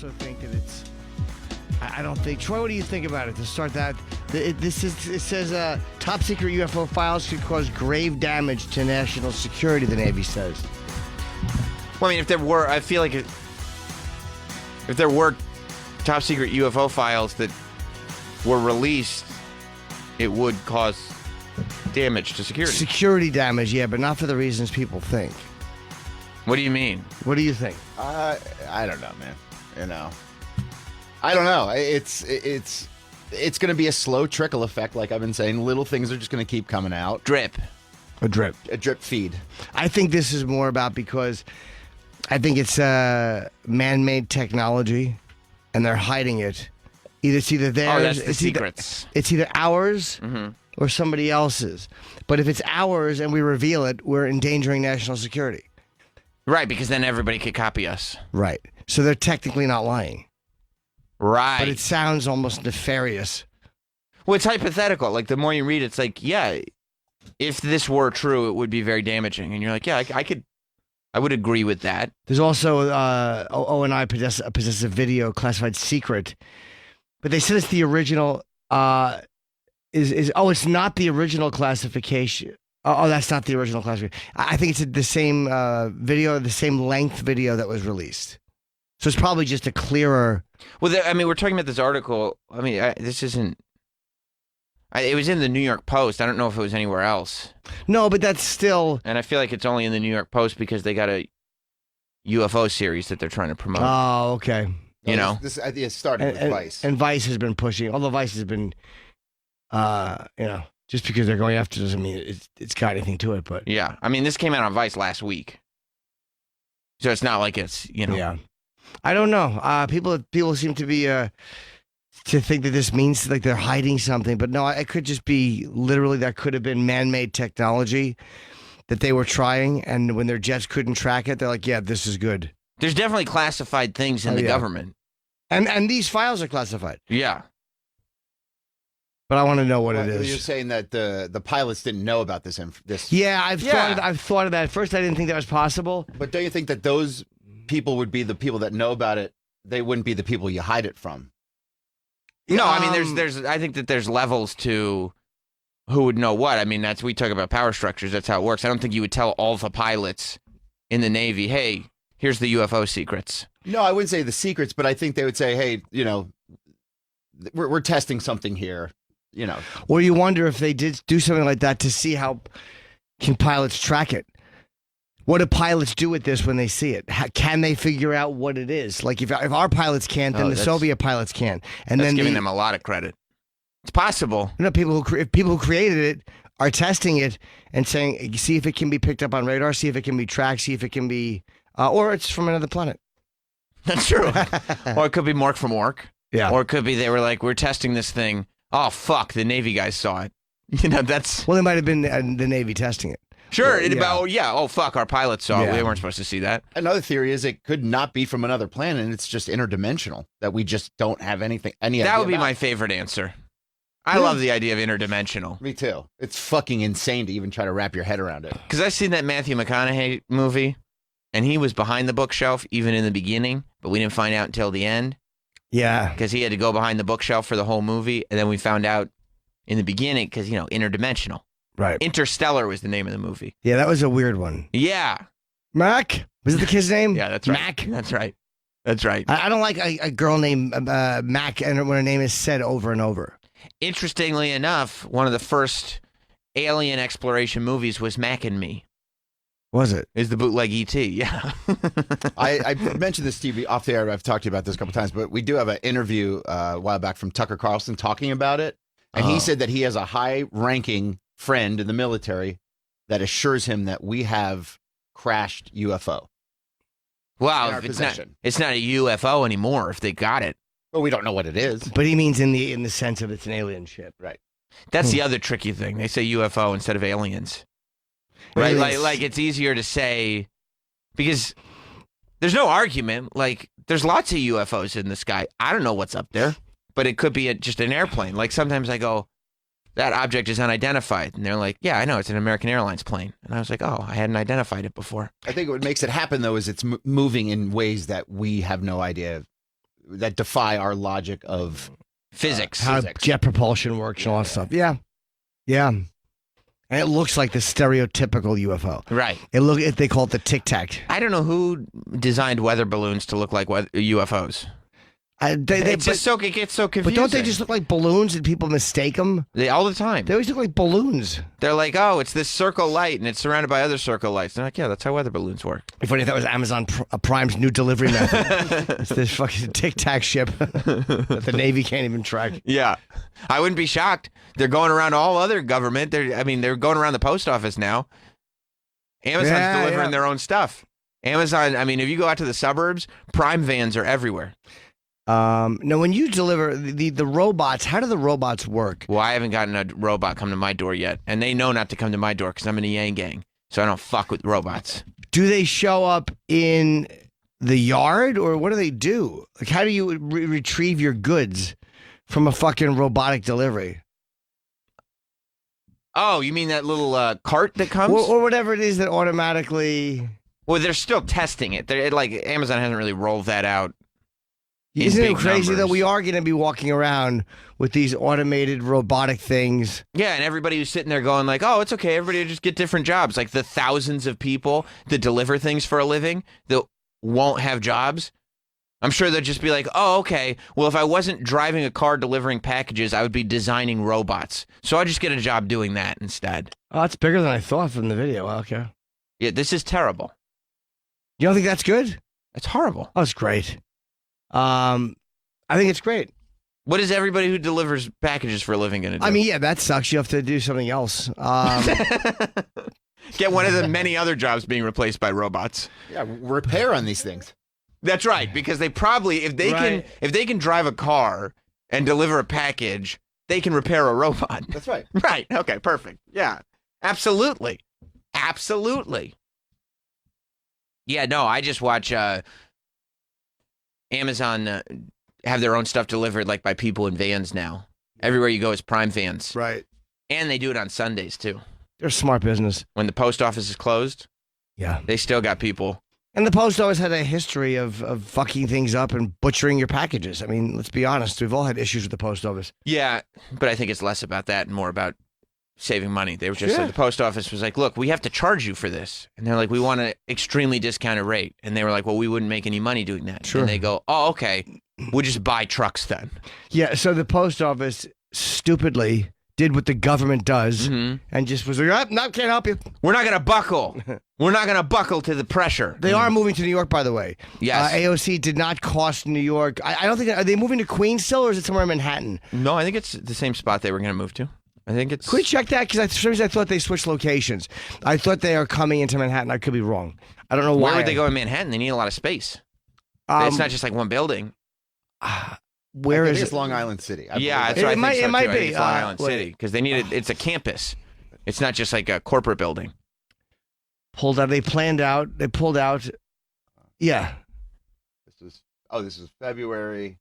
also think that it's. I don't think. Troy, what do you think about it? To start that, it says top secret UFO files could cause grave damage to national security. The Navy says. Well, I mean, if there were top secret UFO files that were released, it would cause damage to security. Security damage, yeah, but not for the reasons people think. What do you mean? What do you think? I don't know, man. I don't know. It's going to be a slow trickle effect, like I've been saying. Little things are just going to keep coming out. Drip. A drip feed. I think this is more about because I think it's man-made technology, and they're hiding it. It's either theirs. Oh, that's the secrets. It's either ours or somebody else's. But if it's ours and we reveal it, we're endangering national security. Right, because then everybody could copy us. Right. So they're technically not lying. Right. But it sounds almost nefarious. Well, it's hypothetical. Like, the more you read, it's like, yeah, if this were true, it would be very damaging. And you're like, yeah, I would agree with that. There's also O&I possess a video classified secret, but they said it's the original. It's not the original classification. Oh, that's not the original classification. I think it's the same video, the same length video that was released. So it's probably just a clearer. Well, we're talking about this article. I mean, this isn't. It was in the New York Post. I don't know if it was anywhere else. No, but that's still. And I feel like it's only in the New York Post because they got a UFO series that they're trying to promote. Oh, okay. You know, this idea started with Vice, and Vice has been pushing. Although Vice has been, just because they're going after doesn't mean it's got anything to it. But yeah, I mean, this came out on Vice last week, so it's not like it's Yeah, I don't know. People seem to be to think that this means like they're hiding something, but no, it could just be literally that could have been man-made technology that they were trying, and when their jets couldn't track it, they're like, yeah, this is good. There's definitely classified things in the government. And these files are classified. Yeah. But I want to know what it is. You're saying that the pilots didn't know about this. Yeah, I've thought of that. At first, I didn't think that was possible. But don't you think that those people would be the people that know about it? They wouldn't be the people you hide it from. No, I mean, I think that there's levels to who would know what. I mean, we talk about power structures. That's how it works. I don't think you would tell all the pilots in the Navy, hey, here's the UFO secrets. No, I wouldn't say the secrets, but I think they would say, hey, we're testing something here, Or you wonder if they did do something like that to see how can pilots track it. What do pilots do with this when they see it? Can they figure out what it is? Like if our pilots can't, then the Soviet pilots can. And that's then giving them a lot of credit. It's possible. People who created it are testing it and saying, see if it can be picked up on radar, see if it can be tracked, see if it can be, or it's from another planet. That's true. Or it could be Mork from Ork. Yeah. Or it could be they were like, we're testing this thing. Oh, fuck, the Navy guys saw it. That's... Well, it might have been the Navy testing it. Sure. Oh, fuck, our pilots saw it. We weren't supposed to see that. Another theory is it could not be from another planet, and it's just interdimensional, that we just don't have any idea That would be about. my favorite answer. I love the idea of interdimensional. Me too. It's fucking insane to even try to wrap your head around it. Because I've seen that Matthew McConaughey movie, and he was behind the bookshelf even in the beginning, but we didn't find out until the end. Yeah. Because he had to go behind the bookshelf for the whole movie, and then we found out in the beginning because, interdimensional. Right. Interstellar was the name of the movie. Yeah, that was a weird one. Yeah. Mac? Was it the kid's name? Yeah, that's right. Mac? That's right. That's right. I don't like a girl named Mac and when her name is said over and over. Interestingly enough, one of the first alien exploration movies was Mac and Me. Was it? Is the bootleg E.T., yeah. I mentioned this, Steve, off the air. I've talked to you about this a couple times, but we do have an interview a while back from Tucker Carlson talking about it. And he said that he has a high-ranking friend in the military that assures him that we have crashed UFO. Wow, it's not a UFO anymore if they got it. Well, we don't know what it is. But he means in the sense of it's an alien ship. Right. That's the other tricky thing. They say UFO instead of aliens. Right? Like it's easier to say because there's no argument. Like there's lots of UFOs in the sky. I don't know what's up there, but it could be just an airplane. Like sometimes I go, that object is unidentified. And they're like, yeah, I know, it's an American Airlines plane. And I was like, oh, I hadn't identified it before. I think what makes it happen, though, is it's moving in ways that we have no idea that defy our logic of Physics. How physics. jet propulsion works and all that stuff. Yeah. Yeah. And it looks like the stereotypical UFO. Right. They call it the Tic Tac. I don't know who designed weather balloons to look like UFOs. It gets so confusing. But don't they just look like balloons and people mistake them? All the time. They always look like balloons. They're like, oh, it's this circle light and it's surrounded by other circle lights. They're like, yeah, that's how weather balloons work. It'd be funny if that was Amazon Prime's new delivery method. It's this fucking Tic Tac ship that the Navy can't even track. Yeah. I wouldn't be shocked. They're going around all other government. They're going around the post office now. Amazon's delivering their own stuff. Amazon, if you go out to the suburbs, Prime vans are everywhere. Now, when you deliver the robots, how do the robots work? Well, I haven't gotten a robot come to my door yet, and they know not to come to my door because I'm in a Yang gang, so I don't fuck with robots. Do they show up in the yard, or what do they do? Like, how do you retrieve your goods from a fucking robotic delivery? Oh, you mean that little cart that comes? Or whatever it is that automatically... Well, they're still testing it. Amazon hasn't really rolled that out. Isn't it crazy numbers. that we are going to be walking around with these automated robotic things? Yeah, and everybody who's sitting there going like, oh, it's okay, everybody just get different jobs. Like the thousands of people that deliver things for a living that won't have jobs. I'm sure they'll just be like, oh, okay, well, if I wasn't driving a car delivering packages, I would be designing robots. So I'll just get a job doing that instead. Oh, it's bigger than I thought from the video. Okay. Yeah, this is terrible. You don't think that's good? It's horrible. Oh, it's great. I think it's great. What is everybody who delivers packages for a living going to do? I mean, yeah, that sucks. You have to do something else. Get one of the many other jobs being replaced by robots. Yeah, repair on these things. That's right, because they probably, if they can drive a car and deliver a package, they can repair a robot. That's right. Right. Okay. Perfect. Yeah. Absolutely. Yeah. No, I just watch Amazon have their own stuff delivered like by people in vans now. Everywhere you go is Prime vans. Right. And they do it on Sundays too. They're a smart business. When the post office is closed, Yeah. they still got people. And the post office had a history of fucking things up and butchering your packages. I mean, let's be honest. We've all had issues with the post office. Yeah, but I think it's less about that and more about saving money. They were just Sure. like, the post office was like, look, we have to charge you for this. And they're like, we want an extremely discounted rate. And they were like, well, we wouldn't make any money doing that. Sure. And they go, oh, okay, we'll just buy trucks then. Yeah, so the post office stupidly did what the government does and just was like, oh, no, can't help you. We're not going to buckle. We're not going to buckle to the pressure. They are moving to New York, by the way. Yes. AOC did not cost New York. I don't think, are they moving to Queens still, or is it somewhere in Manhattan? No, I think it's the same spot they were going to move to. I think it's... Could we check that? Because for some reason I thought they switched locations. I thought they are coming into Manhattan. I could be wrong. I don't know why. Where would they go in Manhattan? They need a lot of space. It's not just like one building. Where I is think it's it? Long Island City. Yeah, that's It right. might- it might be. It's Long Island wait. City because they need it. It's a campus. It's not just like a corporate building. Pulled out. They planned out. They pulled out. Yeah. This is February.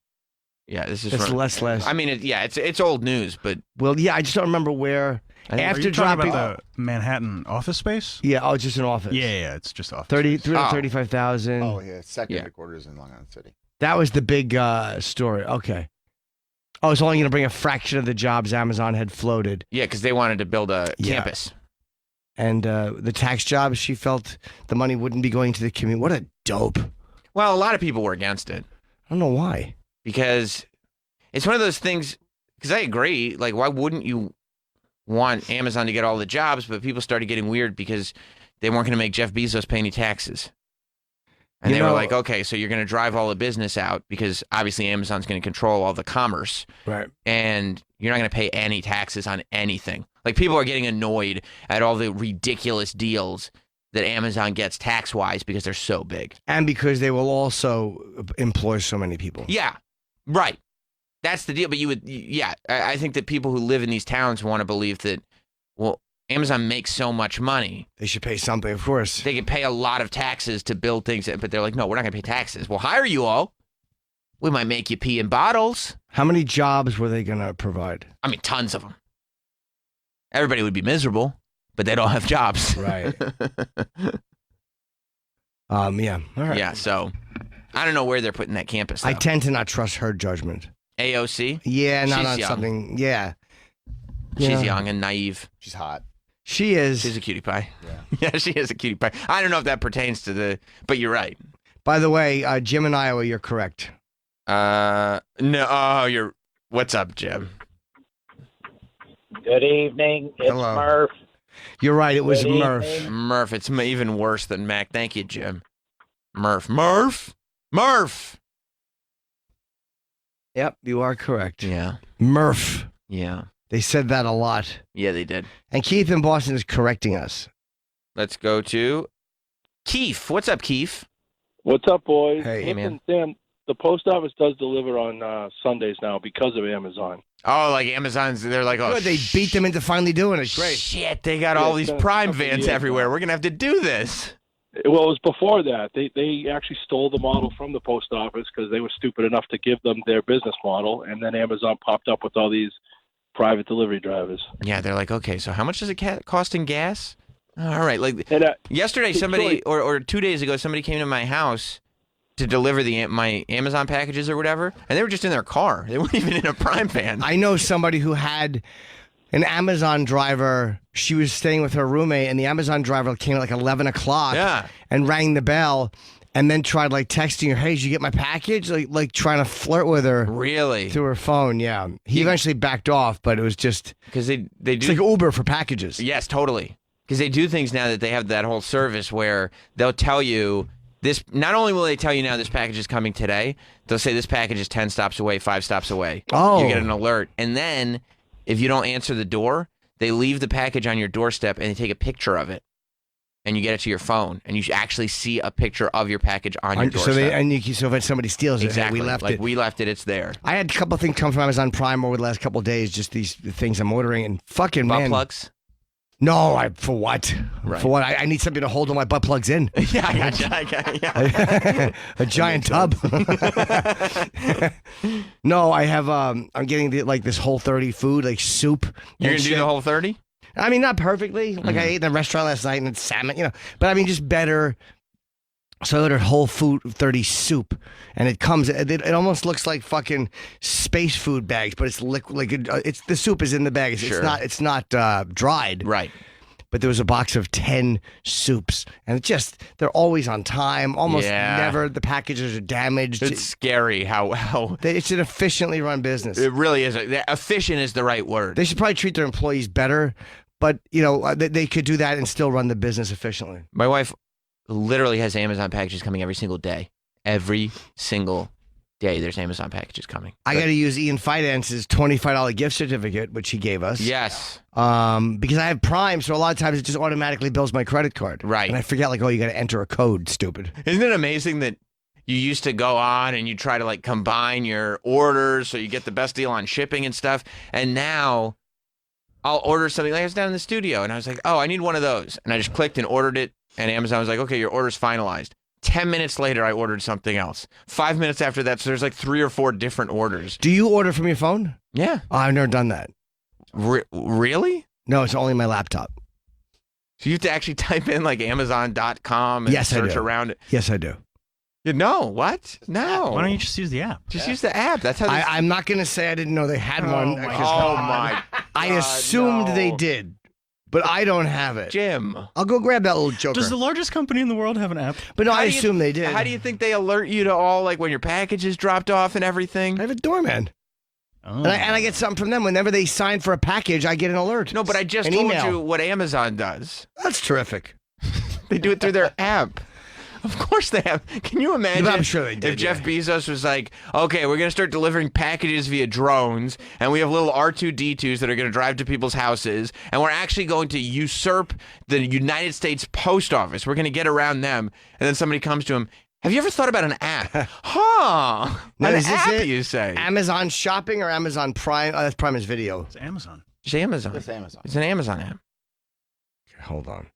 Yeah, this is It's from, less. I mean, it's old news, but Well, yeah, I just don't remember where. I think- Are After you talking dropping. about the Manhattan office space? Yeah, oh, just an office. Yeah, it's just office. 335,000. Oh yeah, second Yeah. headquarters in Long Island City. That was the big story. Okay. Oh, it's only going to bring a fraction of the jobs Amazon had floated. yeah, because they wanted to build a Yeah. campus. And the tax jobs, she felt the money wouldn't be going to the community. What a dope. I Well, a lot of people were against it don't know why. because it's one of those things. Because I agree, like, why wouldn't you want Amazon to get all the jobs? But people started getting weird because they weren't going to make Jeff Bezos pay any taxes. And You they were know- like, okay, so you're going to drive all the business out because obviously Amazon's going to control all the commerce. Right. And you're not going to pay any taxes on anything. Like, people are getting annoyed at all the ridiculous deals that Amazon gets tax-wise because they're so big. And because they will also employ so many people. Yeah, right. That's the deal. But I think that people who live in these towns want to believe that, well, Amazon makes so much money. They should pay something, of course. They can pay a lot of taxes to build things, but they're like, no, we're not going to pay taxes. We'll hire you all. We might make you pee in bottles. How many jobs were they going to provide? I mean, tons of them. Everybody would be miserable, but they don't have jobs. Right. Yeah. All right. Yeah, so I don't know where they're putting that campus. Though. I tend to not trust her judgment. AOC. Yeah, not She's on young. something. Yeah. She's Yeah. young and naive. She's hot. She is. She's a cutie pie. Yeah. Yeah, she is a cutie pie. I don't know if that pertains to the, but you're right. By the way, Jim in Iowa, you're correct. No. Oh, you're. What's up, Jim? Good evening. It's Hello. Murph. You're right. It was Good Murph. evening. Murph. It's even worse than Mac. Thank you, Jim. Murph. Yep, you are correct. Yeah. Murph. Yeah. They said that a lot. Yeah, they did. And Keith in Boston is correcting us. Let's go to Keith. What's up, Keith? What's up, boys? Hey, Listen, man. Sam, the post office does deliver on Sundays now because of Amazon. Oh, like Amazon's. They're like, oh, Good, they beat them into finally doing it. Great. Shit, they got Yeah, all it's these been a Prime couple vans years everywhere. now. We're gonna have to do this. Well, it was before that. They actually stole the model from the post office because they were stupid enough to give them their business model, and then Amazon popped up with all these private delivery drivers. Yeah, they're like, okay, so how much does it cost in gas? All right, like And yesterday, somebody or 2 days ago, somebody came to my house to deliver my Amazon packages or whatever, and they were just in their car. They weren't even in a Prime van. I know somebody who had an Amazon driver. She was staying with her roommate, and the Amazon driver came at like 11 o'clock Yeah. and rang the bell and then tried like texting her, hey, did you get my package? Like trying to flirt with her Really? through her phone. Yeah. He eventually backed off, but it was just, Because they it's do. like Uber for packages. Yes, totally. Because they do things now that they have that whole service where they'll tell you this. Not only will they tell you now this package is coming today, they'll say this package is 10 stops away, 5 stops away. Oh. You get an alert. And then if you don't answer the door, they leave the package on your doorstep and they take a picture of it. And you get it to your phone, and you actually see a picture of your package on your doorstep. So if somebody steals it, hey, Exactly. we left like it. we left it, it's there. I had a couple of things come from Amazon Prime over the last couple of days, just these things I'm ordering, and fucking Butt man. plugs. No, for what? Right. For what? I need something to hold all my butt plugs in. Yeah, I got you. Yeah. A giant tub. No, I have. I'm getting this Whole 30 food, like soup. You're and gonna do shit. the whole 30? I mean, not perfectly. Like I ate in the restaurant last night and it's salmon, But I mean, just better. So I ordered Whole Food 30 soup, and it comes. It almost looks like fucking space food bags, but it's liquid. Like it's the soup is in the bag. Sure. It's not dried. Right. But there was a box of 10 soups, and they're always on time. Almost Yeah. never the packages are damaged. It's scary how It's an efficiently run business. it really is. Efficient is the right word. They should probably treat their employees better, but they could do that and still run the business efficiently. My wife literally has Amazon packages coming every single day. Every single day, there's Amazon packages coming. I got to use Ian Finance's $25 gift certificate, which he gave us. Yes. Because I have Prime, so a lot of times it just automatically bills my credit card. Right. And I forget, you got to enter a code, stupid. Isn't it amazing that you used to go on and you try to combine your orders so you get the best deal on shipping and stuff, and now I'll order something. Like I was down in the studio and I was like, oh, I need one of those, and I just clicked and ordered it, and Amazon was like, okay, your order's finalized. 10 minutes later, I ordered something else. 5 minutes after that, so there's 3 or 4 different orders. Do you order from your phone? Yeah. Oh, I've never done that. Really? No, it's only my laptop. So you have to actually type in Amazon.com and Yes, I search do. around it. Yes, I do. No, what? No. Why don't you just use the app? just use the app? That's how. I'm not going to say I didn't know they had Oh one. my 'cause Oh my! I God, assumed they no. did, but I don't have it. Jim. I'll go grab that little joker. Does the largest company in the world have an app? But no, How I do you- assume they did. How do you think they alert you to all when your package is dropped off and everything? I have a doorman. Oh. And I get something from them. Whenever they sign for a package, I get an alert. No, but I just An told email. you what Amazon does. That's terrific. They do it through their app. Of course they have. Can you imagine I'm sure they did, if Jeff yeah. Bezos was like, okay, we're going to start delivering packages via drones, and we have little R2-D2s that are going to drive to people's houses, and we're actually going to usurp the United States Post Office. We're going to get around them. And then somebody comes to him, have you ever thought about an app? Huh. Now, An is this app, it? you say. Amazon Shopping or Amazon Prime? Oh, that's Prime is video. It's Amazon. It's Amazon. It's Amazon. It's an Amazon app. Hold on.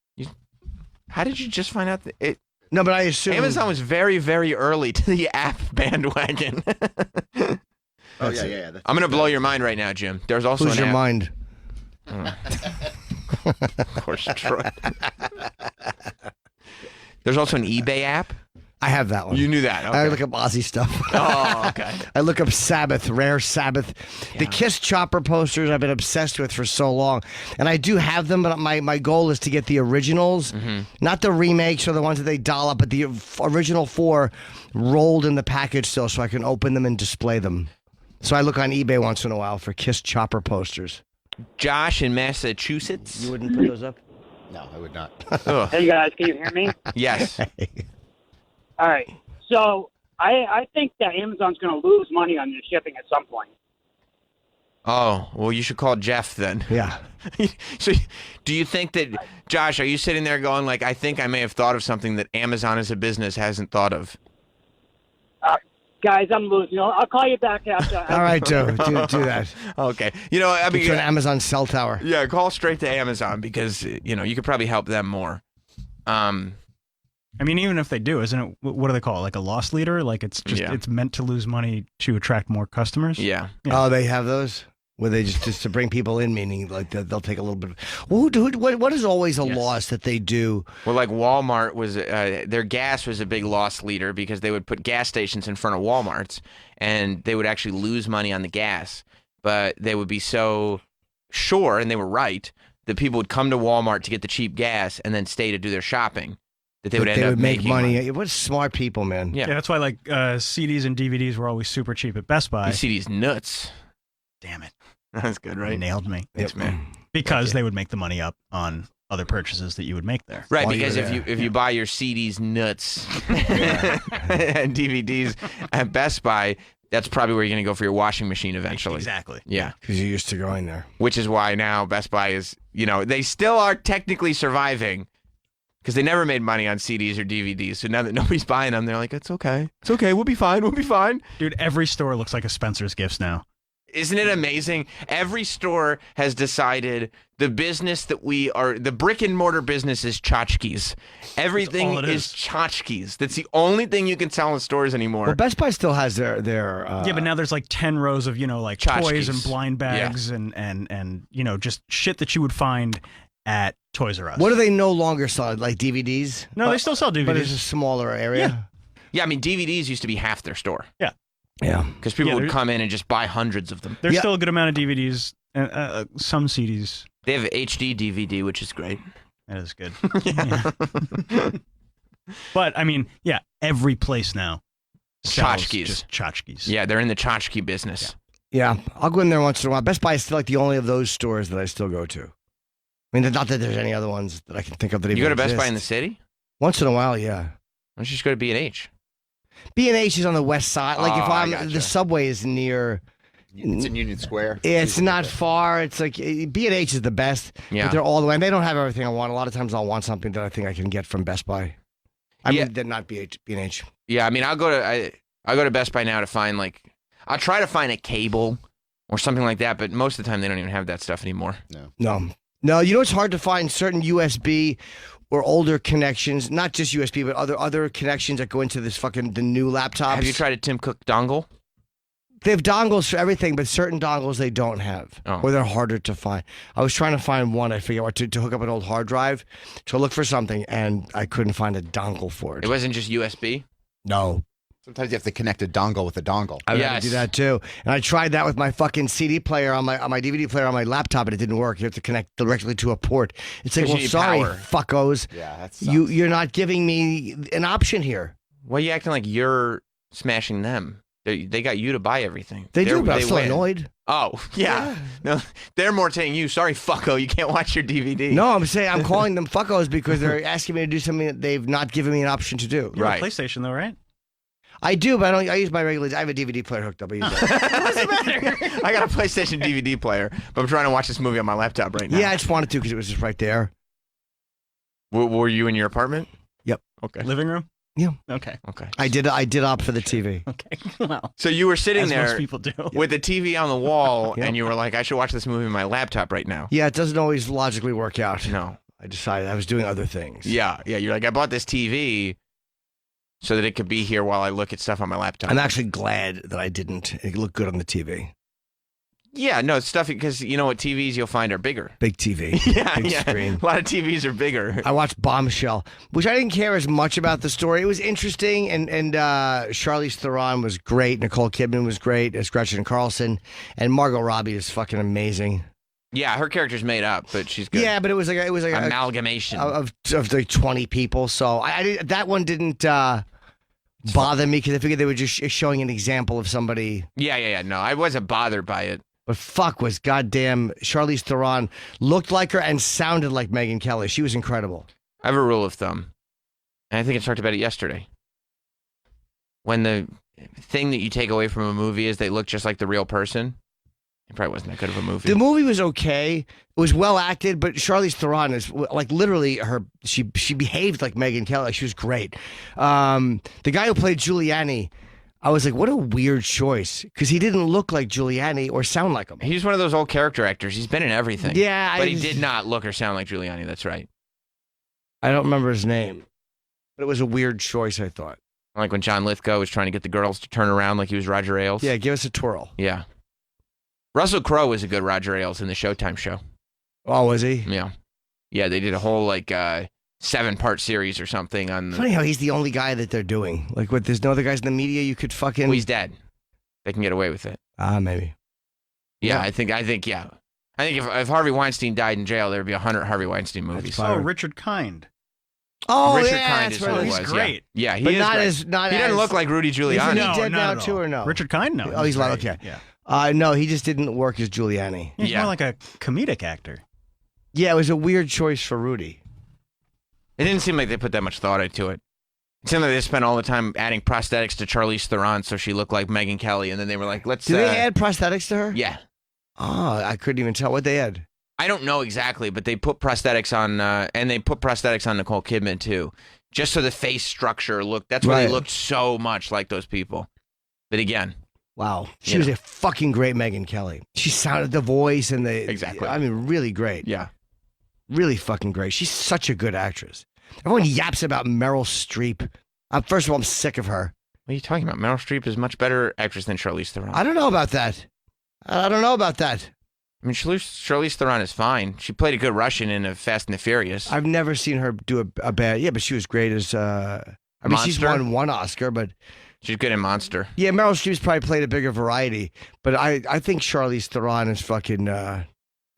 How did you just find out that it? No, but I assume Amazon was very, very early to the app bandwagon. Oh yeah. I'm going to blow your mind right now, Jim. There's also Who's an your app. mind? Of course, Troy. There's also an eBay app. I have that one. You knew that. Okay. I look up Aussie stuff. Oh, okay. I look up Sabbath, Rare Sabbath. The Kiss Chopper posters I've been obsessed with for so long. And I do have them, but my goal is to get the originals, not the remakes or the ones that they doll up, but the original 4 rolled in the package still so I can open them and display them. So I look on eBay once in a while for Kiss Chopper posters. Josh in Massachusetts. You wouldn't put those up? No, I would not. Ugh. Hey guys, can you hear me? Yes. All right. So I think that Amazon's going to lose money on this shipping at some point. Oh, well, you should call Jeff then. Yeah. So, do you think that, Josh, are you sitting there going like, I think I may have thought of something that Amazon as a business hasn't thought of? Guys, I'm losing. I'll call you back after. All right, Joe. Do that. Okay. You know, I Get mean, to an Amazon cell tower. yeah, call straight to Amazon because, you know, you could probably help them more. I mean, even if they do, isn't it? What do they call it? Like a loss leader? Like it's just Yeah. it's meant to lose money to attract more customers. Yeah. Yeah. Oh, they have those? Where they just to bring people in, meaning like they'll take a little bit. Well, dude, what is always a Yes. loss that they do? Well, like Walmart was, their gas was a big loss leader because they would put gas stations in front of Walmarts and they would actually lose money on the gas. But they would be so sure, and they were right, that people would come to Walmart to get the cheap gas and then stay to do their shopping. That they would end up make making money. What smart people, man. Yeah. Yeah, that's why like CDs and DVDs were always super cheap at Best Buy. You see these nuts. Damn it, That's good, right? nailed me. Thanks, man. Because they would make the money up on other purchases that you would make there. Right, While because you're if there. you buy your CDs nuts and DVDs at Best Buy, that's probably where you're going to go for your washing machine eventually. Exactly. Yeah, Because you're used to going there. which is why now Best Buy is, you know, they still are technically surviving because they never made money on CDs or DVDs. So now that nobody's buying them, they're like, it's okay. It's okay. We'll be fine. We'll be fine. Dude, every store looks like a Spencer's Gifts now. Isn't it amazing? Every store has decided the business that we are, the brick and mortar business is tchotchkes. Everything all it is is. tchotchkes. That's the only thing you can sell in stores anymore. Well, Best Buy still has their Yeah, but now there's like 10 rows of, like toys and Tchotchkes. blind bags and just shit that you would find at Toys R Us. what do they no longer sell? Like DVDs? No, they still sell DVDs. But it's a smaller area. Yeah, I mean, DVDs used to be half their store Yeah. because people Yeah, would there- come in and just buy hundreds of them. There's Yeah. still a good amount of DVDs, some CDs. They have HD DVD, which is great. That is good. Yeah. But, I mean, yeah, every place now sells Tchotchkes. just tchotchkes. Yeah, they're in the tchotchke business. Yeah. I'll go in there once in a while. Best Buy is still like the only of those stores that I still go to. I mean, not that there's any other ones that I can think of that You even go to Best Buy in the exist. city? Once in a while, yeah. Why don't you just go to B&H? B&H is on the west side. Like if Oh, I I'm, gotcha. the subway is near. It's in Union Square. It's not far. It's like B&H is the best. Yeah. But they're all the way. And they don't have everything I want. A lot of times I'll want something that I think I can get from Best Buy. I Yeah. mean, they're not B&H. Yeah, I mean, I'll go to Best Buy now to find I'll try to find a cable or something like that, but most of the time they don't even have that stuff anymore. No, you know it's hard to find certain USB or older connections, not just USB, but other connections that go into this the new laptops. Have you tried a Tim Cook dongle? They have dongles for everything, but certain dongles they don't have, Oh. or they're harder to find. I was trying to find one, I forget what, to hook up an old hard drive, to look for something, and I couldn't find a dongle for it. It wasn't just USB? No. Sometimes you have to connect a dongle with a dongle. I had to Yes. do that too. And I tried that with my fucking CD player on my DVD player on my laptop, and it didn't work. You have to connect directly to a port. It's like, 'Cause you well, need sorry, power. fuckos. Yeah, that's You're not giving me an option here. Why are you acting like you're smashing them? They got you to buy everything. They do, but I'm they still win. annoyed. Oh, yeah. No, they're more saying you, sorry, fucko, you can't watch your DVD. No, I'm saying I'm calling them fuckos because they're asking me to do something that they've not given me an option to do. You have Right. a PlayStation, though, right? I do, but I use my regular. I have a DVD player hooked up. I use that. I got a PlayStation DVD player, but I'm trying to watch this movie on my laptop right now. Yeah, I just wanted to because it was just right there. Were you in your apartment? Yep. Okay. Living room? Yeah. Okay. Okay. I did opt for the TV. Okay. Well, So you were sitting as there most people do. with the TV on the wall, Yep. and you were like, I should watch this movie on my laptop right now. Yeah, it doesn't always logically work out. No. I decided I was doing other things. Yeah. You're like, I bought this TV so that it could be here while I look at stuff on my laptop. I'm actually glad that I didn't. It looked good on the TV. Yeah, no, it's stuff because you know what TVs you'll find are bigger. Big TV. Yeah, Big yeah. screen. A lot of TVs are bigger. I watched Bombshell, which I didn't care as much about the story. It was interesting, and Charlize Theron was great. Nicole Kidman was great as Gretchen Carlson, and Margot Robbie is fucking amazing. Yeah, her character's made up, but she's good. Yeah, but it was like a Amalgamation. of like 20 people. So that one didn't bother me because I figured they were just showing an example of somebody. Yeah. No, I wasn't bothered by it. But fuck, was goddamn Charlize Theron looked like her and sounded like Megyn Kelly. She was incredible. I have a rule of thumb, and I think I talked about it yesterday. When the thing that you take away from a movie is they look just like the real person, it probably wasn't that good of a movie. The movie was okay. It was well acted, but Charlize Theron is like literally she behaved like Megyn Kelly. Like, she was great. The guy who played Giuliani, I was like, what a weird choice, because he didn't look like Giuliani or sound like him. He's one of those old character actors. He's been in everything. Yeah, but he did not look or sound like Giuliani. That's right. I don't remember his name, but it was a weird choice, I thought. Like when John Lithgow was trying to get the girls to turn around like he was Roger Ailes. Yeah, give us a twirl. Yeah. Russell Crowe was a good Roger Ailes in the Showtime show. Oh, was he? Yeah. Yeah, they did a whole 7-part series or something on the... Funny how he's the only guy that they're doing. Like, what? There's no other guys in the media you could fucking. Well, he's dead. They can get away with it. Maybe. Yeah, Yeah. I think yeah. I think if Harvey Weinstein died in jail, there would be 100 Harvey Weinstein movies. fine. Oh, Richard Kind. Oh, Richard yeah, Kind that's is right. who it He's was. great. Yeah, he But is not great. as not He as. doesn't look like Rudy Isn't Giuliani. he No, dead not now at all. too, or no? Richard Kind? No. Oh, he's alive. great. Okay. Yeah. No, he just didn't work as Giuliani. He's Yeah. more like a comedic actor. Yeah, it was a weird choice for Rudy. It didn't seem like they put that much thought into it. It seemed like they spent all the time adding prosthetics to Charlize Theron so she looked like Megyn Kelly, and then they were like, let's... Did they add prosthetics to her? Yeah. Oh, I couldn't even tell what they had. I don't know exactly, but they put prosthetics on, and they put prosthetics on Nicole Kidman, too, just so the face structure looked... That's why Right. they looked so much like those people. But again... Wow, she You was know. a fucking great Megyn Kelly. She sounded the voice and the Exactly. I mean, really great. Yeah. Really fucking great. She's such a good actress. Everyone yaps about Meryl Streep. First of all, I'm sick of her. What are you talking about? Meryl Streep is much better actress than Charlize Theron. I don't know about that. I don't know about that. I mean, Charlize Theron is fine. She played a good Russian in a Fast and the Furious. I've never seen her do a bad. Yeah, but she was great as. I mean, she's Monster? won one Oscar, but She's good in Monster. yeah, Meryl Streep's probably played a bigger variety. But I think Charlize Theron is fucking. I'm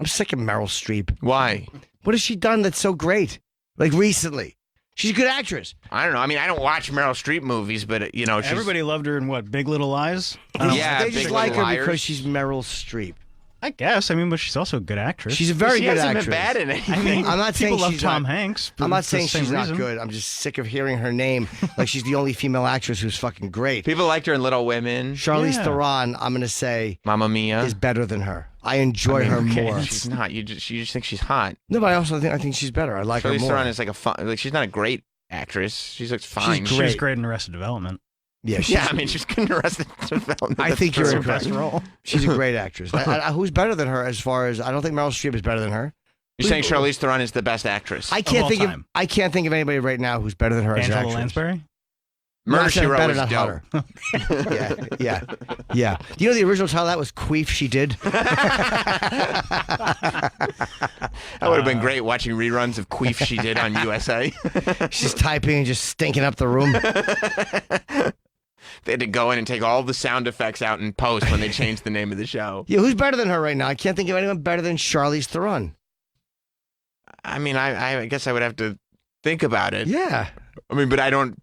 sick of Meryl Streep. Why? What has she done that's so great? Like recently, she's a good actress. I don't know. I mean, I don't watch Meryl Streep movies, but you know, she's, Everybody loved her in what, Big Little Lies? I don't Yeah, they Big just Little like her Liars. because she's Meryl Streep. I guess. I mean, but she's also a good actress. She's a very she good hasn't actress. been bad in I anything. mean, I'm not saying people love she's Tom not- Hanks. But I'm not it's the saying same she's not reason. good. I'm just sick of hearing her name like she's the only female actress who's fucking great. People liked her in Little Women, Charlize Yeah. Theron, I'm gonna say, Mamma Mia. is better than her. I enjoy I mean, her okay, more. She's not. You just think she's hot. No, but I also think she's better. I like her Charlize more. Theron is like a fun. Like she's not a great actress. She looks fine. She was Great. great in Arrested Development. Yeah, she's, Yeah, I mean, she's good in Arrested Development. I That's think true. you're Her best incorrect. role. She's a great actress. Who's better than her? As far as I don't think Meryl Streep is better than her. You're saying Charlize Theron is the best actress? I can't all think of time. I can't think of anybody right now who's better than her as an Angela actress. Lansbury? Murder Not She saying Wrote better, was not dope. hotter. yeah. Do you know the original title of that was Queef She Did? That would have been great watching reruns of Queef She Did on USA. She's typing and just stinking up the room. They had to go in and take all the sound effects out in post when they changed the name of the show. Yeah, who's better than her right now? I can't think of anyone better than Charlize Theron. I mean, I guess I would have to think about it. Yeah. I mean, but I don't.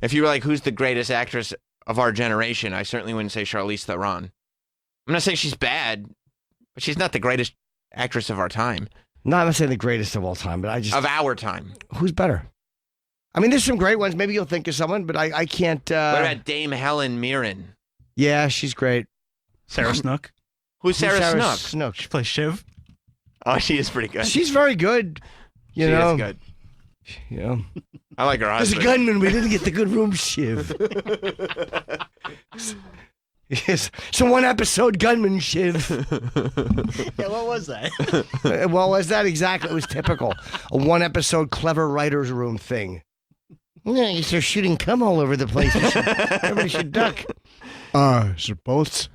If you were like, who's the greatest actress of our generation, I certainly wouldn't say Charlize Theron. I'm not saying she's bad, but she's not the greatest actress of our time. No, I'm not saying the greatest of all time, but I just Of our time. who's better? I mean, there's some great ones. Maybe you'll think of someone, but I can't. What about Dame Helen Mirren? Yeah, she's great. Sarah Snook. Who's Sarah Snook? Snook. She plays Shiv. Oh, she is pretty good. She's very good. You she know. is good. You know. I like her There's a husband. gunman. We didn't get the good room shiv. Yes, it's a one episode gunman shiv. Yeah, what was that? Well, was that exactly? It was typical. A one episode clever writer's room thing. Yeah, I guess they're shooting cum all over the place. Everybody should duck. Suppose.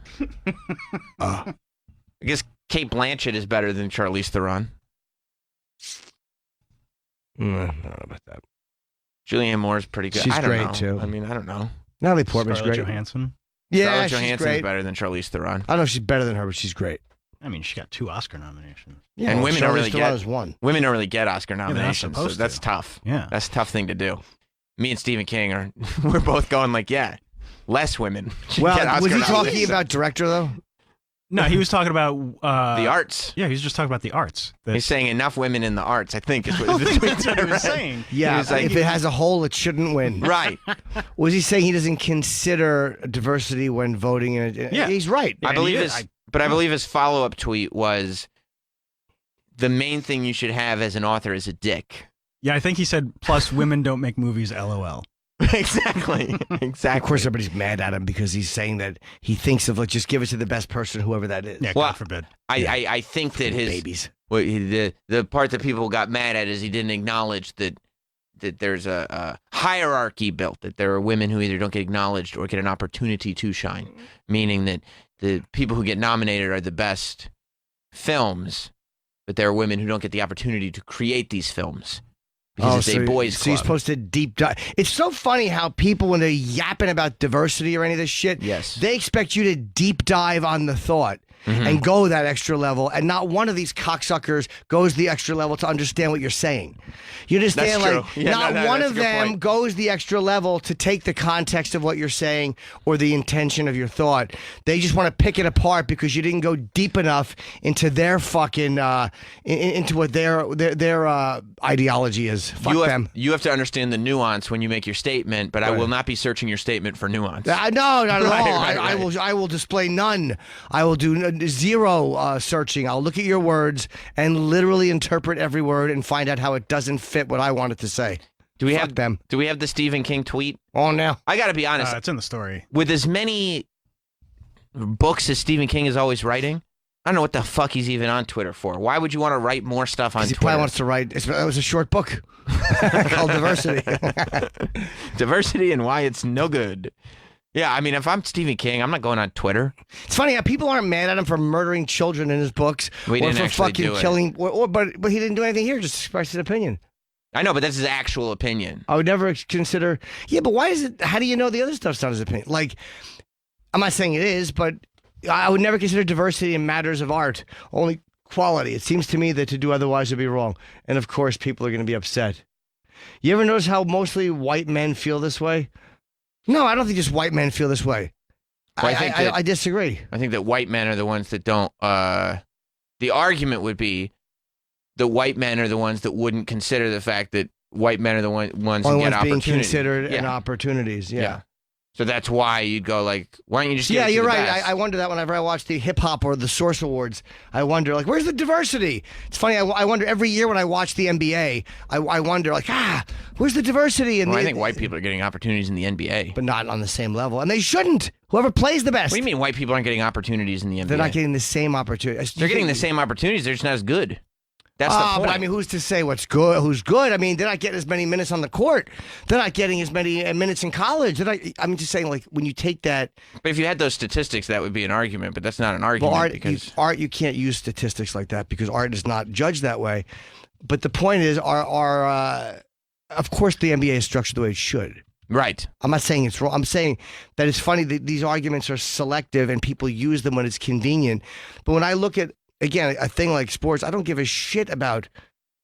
I guess Kate Blanchett is better than Charlize Theron. I don't know about that. Julianne Moore is pretty good. She's I don't great, know. too. I mean, I don't know. Natalie Portman's Scarlett great. Johansson. Yeah, Scarlett she's Johansson's great. better than Charlize Theron. I don't know if she's better than her, but she's great. I mean, she got 2 Oscar nominations. Yeah, And women don't really Charlize Theron get- has one. Women don't really get Oscar they're not nominations, so supposed that's to. tough. Yeah. That's a tough thing to do. Me and Stephen King are we're both going like, yeah, less women should get Well, Oscar was he talking nominations. about director though? No, he was talking about the arts? Yeah, he was just talking about the arts. He's saying enough women in the arts, I think, is I what don't the think tweet that's what said, he was right? saying. Yeah, was like- if it has a hole, it shouldn't win. Right. Was he saying he doesn't consider diversity when voting? Yeah. He's right. Yeah, I and believe he his, is. but I believe his follow-up tweet was, the main thing you should have as an author is a dick. Yeah, I think he said, plus women don't make movies, LOL. Exactly. Exactly. Of course, everybody's mad at him because he's saying that he thinks of like just give it to the best person, whoever that is. Yeah, Well, God forbid. I think that his babies. the part that people got mad at is he didn't acknowledge that there's a hierarchy built, that there are women who either don't get acknowledged or get an opportunity to shine, meaning that the people who get nominated are the best films, but there are women who don't get the opportunity to create these films because it's a boys' so you're club. supposed to deep dive. It's so funny how people, when they're yapping about diversity or any of this shit, Yes. they expect you to deep dive on the thought and go that extra level, and not one of these cocksuckers goes the extra level to understand what you're saying. You understand? That's Like true. Yeah, not no, one that's of a good them point. goes the extra level to take the context of what you're saying or the intention of your thought. They just want to pick it apart because you didn't go deep enough into their fucking into what their ideology is. Fuck them. You have to understand the nuance when you make your statement, but I will not be searching your statement for nuance. No, not at Right, all. right, I right. will. I will display none. I will do zero searching. I'll look at your words and literally interpret every word and find out how it doesn't fit what I wanted to say. Do we Fuck have them? Do we have the Stephen King tweet? Oh, now. I got to be honest. It's in the story. With as many books as Stephen King is always writing, I don't know what the fuck he's even on Twitter for. Why would you want to write more stuff on He Twitter? probably wants to write. It was a short book called Diversity. Diversity and why it's no good. Yeah, I mean, if I'm Stephen King, I'm not going on Twitter. It's funny how people aren't mad at him for murdering children in his books We or didn't for actually fucking do it. killing. But he didn't do anything here. Just expressed his opinion. I know, but that's his actual opinion. I would never consider. Yeah, but why is it? How do you know the other stuff's not his opinion? Like, I'm not saying it is, but I would never consider diversity in matters of art. Only quality. It seems to me that to do otherwise would be wrong. And of course, people are going to be upset. You ever notice how mostly white men feel this way? No, I don't think just white men feel this way. Well, I disagree. I think that white men are the ones that don't. The argument would be the white men are the ones that wouldn't consider the fact that white men are the ones who Only get ones being opportunities. considered Yeah. and opportunities. Yeah. So that's why you'd go like, why don't you just? Give Yeah, it to you're the right. best? I wonder that whenever I watch the hip hop or the Source Awards, I wonder like, where's the diversity? It's funny. I wonder every year when I watch the NBA, I wonder like, where's the diversity? And Well, I think white people are getting opportunities in the NBA. but not on the same level, and they shouldn't. Whoever plays the best, What do you mean white people aren't getting opportunities in the NBA? they're not getting the same opportunity. They're getting the same opportunities. They're just not as good. That's the point. But I mean, who's to say what's good? Who's good? I mean, they're not getting as many minutes on the court. They're not getting as many minutes in college. I'm just saying, like, when you take that, But if you had those statistics, that would be an argument. But that's not an argument well, because you can't use statistics like that because art is not judged that way. But the point is, of course, the NBA is structured the way it should. right. I'm not saying it's wrong. I'm saying that it's funny that these arguments are selective and people use them when it's convenient. But when I look at, again, a thing like sports, I don't give a shit about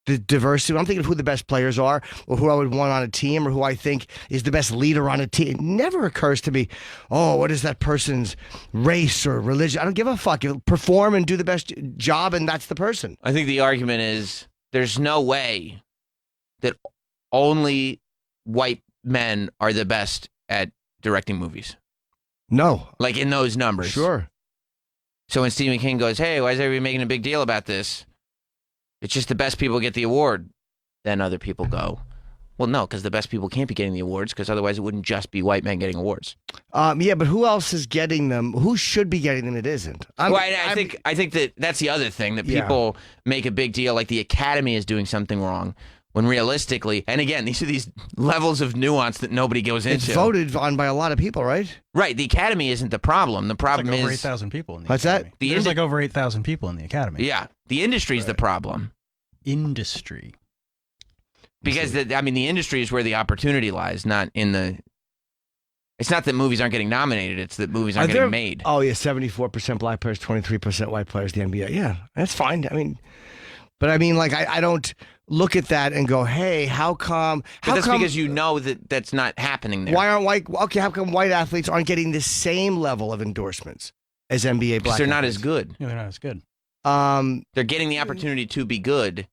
the diversity. I'm thinking of who the best players are or who I would want on a team or who I think is the best leader on a team. It never occurs to me, oh, what is that person's race or religion? I don't give a fuck. Perform and do the best job, and that's the person. I think the argument is there's no way that only white men are the best at directing movies. No. Like in those numbers. Sure. So when Stephen King goes, hey, why is everybody making a big deal about this? It's just the best people get the award. Then other people go, well, no, because the best people can't be getting the awards because otherwise it wouldn't just be white men getting awards. Yeah, but who else is getting them? Who should be getting them? It isn't. I think that that's the other thing that Yeah. people make a big deal. Like the Academy is doing something wrong When realistically, and again, these are these levels of nuance that nobody goes It's into. voted on by a lot of people, right? Right. The Academy isn't the problem. The problem It's like over is 8,000 people in the What's that? Academy. The There's indi- like over 8,000 people in the Academy. yeah, the industry is the problem. Industry. Because the industry is where the opportunity lies, not in the. It's not that movies aren't getting nominated; it's that movies aren't getting made. Oh yeah, 74% black players, 23% white players. The NBA. Yeah, that's fine. I mean, but I mean, like I don't look at that and go, hey, how come? But that's because you know that that's not happening there. Why aren't white? Okay, how come white athletes aren't getting the same level of endorsements as NBA Because black? they're not athletes? as good. Yeah, they're not as good. They're getting the opportunity to be good,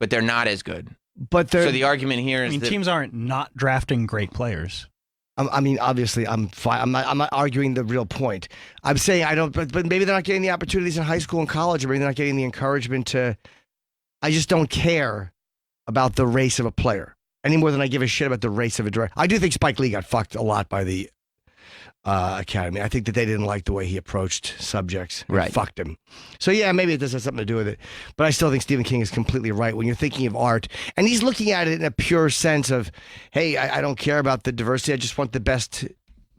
but they're not as good. But they're. So the argument here I is mean, that teams aren't not drafting great players. I mean, obviously, I'm fine. I'm not arguing the real point. I'm saying I don't. But maybe they're not getting the opportunities in high school and college, or maybe they're not getting the encouragement to. I just don't care about the race of a player any more than I give a shit about the race of a director. I do think Spike Lee got fucked a lot by the Academy. I think that they didn't like the way he approached subjects. It Right. fucked him. So yeah, maybe it does have something to do with it. But I still think Stephen King is completely right when you're thinking of art, and he's looking at it in a pure sense of, hey, I don't care about the diversity. I just want the best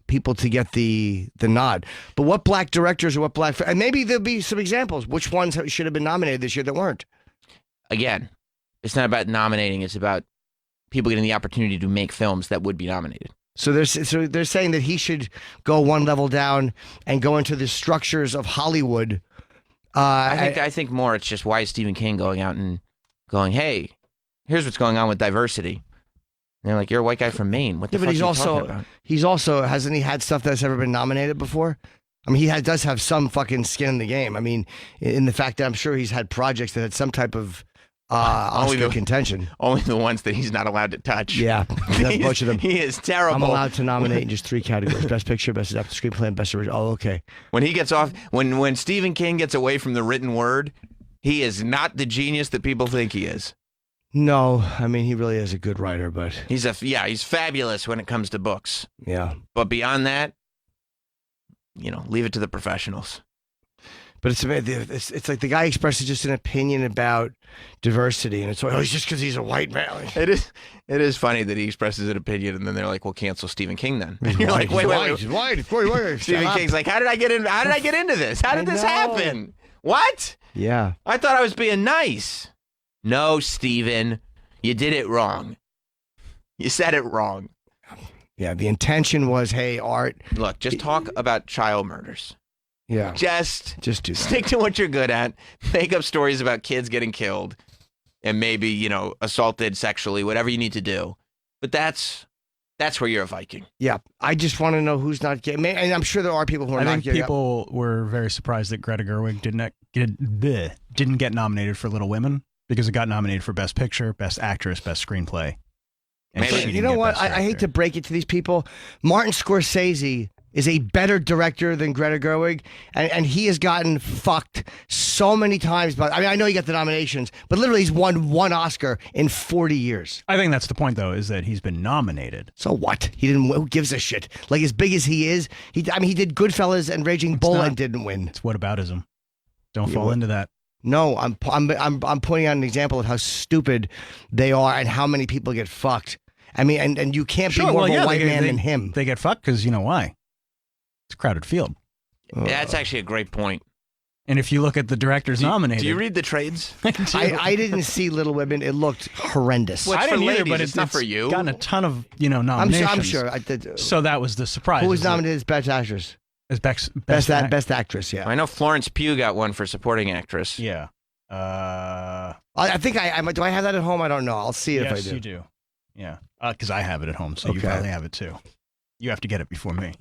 people to get the nod. But what black directors or what black, and maybe there'll be some examples. Which ones should have been nominated this year that weren't? again, it's not about nominating. It's about people getting the opportunity to make films that would be nominated. So they're saying that he should go one level down and go into the structures of Hollywood. I think more it's just why is Stephen King going out and going, hey, here's what's going on with diversity. And they're like, you're a white guy from Maine. What the fuck but he's also hasn't he had stuff that's ever been nominated before? I mean, he does have some fucking skin in the game. I mean, in the fact that I'm sure he's had projects that had some type of Oscar contention. Only the ones that he's not allowed to touch. Yeah, a bunch of them. He is terrible. I'm allowed to nominate in just 3 categories: Best Picture, Best Adapted Screenplay, and Best Original. Oh, okay. When he gets off, when Stephen King gets away from the written word, he is not the genius that people think he is. No, I mean, he really is a good writer, but He's fabulous when it comes to books. yeah. But beyond that, leave it to the professionals. But it's like the guy expresses just an opinion about diversity, and it's like, oh, it's just because he's a white man. It is funny that he expresses an opinion, and then they're like, "Well, cancel Stephen King then." And you're like, "Wait, He's white. Stephen King's like, "How did I get in? How did I get into this? How did this know. happen? What? Yeah. I thought I was being nice." No, Stephen, you did it wrong. You said it wrong. Yeah, the intention was, hey, art. Look, just talk about child murders. Yeah. Just do that. stick to what you're good at. Make up stories about kids getting killed and maybe, assaulted sexually, whatever you need to do. But that's where you're a Viking. Yeah. I just want to know who's not getting, and I'm sure there are people who are I not think getting. people were very surprised that Greta Gerwig didn't get nominated for Little Women because it got nominated for Best Picture, Best Actress, Best Screenplay. And Maybe- she You didn't know get what? Best I hate to Director. break it to these people. Martin Scorsese is a better director than Greta Gerwig, and he has gotten fucked so many times. But I mean, I know he got the nominations, but literally he's won 1 Oscar in 40 years. I think that's the point, though, is that he's been nominated. So what? He didn't. Who gives a shit? Like as big as he is, he did Goodfellas and Raging Bull not- and didn't win. It's whataboutism. Don't Yeah, fall what- into that. No, I'm pointing out an example of how stupid they are and how many people get fucked. I mean, and you can't be more of a white man than him. They get fucked because you know why? It's a crowded field. That's actually a great point. And if you look at the directors nominated, Do you read the trades? I do. I didn't see Little Women. It looked horrendous. Well, I it's for didn't either, ladies, but it's not for you. Gotten a ton of I'm nominations. sure. I did. So that was the surprise. Who was is that- nominated as Best Actress? as best Best Actress, yeah. I know Florence Pugh got one for supporting actress. Yeah. I think I do. I have that at home. I don't know. I'll see it Yes, if I do. you do. Yeah, because I have it at home, so you Okay. probably have it too. You have to get it before me.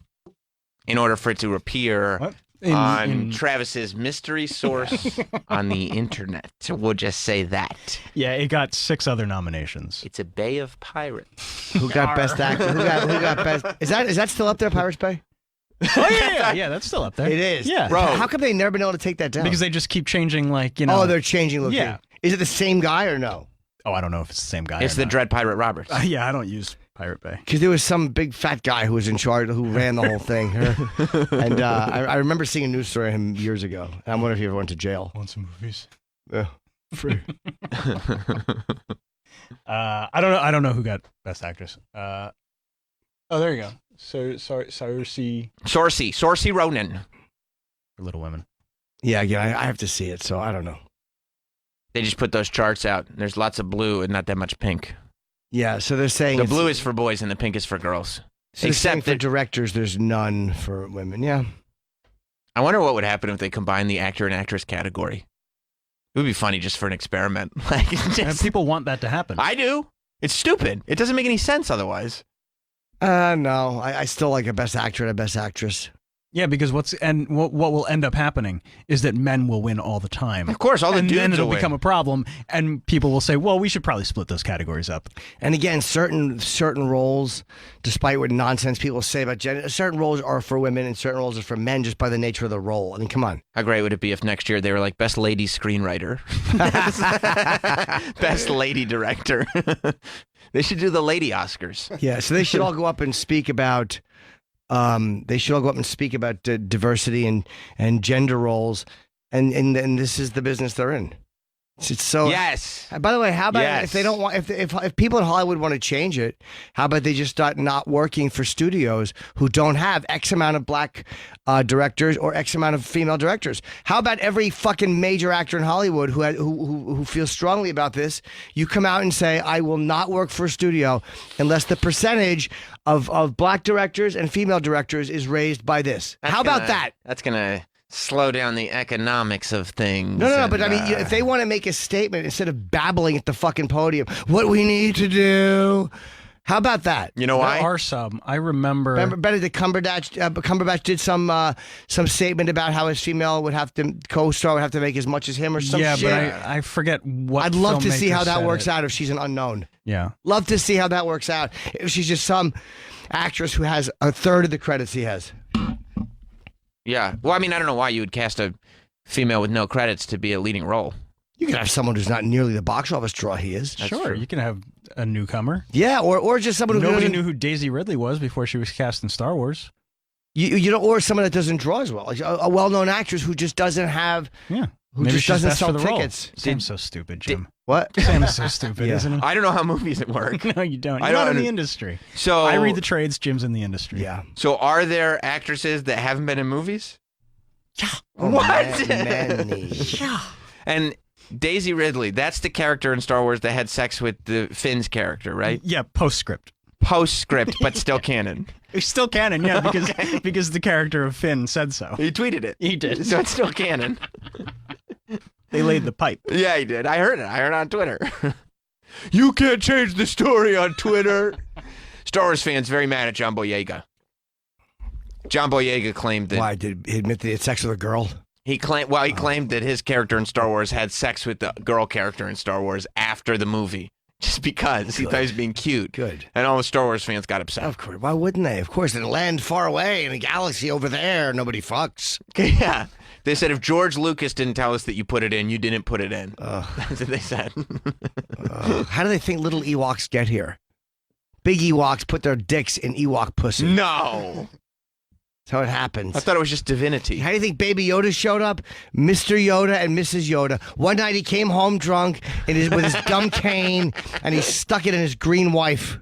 In order for it to appear What? on Travis's mystery source on the internet. We'll just say that. Yeah, it got 6 other nominations. It's a Bay of Pirates. Who got Best Actor? Who got Best? Is that still up there, Pirates Bay? Oh yeah, that's still up there. It is. Yeah, Bro. How come they never been able to take that down? because they just keep changing, Oh, they're changing location. Yeah. Is it the same guy or no? Oh, I don't know if it's the same guy. It's or the not. Dread Pirate Roberts. Yeah, I don't use Pirate Bay. Because there was some big fat guy who was in charge, who ran the whole thing. And I remember seeing a news story of him years ago. And I wonder if he ever went to jail. Want some movies? Yeah. Free. I don't know who got Best Actress. Oh, there you go. So sorry, Saoirse Ronan. for Little Women. Yeah, again, I have to see it, so I don't know. They just put those charts out. There's lots of blue and not that much pink. Yeah, so they're saying The it's- blue is for boys and the pink is for girls. so they're saying except for that- directors, there's none for women. Yeah. I wonder what would happen if they combine the actor and actress category. It would be funny just for an experiment. Like, And just, people want that to happen. I do. It's stupid. It doesn't make any sense otherwise. No, I still like a best actor and a best actress. Yeah, because what will end up happening is that men will win all the time. Of course, all the and dudes then it'll will win. become a problem, and people will say, "Well, we should probably split those categories up." And again, certain roles, despite what nonsense people say about gender, certain roles are for women and certain roles are for men just by the nature of the role. I mean, come on. How great would it be if next year they were like best lady screenwriter, best lady director? They should do the lady Oscars. Yeah, so they should all go up and speak about. Diversity and gender roles, and this is the business they're in. It's so. Yes. By the way, how about Yes. if they don't want if people in Hollywood want to change it, how about they just start not working for studios who don't have X amount of black directors or X amount of female directors? How about every fucking major actor in Hollywood who feels strongly about this, you come out and say, I will not work for a studio unless the percentage of black directors and female directors is raised by this. How about that? That's gonna slow down the economics of things. No, but I and, mean, if they want to make a statement instead of babbling at the fucking podium, what we need to do, how about that? you know why? There are some. I remember. Remember Benedict Cumberbatch did some statement about how his female co-star would have to make as much as him or some yeah, shit. but I forget what. I'd love to see filmmaker how that said works it. out if she's an unknown. Yeah. Love to see how that works out. If she's just some actress who has a third of the credits he has. Yeah. Well, I mean, I don't know why you would cast a female with no credits to be a leading role. You can have someone who's not nearly the box office draw he is. Sure, true. you can have a newcomer. Yeah, or just someone who Nobody doesn't- knew who Daisy Ridley was before she was cast in Star Wars. you know, or someone that doesn't draw as well, like a well-known actress who just doesn't have, Yeah. who Maybe just she's doesn't best sell for the role. tickets. Sam's so stupid, Jim. What? Sam is so stupid, Yeah. isn't he? I don't know how movies work. No, you don't. I You're not don't- in the industry. So I read the trades. Jim's in the industry. Yeah. So are there actresses that haven't been in movies? Oh, What? Many. And Daisy Ridley, that's the character in Star Wars that had sex with the Finn's character, right? Yeah, postscript. Postscript, but still canon. It's still canon, yeah, because the character of Finn said so. He tweeted it. He did. So it's still canon. They laid the pipe. Yeah, he did. I heard it. I heard it on Twitter. You can't change the story on Twitter. Star Wars fans very mad at John Boyega. John Boyega claimed that Why did he admit that he had sex with a girl? he claimed that his character in Star Wars had sex with the girl character in Star Wars after the movie, just because he thought he was being cute. Good. And all the Star Wars fans got upset. Of course. Why wouldn't they? Of course, in a land far away in a galaxy over there, nobody fucks. Yeah. They said if George Lucas didn't tell us that you put it in, you didn't put it in. Ugh. That's what they said. How do they think little Ewoks get here? Big Ewoks put their dicks in Ewok pussy. No. That's how it happens. I thought it was just divinity. How do you think Baby Yoda showed up? Mr. Yoda and Mrs. Yoda. One night he came home drunk with his dumb cane, and he stuck it in his green wife.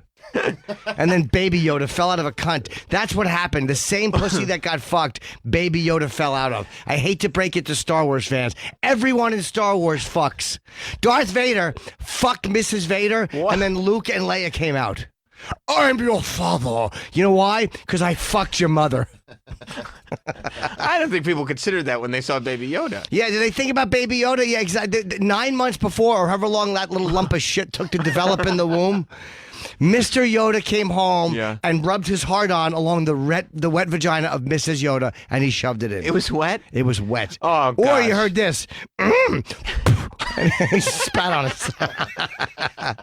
And then Baby Yoda fell out of a cunt. That's what happened. The same pussy that got fucked, Baby Yoda fell out of. I hate to break it to Star Wars fans. Everyone in Star Wars fucks. Darth Vader fucked Mrs. Vader, and then Luke and Leia came out. I'm your father. You know why? Because I fucked your mother. I don't think people considered that when they saw Baby Yoda. Yeah, did they think about Baby Yoda? Yeah, exactly. 9 months before, or however long that little lump of shit took to develop in the womb, Mr. Yoda came home and rubbed his hard-on along the wet vagina of Mrs. Yoda, and he shoved it in. It was wet? It was wet. Oh, Or gosh. you heard this. And he spat on it.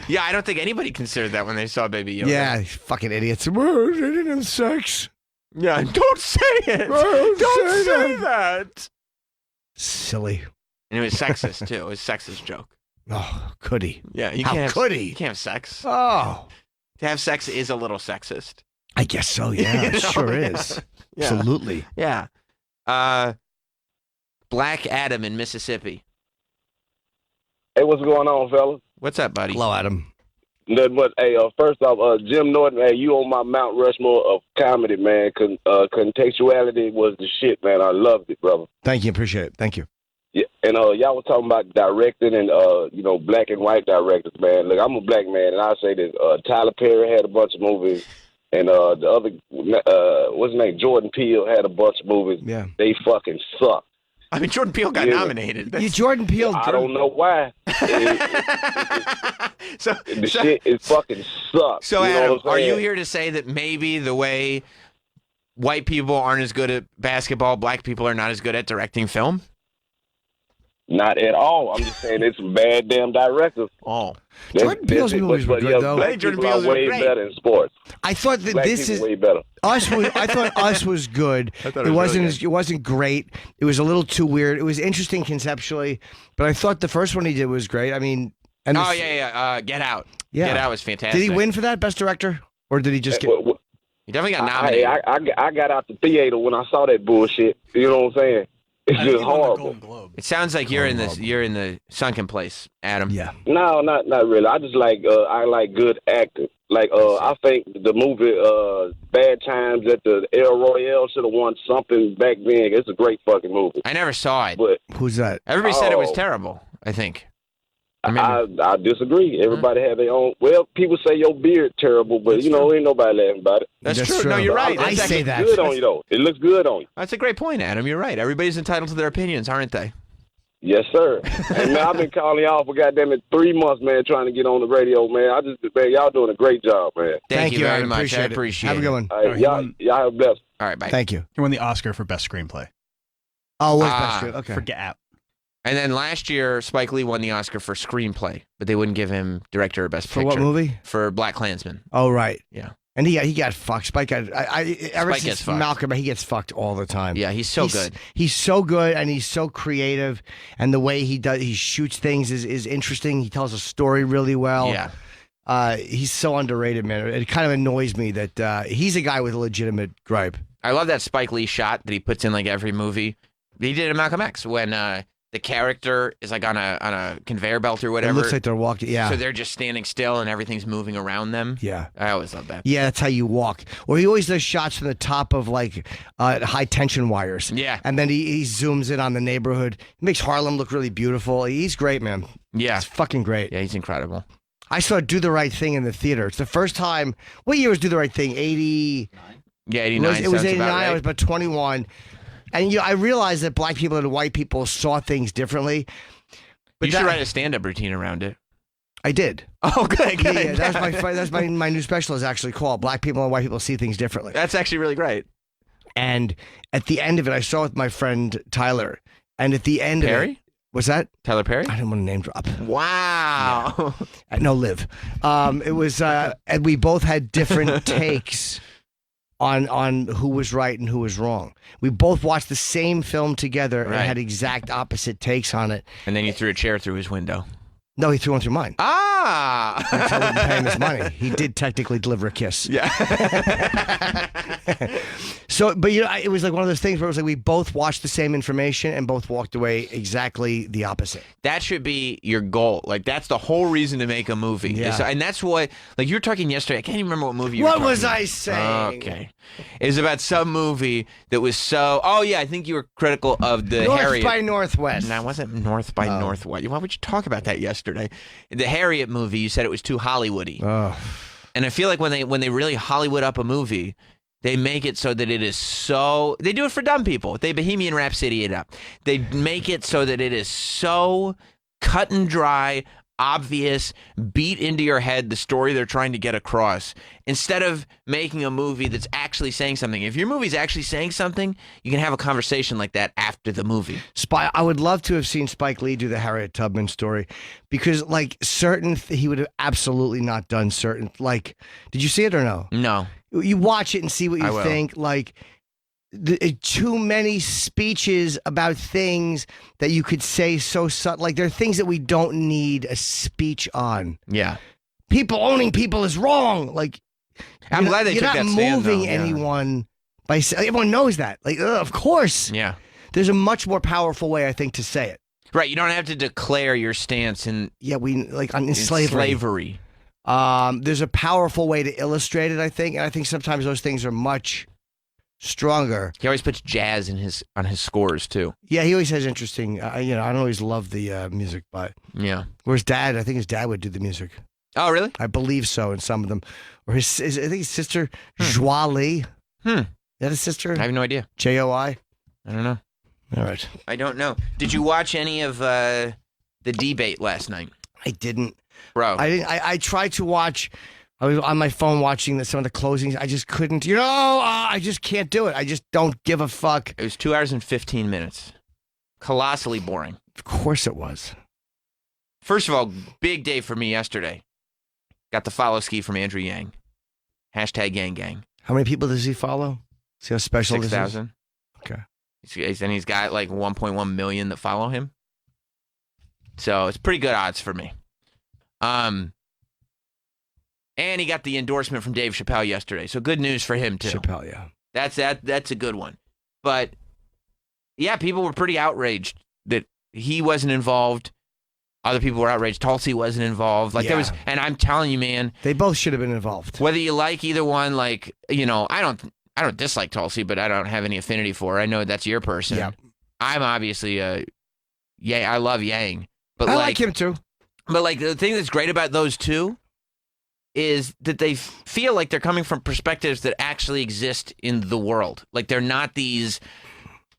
Yeah, I don't think anybody considered that when they saw Baby Yoda. Yeah, fucking idiots. Well, they didn't have sex. Yeah, don't say it. Don't Don't say say that. Silly. And it was sexist, too. It was a sexist joke. Oh, could he? Yeah, you How can't have, could he? You can't have sex. Oh, To have sex is a little sexist. I guess so, yeah. You It know? sure is. Yeah. Absolutely. Yeah. Black Adam in Mississippi. Hey, what's going on, fellas? What's up, buddy? Hello, Adam. Nothing but, hey, first off, Jim Norton, hey, you on my Mount Rushmore of comedy, man. Contextuality was the shit, man. I loved it, brother. Thank you. Appreciate it. Thank you. Yeah, and y'all were talking about directing and black and white directors, man. Look, I'm a black man, and I say this: Tyler Perry had a bunch of movies, and the other, what's his name, Jordan Peele had a bunch of movies. Yeah. They fucking suck. I mean, Jordan Peele got nominated. You Jordan Peele. I don't know why. The shit is fucking sucks. So, you know Adam, what I'm are you saying? here to say that maybe the way white people aren't as good at basketball, black people are not as good at directing film? Not at all. I'm just saying it's some bad damn directors. Oh. Jordan Peele's movies were good, though. Black I think Jordan people Peele's are way great. better in sports. I thought that Black this people is way better. Us. I thought Us was good. thought It it was wasn't. really It wasn't great. It was a little too weird. It was interesting conceptually, but I thought the first one he did was great. I mean, and Oh, this- yeah. Get Out. Yeah. Get Out was fantastic. Did he win for that best director, or did he just get? He definitely got nominated. I got out the theater when I saw that bullshit. You know what I'm saying? It's just horrible. It sounds like you're in this. You're in the sunken place, Adam. Yeah. No, not really. I just like I like good acting. Like I think the movie Bad Times at the El Royale should have won something back then. It's a great fucking movie. I never saw it. But Who's that? Everybody said it was Oh. terrible. I think. I remember. I disagree. Everybody have their own. Well, people say your beard terrible, but ain't nobody laughing about it. That's That's true. true. No, you're right. I That's say actually- that. Good on you though. It looks good on you. That's a great point, Adam. You're right. Everybody's entitled to their opinions, aren't they? Yes, sir. And man, I've been calling y'all for goddamn it 3 months, man, trying to get on the radio, man. Man, y'all doing a great job, man. Thank you very Adam. much. I Appreciate it. appreciate Have a it. good one. All right, y'all have a blessed. All right, bye. Thank you. He won the Oscar for best screenplay. Oh, what's Ah, best good? Okay. For Get Out. And then last year, Spike Lee won the Oscar for screenplay, but they wouldn't give him director or best For picture. what movie? For Black Klansman. Oh, right. Yeah. And he got fucked. Spike got. Ever Spike since gets fucked. Malcolm, he gets fucked all the time. Yeah, he's so good. He's so good, and he's so creative, and the way he shoots things is interesting. He tells a story really well. Yeah. He's so underrated, man. It kind of annoys me that he's a guy with a legitimate gripe. I love that Spike Lee shot that he puts in like every movie. He did it in Malcolm X when the character is like on a conveyor belt or It whatever. looks like they're walking. Yeah. So they're just standing still and everything's moving around them. Yeah. I always love that. Yeah, that's how you walk. Or he always does shots from the top of like high tension wires. Yeah. And then he zooms in on the neighborhood. It makes Harlem look really beautiful. He's great, man. Yeah. He's fucking great. Yeah, he's incredible. I saw Do the Right Thing in the theater. It's the first time. What year was Do the Right Thing? 80. Yeah, It 89 was sounds 89. about I right. was about 21. And I realized that black people and white people saw things differently. You should write a stand-up routine around it. I did. Oh, good, good. Yeah, that's my new special is actually called Black People and White People See Things Differently. That's actually really great. And at the end of it, I saw it with my friend Tyler. And at the end of Perry? it, what's that? Tyler Perry? I didn't want to name drop. Wow. No, Liv. It was, and we both had different takes on who was right and who was wrong. We both watched the same film together and Right. had exact opposite takes on it. And then you threw a chair through his window. No, he threw one through mine. Ah. I wouldn't pay him his money. He did technically deliver a kiss. Yeah. So, but it was like one of those things where it was like we both watched the same information and both walked away exactly the opposite. That should be your goal. Like, that's the whole reason to make a movie. Yeah. And that's what, like, you were talking yesterday. I can't even remember what movie you were What talking was about. I saying? Okay. It was about some movie that was so, oh, yeah, I think you were critical of the North Harriet. by Northwest. No, it wasn't North by Northwest. Why would you talk about that yesterday? The Harriet movie, you said it was too Hollywoody. Oh. And I feel like when they really Hollywood up a movie, they make it so that it is so. They do it for dumb people. They Bohemian Rhapsody it up. They make it so that it is so cut and dry, obvious, beat into your head the story they're trying to get across, instead of making a movie that's actually saying something. If your movie's actually saying something, you can have a conversation like that after the movie. I would love to have seen Spike Lee do the Harriet Tubman story because, like, he would have absolutely not done certain. Like, did you see it or no? No. You watch it and see what I you will. think. Like, too many speeches about things that you could say so subtle. Like, there are things that we don't need a speech on. Yeah. People owning people is wrong. Like, I'm you're glad not- they you're took not that stand, moving though. Yeah. anyone by everyone knows that. Like, of course. Yeah. There's a much more powerful way, I think, to say it. Right. You don't have to declare your stance in in slavery. There's a powerful way to illustrate it, I think, and I think sometimes those things are much stronger. He always puts jazz on his scores too. Yeah, he always has interesting. I don't always love the music, but yeah. Whereas I think his dad would do the music. Oh, really? I believe so in some of them. Or I think his sister Joie Lee. Is that his sister? I have no idea. Joi. I don't know. All right. I don't know. Did you watch any of the debate last night? I didn't. Bro. I didn't. I tried to watch. I was on my phone watching some of the closings. I just couldn't. I just can't do it. I just don't give a fuck. It was 2 hours and 15 minutes. Colossally boring. Of course it was. First of all, big day for me yesterday. Got the follow ski from Andrew Yang. #Yang. How many people does he follow? See how special this is? 6,000. Okay. And he's got like 1.1 million that follow him. So it's pretty good odds for me. And he got the endorsement from Dave Chappelle yesterday. So good news for him too. Chappelle, yeah. That's a good one. But yeah, people were pretty outraged that he wasn't involved. Other people were outraged Tulsi wasn't involved. There was, and I'm telling you, man, they both should have been involved. Whether you like either one, I don't dislike Tulsi, but I don't have any affinity for her. I know that's your person. Yeah. I'm obviously I love Yang. But I like him too. But the thing that's great about those two is that they feel like they're coming from perspectives that actually exist in the world. Like they're not these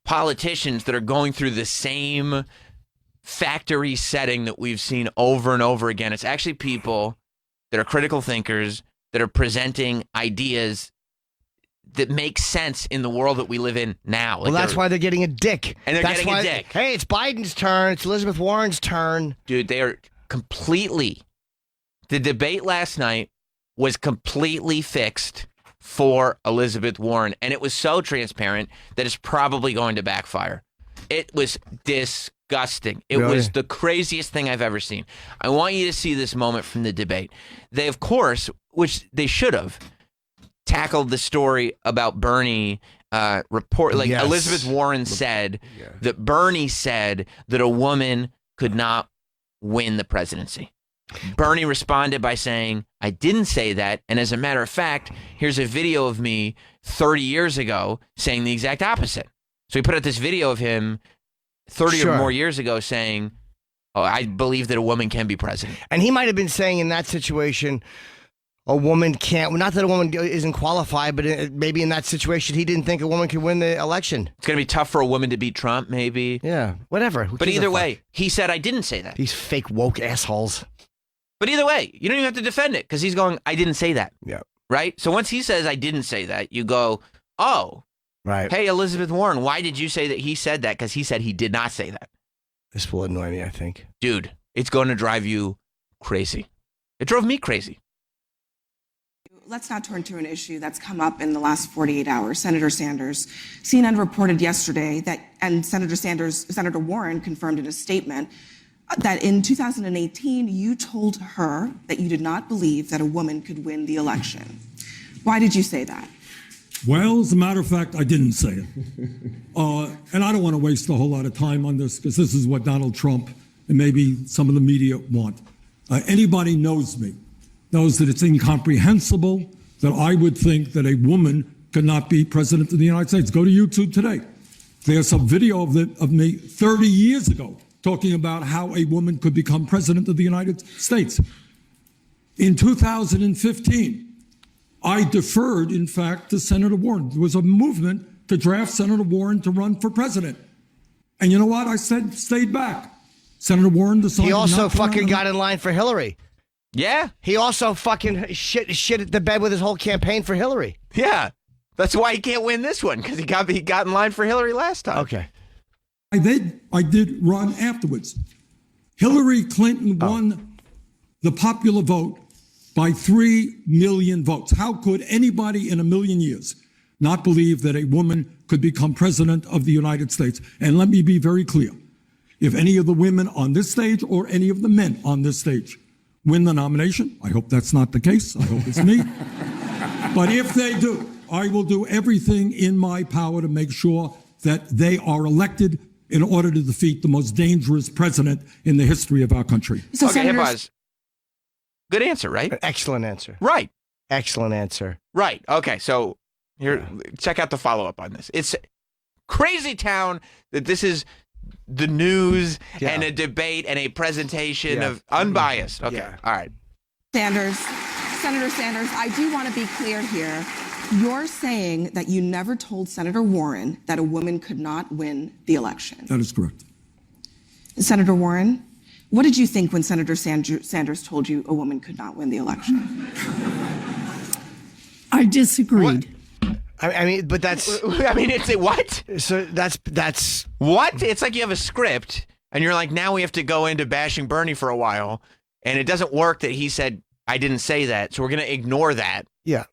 politicians that are going through the same factory setting that we've seen over and over again. It's actually people that are critical thinkers that are presenting ideas that make sense in the world that we live in now. Well, that's why they're getting a dick. And they're getting a dick. Hey, it's Biden's turn. It's Elizabeth Warren's turn. Dude, they are completely... The debate last night was completely fixed for Elizabeth Warren, and it was so transparent that it's probably going to backfire. It was disgusting. It was the craziest thing I've ever seen. I want you to see this moment from the debate. They, of course, which they should have, tackled the story about Bernie Elizabeth Warren said that Bernie said that a woman could not win the presidency. Bernie responded by saying, I didn't say that. And as a matter of fact, here's a video of me 30 years ago saying the exact opposite. So he put out this video of him 30 or more years ago saying, I believe that a woman can be president. And he might have been saying in that situation, a woman can't, not that a woman isn't qualified, but maybe in that situation, he didn't think a woman could win the election. It's going to be tough for a woman to beat Trump, maybe. Yeah, whatever. But either way, he said, I didn't say that. These fake woke assholes. But either way, you don't even have to defend it because he's going, I didn't say that. Yeah. Right? So once he says, I didn't say that, you go, oh. Right. Hey, Elizabeth Warren, why did you say that he said that? Because he said he did not say that. This will annoy me, I think. Dude, it's going to drive you crazy. It drove me crazy. Let's now turn to an issue that's come up in the last 48 hours. Senator Sanders. CNN reported yesterday that, and Senator Warren confirmed in a statement, that in 2018, you told her that you did not believe that a woman could win the election. Why did you say that? Well, as a matter of fact, I didn't say it. And I don't want to waste a whole lot of time on this because this is what Donald Trump and maybe some of the media want. Anybody knows me, knows that it's incomprehensible that I would think that a woman could not be president of the United States. Go to YouTube today. There's a video of me 30 years ago talking about how a woman could become president of the United States. In 2015, I deferred, in fact, to Senator Warren. There was a movement to draft Senator Warren to run for president. And you know what? I stayed back. Senator Warren decided he also not to fucking got in line for Hillary. Yeah. He also fucking shit at the bed with his whole campaign for Hillary. Yeah. That's why he can't win this one, because he got in line for Hillary last time. Okay. I did run afterwards. Hillary Clinton won the popular vote by 3 million votes. How could anybody in a million years not believe that a woman could become president of the United States? And let me be very clear. If any of the women on this stage or any of the men on this stage win the nomination, I hope that's not the case. I hope it's me. But if they do, I will do everything in my power to make sure that they are elected in order to defeat the most dangerous president in the history of our country. So Okay, hey, Senators- Buzz. Good answer, right? Excellent answer. Right. Excellent answer. Right. Okay. So here, check out the follow up on this. It's crazy town that this is the news Yeah. and a debate and a presentation Yeah. of unbiased. Okay. Yeah. All right. Senator Sanders, I do want to be clear here. You're saying that you never told Senator Warren that a woman could not win the election. That is correct. Senator Warren, what did you think when Senator Sanders told you a woman could not win the election? I disagreed. I mean, but that's I mean, it's a what? so. That's What? It's like you have a script and you're like, now we have to go into bashing Bernie for a while. And it doesn't work that he said, I didn't say that. So we're going to ignore that. yeah.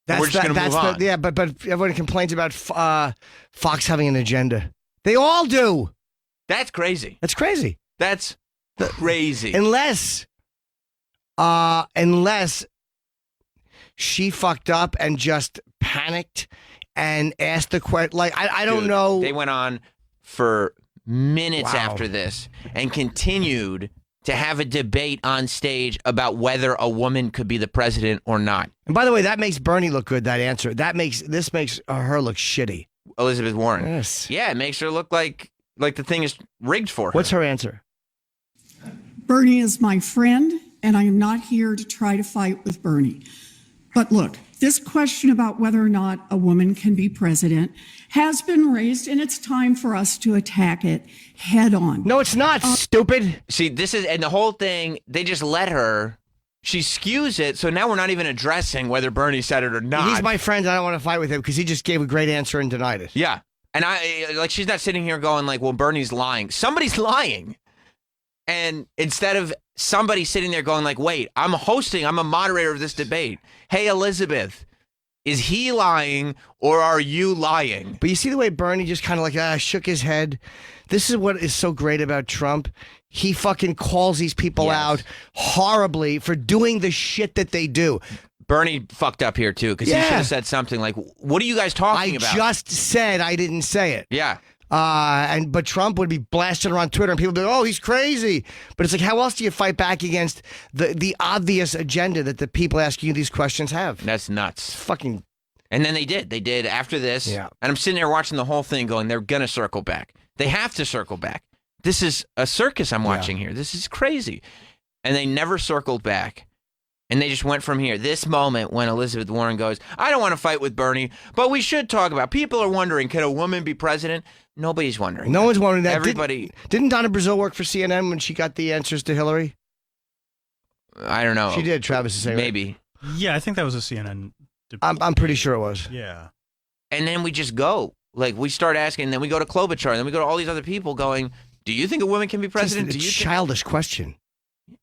We're just gonna move on. Yeah, but everyone complains about Fox having an agenda. They all do. That's crazy. That's crazy. That's crazy. Unless she fucked up and just panicked and asked the question. Like, I don't Dude, know. They went on for minutes Wow. after this and continued to have a debate on stage about whether a woman could be the president or not. And by the way, that makes Bernie look good, that answer. This makes her look shitty. Elizabeth Warren. Yes. Yeah, it makes her look like the thing is rigged for her. What's her answer? Bernie is my friend, and I am not here to try to fight with Bernie. But look, this question about whether or not a woman can be president has been raised, and it's time for us to attack it head on. No, it's not, stupid. See, this is, and the whole thing, they just let her. She skews it, so now we're not even addressing whether Bernie said it or not. He's my friend. I don't want to fight with him because he just gave a great answer and denied it. Yeah. And she's not sitting here going like, well, Bernie's lying. Somebody's lying. And instead of somebody sitting there going like, wait, I'm a moderator of this debate. Hey, Elizabeth, is he lying or are you lying? But you see the way Bernie just kind of like shook his head. This is what is so great about Trump. He fucking calls these people Yes. out horribly for doing the shit that they do. Bernie fucked up here too, because he Yeah. should have said something like, what are you guys talking I about? just said I didn't say it. Yeah. But Trump would be blasting around Twitter and people would be like, oh, he's crazy. But it's like, how else do you fight back against the obvious agenda that the people asking you these questions have? That's nuts. Fucking. And then they did. They did after this. Yeah. And I'm sitting there watching the whole thing going, they're going to circle back. They have to circle back. This is a circus I'm watching here. This is crazy. And they never circled back. And they just went from here. This moment when Elizabeth Warren goes, I don't want to fight with Bernie, but we should talk about. People are wondering, can a woman be president? Nobody's wondering. No one's wondering that. Everybody. Didn't Donna Brazile work for CNN when she got the answers to Hillary? I don't know. She did, Travis is saying. Maybe. Yeah, I think that was a CNN. I'm pretty sure it was. Yeah. And then we just go. Like, we start asking, and then we go to Klobuchar, and then we go to all these other people going, do you think a woman can be president? Just Do a you think childish question.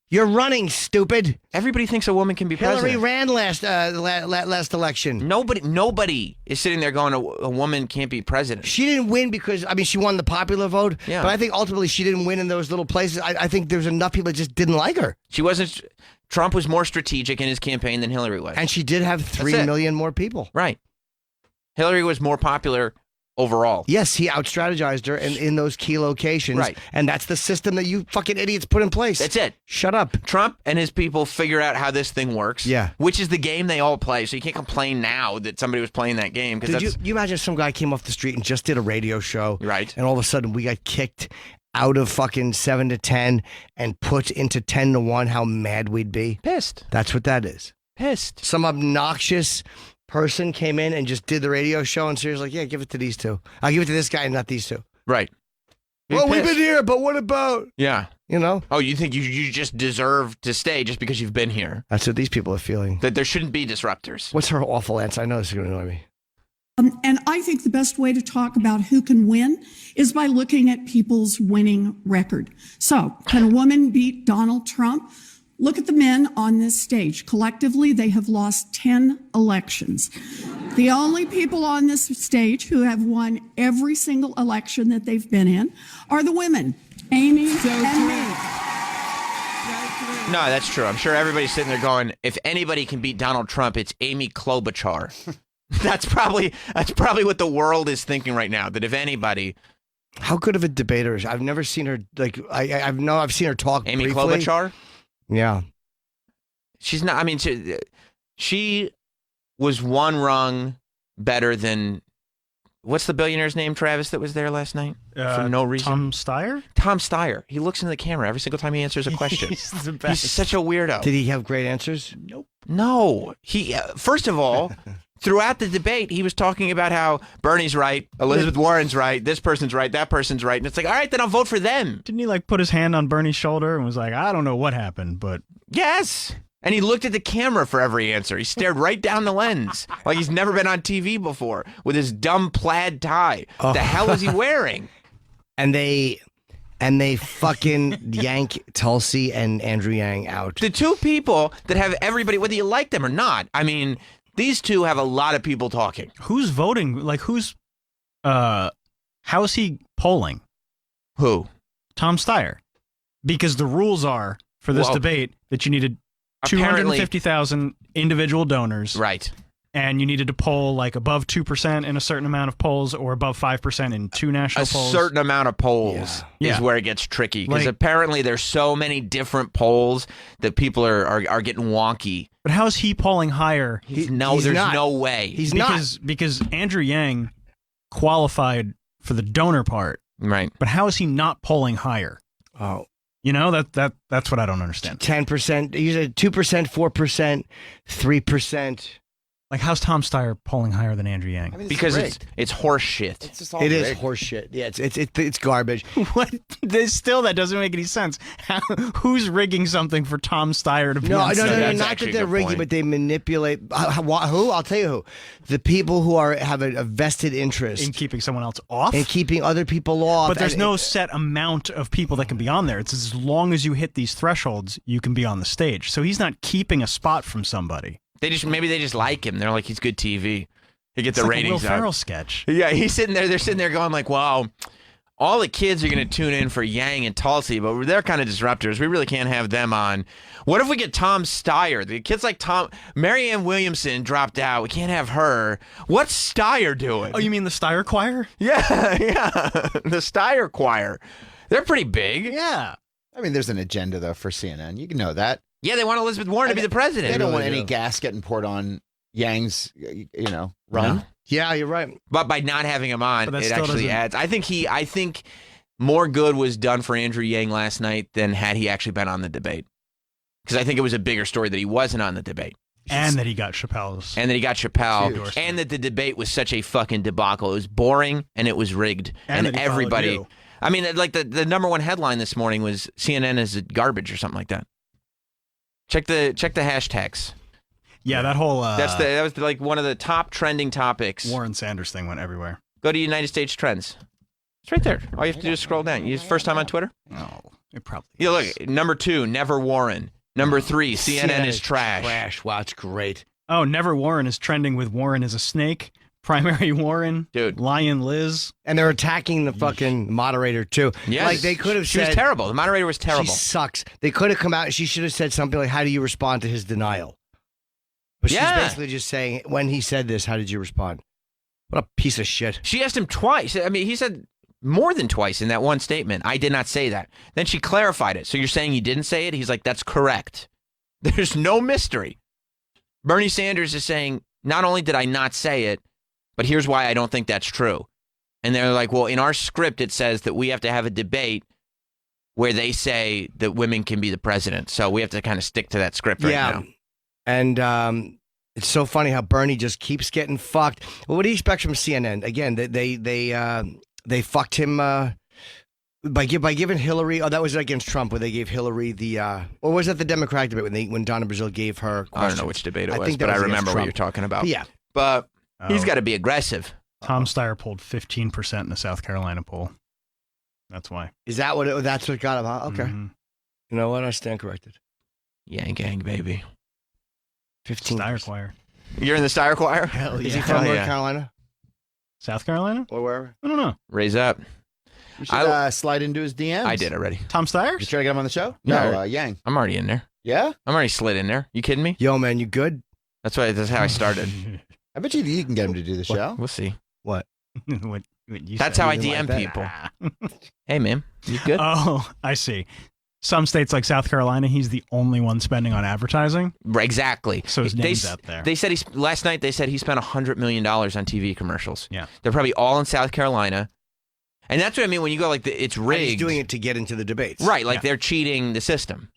You're running, stupid. everybody thinks a woman can be Hillary president? ran last election. Nobody is sitting there going, a woman can't be president. She didn't win because, I mean, she won the popular vote. Yeah. But I think ultimately she didn't win in those little places. I think there's enough people that just didn't like her. She wasn't. Trump was more strategic in his campaign than Hillary was. And she did have 3 it. million more people. Right. Hillary was more popular overall. Yes, he out-strategized her in those key locations. Right. And that's the system that you fucking idiots put in place. That's it. Shut up. Trump and his people figure out how this thing works. Yeah. Which is the game they all play. So you can't complain now that somebody was playing that game. Did you imagine if some guy came off the street and just did a radio show? Right. And all of a sudden we got kicked out of fucking 7 to 10 and put into 10 to 1, how mad we'd be? Pissed. That's what that is. Pissed. Some obnoxious person came in and just did the radio show and Sirius like, yeah, give it to these two. I'll give it to this guy and not these two. Right. Be Well, we've pissed. been here, but what about? Yeah. You know? Oh, you think you just deserve to stay just because you've been here? That's what these people are feeling. That there shouldn't be disruptors. What's her awful answer? I know this is going to annoy me. And I think the best way to talk about who can win is by looking at people's winning record. So, can a woman beat Donald Trump? Look at the men on this stage. Collectively, they have lost 10 elections. The only people on this stage who have won every single election that they've been in are the women, Amy and me. No, that's true. I'm sure everybody's sitting there going, if anybody can beat Donald Trump, it's Amy Klobuchar. That's probably what the world is thinking right now, that if anybody, How good of a debater is she? I've never seen her I've seen her talk. Amy briefly. Klobuchar. Yeah. She's not. I mean, she was one rung better than. What's the billionaire's name, Travis, that was there last night for no reason? Tom Steyer? Tom Steyer. He looks into the camera every single time he answers a question. He's the best. He's such a weirdo. Did he have great answers? Nope. No. He first of all, throughout the debate, he was talking about how Bernie's right, Elizabeth Warren's right, this person's right, that person's right, and it's like, all right, then I'll vote for them. Didn't he like put his hand on Bernie's shoulder and was like, I don't know what happened, but Yes. And he looked at the camera for every answer. He stared right down the lens like he's never been on TV before with his dumb plaid tie. Oh. The hell is he wearing? And they fucking yank Tulsi and Andrew Yang out. The two people that have everybody, whether you like them or not, I mean, these two have a lot of people talking. who's voting? Like, how is he polling? Who? Tom Steyer. Because the rules are for this Well, debate that you needed apparently- 250,000 individual donors. Right. And you needed to poll like above 2% in a certain amount of polls or above 5% in two national A polls. certain amount of polls Yeah. is where it gets tricky because Like- apparently there's so many different polls that people are getting wonky. But how is he polling higher? There's not. no way. He's because Andrew Yang qualified for the donor part. Right. But how is he not polling higher? Oh. You know, that's what I don't understand. 10%. You said 2%, 4%, 3%. Like, how's Tom Steyer polling higher than Andrew Yang? I mean, Because rigged. it's horse shit. It's just all It is rigged. horseshit. Yeah, it's garbage. What? Still, that doesn't make any sense. Who's rigging something for Tom Steyer to be No, on no, no, stage? no, That's not actually that a they're good rigging, point. but they manipulate. Who? I'll tell you who. The people who have a vested interest In keeping someone else off? in keeping other people off. But there's and- no set amount of people that can be on there. It's as long as you hit these thresholds, you can be on the stage. So he's not keeping a spot from somebody. Maybe they just like him. They're like, he's good TV. He gets It's the like a Will ratings Ferrell up. sketch. Yeah, he's sitting there. They're sitting there going like, wow, all the kids are going to tune in for Yang and Tulsi, but they're kind of disruptors. We really can't have them on. What if we get Tom Steyer? The kids like Marianne Williamson dropped out. We can't have her. What's Steyer doing? Oh, you mean the Steyer Choir? Yeah, yeah. The Steyer Choir. They're pretty big. Yeah. I mean, there's an agenda though for CNN. You can know that. Yeah, they want Elizabeth Warren to be the president. They don't want really any do. gas getting poured on Yang's, run. No. Yeah, you're right. But by not having him on, But that it still actually doesn't- adds. I think more good was done for Andrew Yang last night than had he actually been on the debate. Because I think it was a bigger story that he wasn't on the debate. And that he got Chappelle's. And that he got Chappelle. Huge. And that the debate was such a fucking debacle. It was boring and it was rigged. And that he followed everybody. you. I mean, like the number one headline this morning was CNN is garbage or something like that. Check the hashtags. Yeah, that whole That was like one of the top trending topics. Warren Sanders thing went everywhere. Go to United States Trends. It's right there. All you have to do is scroll down. You first time on Twitter? No, it probably Yeah, is. look. Number 2, Never Warren. Number 3, CNN is trash. Trash. Wow, it's great. Oh, Never Warren is trending with Warren as a snake. Primary Warren. Dude. Lion Liz. And they're attacking the fucking moderator too. Yes. Like they could have She said was terrible. The moderator was terrible. She sucks. They could have come out. She should have said something like, "How do you respond to his denial?" But Yeah. she's basically just saying, "When he said this, how did you respond?" What a piece of shit. She asked him twice. I mean, he said more than twice in that one statement. I did not say that. Then she clarified it. So you're saying you didn't say it? He's like, that's correct. There's no mystery. Bernie Sanders is saying, not only did I not say it, but here's why I don't think that's true. And they're like, well, in our script, it says that we have to have a debate where they say that women can be the president. So we have to kind of stick to that script right now. And it's so funny how Bernie just keeps getting fucked. Well, what do you expect from CNN? Again, they fucked him by giving Hillary. Oh, that was against Trump, where they gave Hillary the. Or was that the Democratic debate when Donna Brazile gave her? I don't know questions? which debate it I was, think that but I was against remember what Trump. you're talking about. Yeah. But he's Oh. got to be aggressive. Tom Steyer pulled 15% in the South Carolina poll. That's why. Is that what? That's what got him? Huh? Okay. Mhm. You know what? I stand corrected. Yang gang, baby. 15. Steyer Choir. You're in the Steyer Choir? Hell Is he yeah. from Hell North yeah. Carolina South Carolina? or wherever? I don't know. Raise up. We should slide into his DMs. I did already. Tom Steyer? You try to get him on the show? No. No, Yang. I'm already in there. Yeah? I'm already slid in there. You kidding me? Yo, man, you good? That's how I started. I bet you can get him to do the show. We'll see. What? What? That's how I DM people. Hey, man, you good? Oh, I see. Some states like South Carolina, he's the only one spending on advertising. Exactly. So his name's out there. They said last night. They said he spent $100 million on TV commercials. Yeah, they're probably all in South Carolina, and that's what I mean when you go like it's rigged. And he's doing it to get into the debates, right? Like they're cheating the system.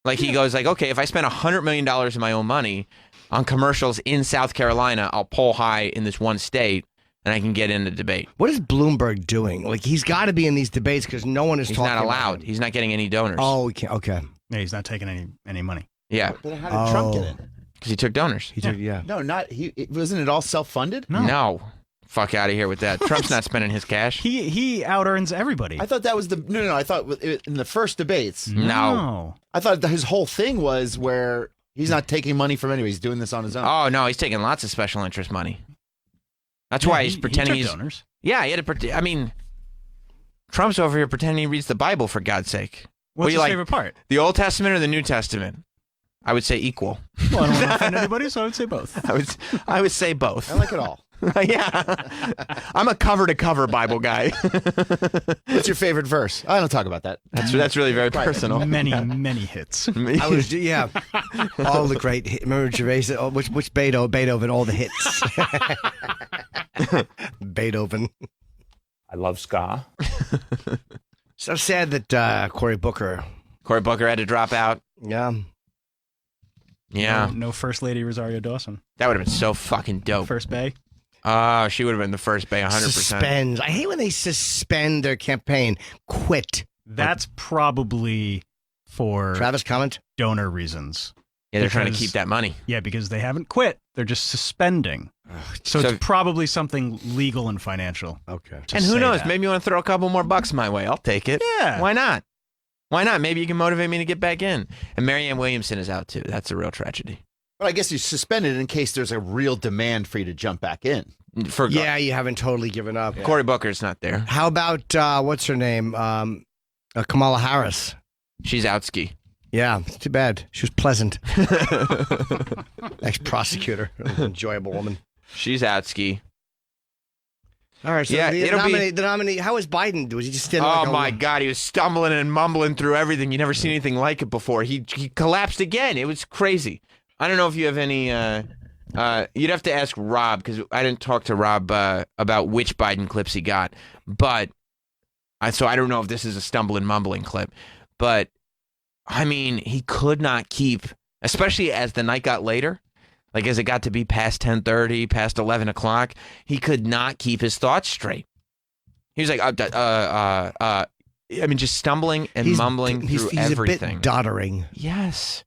Like he goes like, okay, if I spend $100 million of my own money on commercials in South Carolina, I'll poll high in this one state, and I can get in the debate. What is Bloomberg doing? Like he's got to be in these debates because no one is He's talking. not allowed. About him. He's not getting any donors. Oh, we can't. Okay. Yeah, he's not taking any money. Yeah. But how did Trump get in? Because he took donors. He took, yeah. No, wasn't it all self-funded? No. Fuck out of here with that. Trump's not spending his cash. He out earns everybody. I thought that was no. I thought in the first debates. No. I thought that his whole thing was where he's not taking money from anybody. He's doing this on his own. Oh no, he's taking lots of special interest money. That's why he's pretending he took he's donors. Yeah, he had to. I mean, Trump's over here pretending he reads the Bible for God's sake. What's his favorite part? The Old Testament or the New Testament? I would say equal. Well, I don't want to offend anybody, so I would say both. I would say both. I like it all. Yeah, I'm a cover-to-cover Bible guy. What's your favorite verse? I don't talk about that. That's really very personal. Many hits. I was, yeah, all the great hits. Remember Gervais? Which Beethoven, all the hits. Beethoven. I love ska. So sad that Cory Booker had to drop out. Yeah. Yeah. No First Lady Rosario Dawson. That would have been so fucking dope. First Bay. She would have been the first Bay, 100%. Suspends. I hate when they suspend their campaign. Quit. That's probably for Travis, comment? Donor reasons. Yeah, they're trying to keep that money. Yeah, because they haven't quit. They're just suspending. So it's probably something legal and financial. Okay. And who knows? Maybe you want to throw a couple more bucks my way. I'll take it. Yeah. Why not? Why not? Maybe you can motivate me to get back in. And Marianne Williamson is out, too. That's a real tragedy. But I guess you suspend it in case there's a real demand for you to jump back in. Yeah, you haven't totally given up. Yeah. Cory Booker's not there. How about, what's her name? Kamala Harris. She's out ski. Yeah, it's too bad. She was pleasant. Ex-prosecutor. Enjoyable woman. She's out ski. All right, so yeah, the nominee, how was Biden? Was he just standing Oh, my God. He was stumbling and mumbling through everything. You never seen anything like it before. He collapsed again. It was crazy. I don't know if you have any... you'd have to ask Rob, because I didn't talk to Rob about which Biden clips he got. But... So I don't know if this is a stumbling, mumbling clip. But, I mean, he could not keep... Especially as the night got later... Like, as it got to be past 10:30, past 11 o'clock, he could not keep his thoughts straight. He was like, I mean, just stumbling and mumbling through everything. He's a bit doddering. Yes.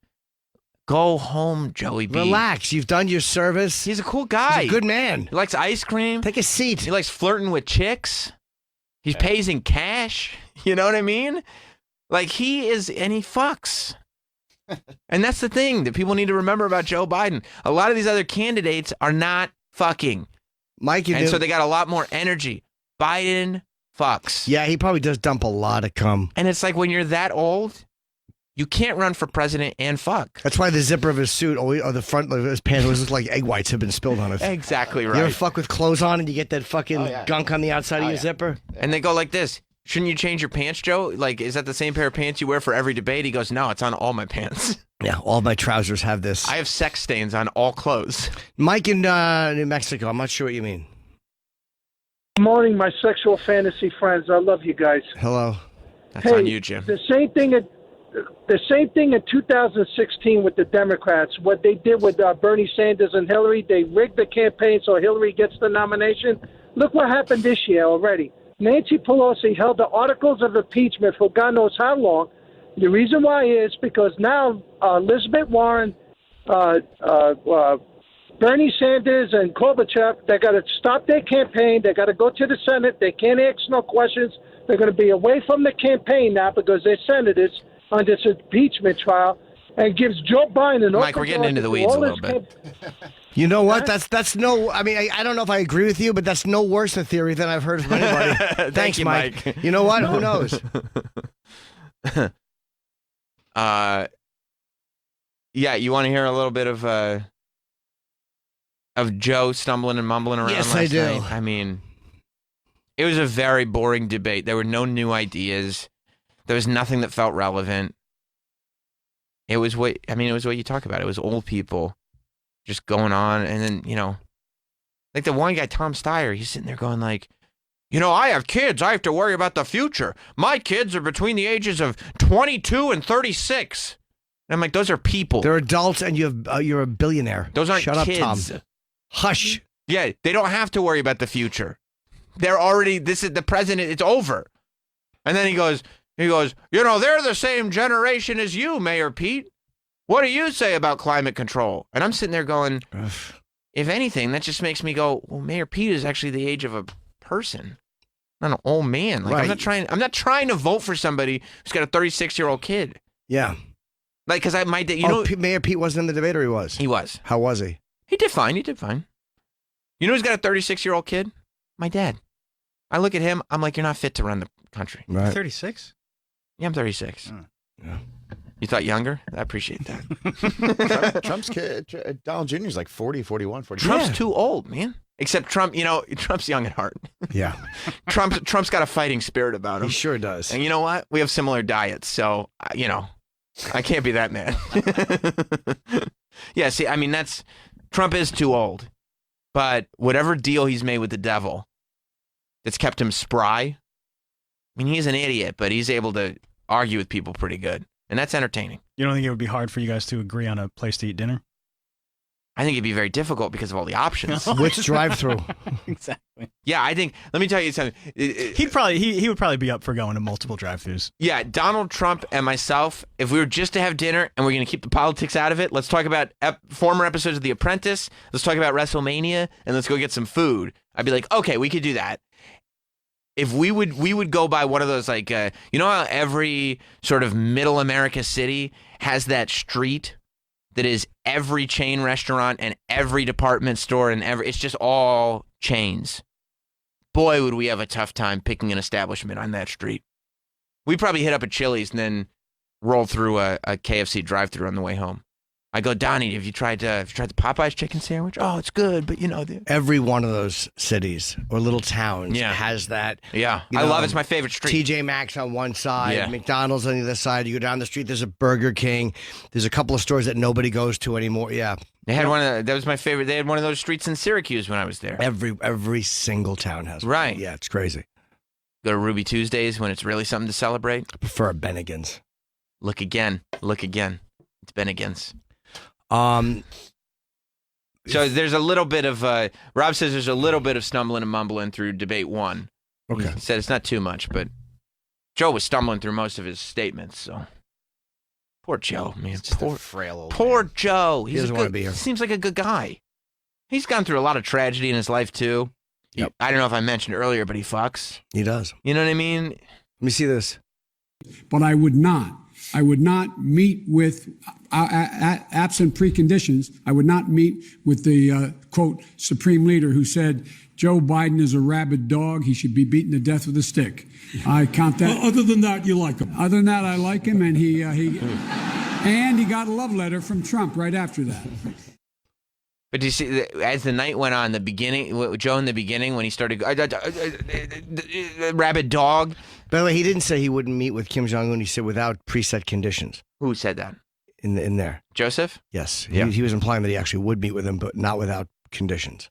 Go home, Joey B. Relax. You've done your service. He's a cool guy. He's a good man. He likes ice cream. Take a seat. He likes flirting with chicks. He pays in cash. You know what I mean? Like, he fucks. And that's the thing that people need to remember about Joe Biden. A lot of these other candidates are not fucking. Mike, so they got a lot more energy. Biden fucks. Yeah, he probably does dump a lot of cum. And it's like when you're that old, you can't run for president and fuck. That's why the zipper of his suit or the front of his pants always looks like egg whites have been spilled on it. Exactly right. You ever fuck with clothes on and you get that fucking gunk on the outside of your zipper? And they go like this. Shouldn't you change your pants, Joe? Like, is that the same pair of pants you wear for every debate? He goes, no, it's on all my pants. Yeah, all my trousers have this. I have sex stains on all clothes. Mike in New Mexico, I'm not sure what you mean. Good morning, my sexual fantasy friends. I love you guys. Hello. That's on you, Jim. The same thing in 2016 with the Democrats. What they did with Bernie Sanders and Hillary, they rigged the campaign so Hillary gets the nomination. Look what happened this year already. Nancy Pelosi held the articles of impeachment for God knows how long. The reason why is because now Elizabeth Warren, Bernie Sanders, and Gorbachev, they got to stop their campaign. They got to go to the Senate. They can't ask no questions. They're going to be away from the campaign now because they're senators on this impeachment trial, and gives Joe Biden. Mike, we're getting into the weeds a little bit. You know what? That's no. I mean, I don't know if I agree with you, but that's no worse a theory than I've heard from anybody. Thanks, you, Mike. You know what? Who knows? Yeah, you want to hear a little bit of Joe stumbling and mumbling around? Yes, last I do. night? I mean, It was a very boring debate. There were no new ideas. There was nothing that felt relevant. It was what you talk about. It was old people just going on. And then, like the one guy, Tom Steyer, he's sitting there going like, I have kids. I have to worry about the future. My kids are between the ages of 22 and 36. And I'm like, those are people. They're adults, and you're a billionaire. Those aren't Shut kids. up, Tom. Hush. Yeah, they don't have to worry about the future. They're already, this is the president, it's over. And then he goes, they're the same generation as you, Mayor Pete. What do you say about climate control? And I'm sitting there going, if anything, that just makes me go, well, Mayor Pete is actually the age of a person, not an old man. Like, right. I'm not trying to vote for somebody who's got a 36-year-old kid. Yeah. Like, because Mayor Pete wasn't in the debate, or he was? He was. How was he? He did fine. You know who's got a 36-year-old kid? My dad. I look at him, I'm like, you're not fit to run the country. Right. 36? Yeah, I'm 36. Yeah. You thought younger? I appreciate that. Trump's kid, Donald Jr. is like 40, 41, 42. Trump's too old, man. Except Trump, Trump's young at heart. Yeah. Trump's got a fighting spirit about him. He sure does. And you know what? We have similar diets, so, I can't be that mad. Yeah, see, Trump is too old. But whatever deal he's made with the devil that's kept him spry, he's an idiot, but he's able to argue with people pretty good. And that's entertaining. You don't think it would be hard for you guys to agree on a place to eat dinner? I think it'd be very difficult because of all the options. Which drive-through? Exactly. Yeah, let me tell you something. He would probably be up for going to multiple drive-thrus. Yeah, Donald Trump and myself, if we were just to have dinner and we're going to keep the politics out of it, let's talk about former episodes of The Apprentice, let's talk about WrestleMania, and let's go get some food. I'd be like, okay, we could do that. If we would go by one of those, like, how every sort of middle America city has that street that is every chain restaurant and every department store and it's just all chains. Boy, would we have a tough time picking an establishment on that street. We'd probably hit up a Chili's and then roll through a KFC drive-thru on the way home. I go, Donnie, have you tried the Popeye's chicken sandwich? Oh, it's good, but every one of those cities or little towns has that. Yeah, I love it. It's my favorite street. TJ Maxx on one side, McDonald's on the other side. You go down the street, there's a Burger King. There's a couple of stores that nobody goes to anymore. Yeah, they had that was my favorite. They had one of those streets in Syracuse when I was there. Every single town has one. Right. Yeah, it's crazy. Go to Ruby Tuesdays when it's really something to celebrate. I prefer a Bennigan's. Look again. It's Bennigan's. So there's a little bit of Rob says there's a little bit of stumbling and mumbling through debate one. Okay. He said it's not too much, but Joe was stumbling through most of his statements. So poor Joe, man. Poor Joe. He doesn't want to be here. Seems like a good guy. He's gone through a lot of tragedy in his life too. Yep. I don't know if I mentioned earlier, but he fucks. He does. You know what I mean? Let me see this. But I would not meet with, absent preconditions, I would not meet with the, quote, supreme leader who said, Joe Biden is a rabid dog. He should be beaten to death with a stick. I count that. Well, other than that, you like him. Other than that, I like him, and he got a love letter from Trump right after that. But do you see, as the night went on, Joe in the beginning, when he started, rabid dog. By the way, he didn't say he wouldn't meet with Kim Jong-un. He said without preset conditions. Who said that? In there. Joseph? Yes. Yeah. He was implying that he actually would meet with him, but not without conditions.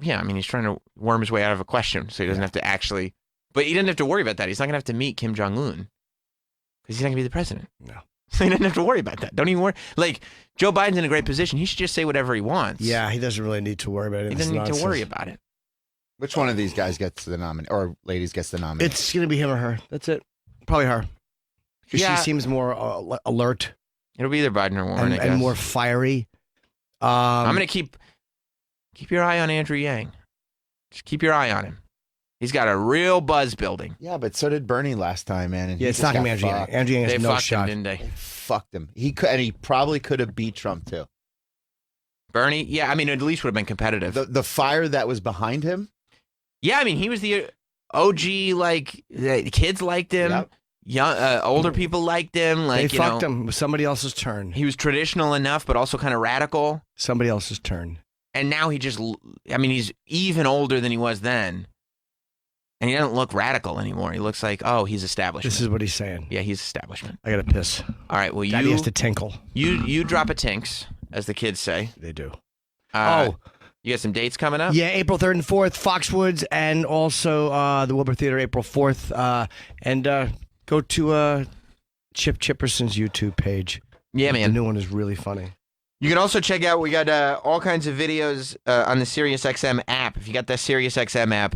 Yeah, he's trying to worm his way out of a question, so he doesn't have to actually. But he doesn't have to worry about that. He's not going to have to meet Kim Jong-un because he's not going to be the president. No. So he doesn't have to worry about that. Don't even worry. Like, Joe Biden's in a great position. He should just say whatever he wants. Yeah, he doesn't really need to worry about it. He doesn't need to worry about it. Which one of these guys gets the nomination, or ladies gets the nomination? It's going to be him or her. That's it. Probably her. Because Yeah. she seems more alert It'll be either Biden or Warren, I guess. and more fiery. I'm going to keep your eye on Andrew Yang. Just keep your eye on him. He's got a real buzz building. Yeah, but so did Bernie last time, man. And Yeah, it's not going to be Andrew Yang. Andrew Yang They has no fucked shot. him, didn't they? Fucked him. He probably could have beat Trump too. Bernie? Yeah, at least would have been competitive. The fire that was behind him. Yeah, he was the OG, the kids liked him. Yep. Young, older people liked him. They fucked him. It was somebody else's turn. He was traditional enough, but also kind of radical. Somebody else's turn. And now he's even older than he was then. And he doesn't look radical anymore. He looks like, oh, he's establishment. This is what he's saying. Yeah, he's establishment. I got to piss. All right, well, Daddy has to tinkle. You drop a tinks, as the kids say. They do. You got some dates coming up? Yeah, April 3rd and 4th, Foxwoods, and also the Wilbur Theater, April 4th. And go to Chip Chipperson's YouTube page. Yeah, man. The new one is really funny. You can also check out, we got all kinds of videos on the SiriusXM app. If you got that SiriusXM app,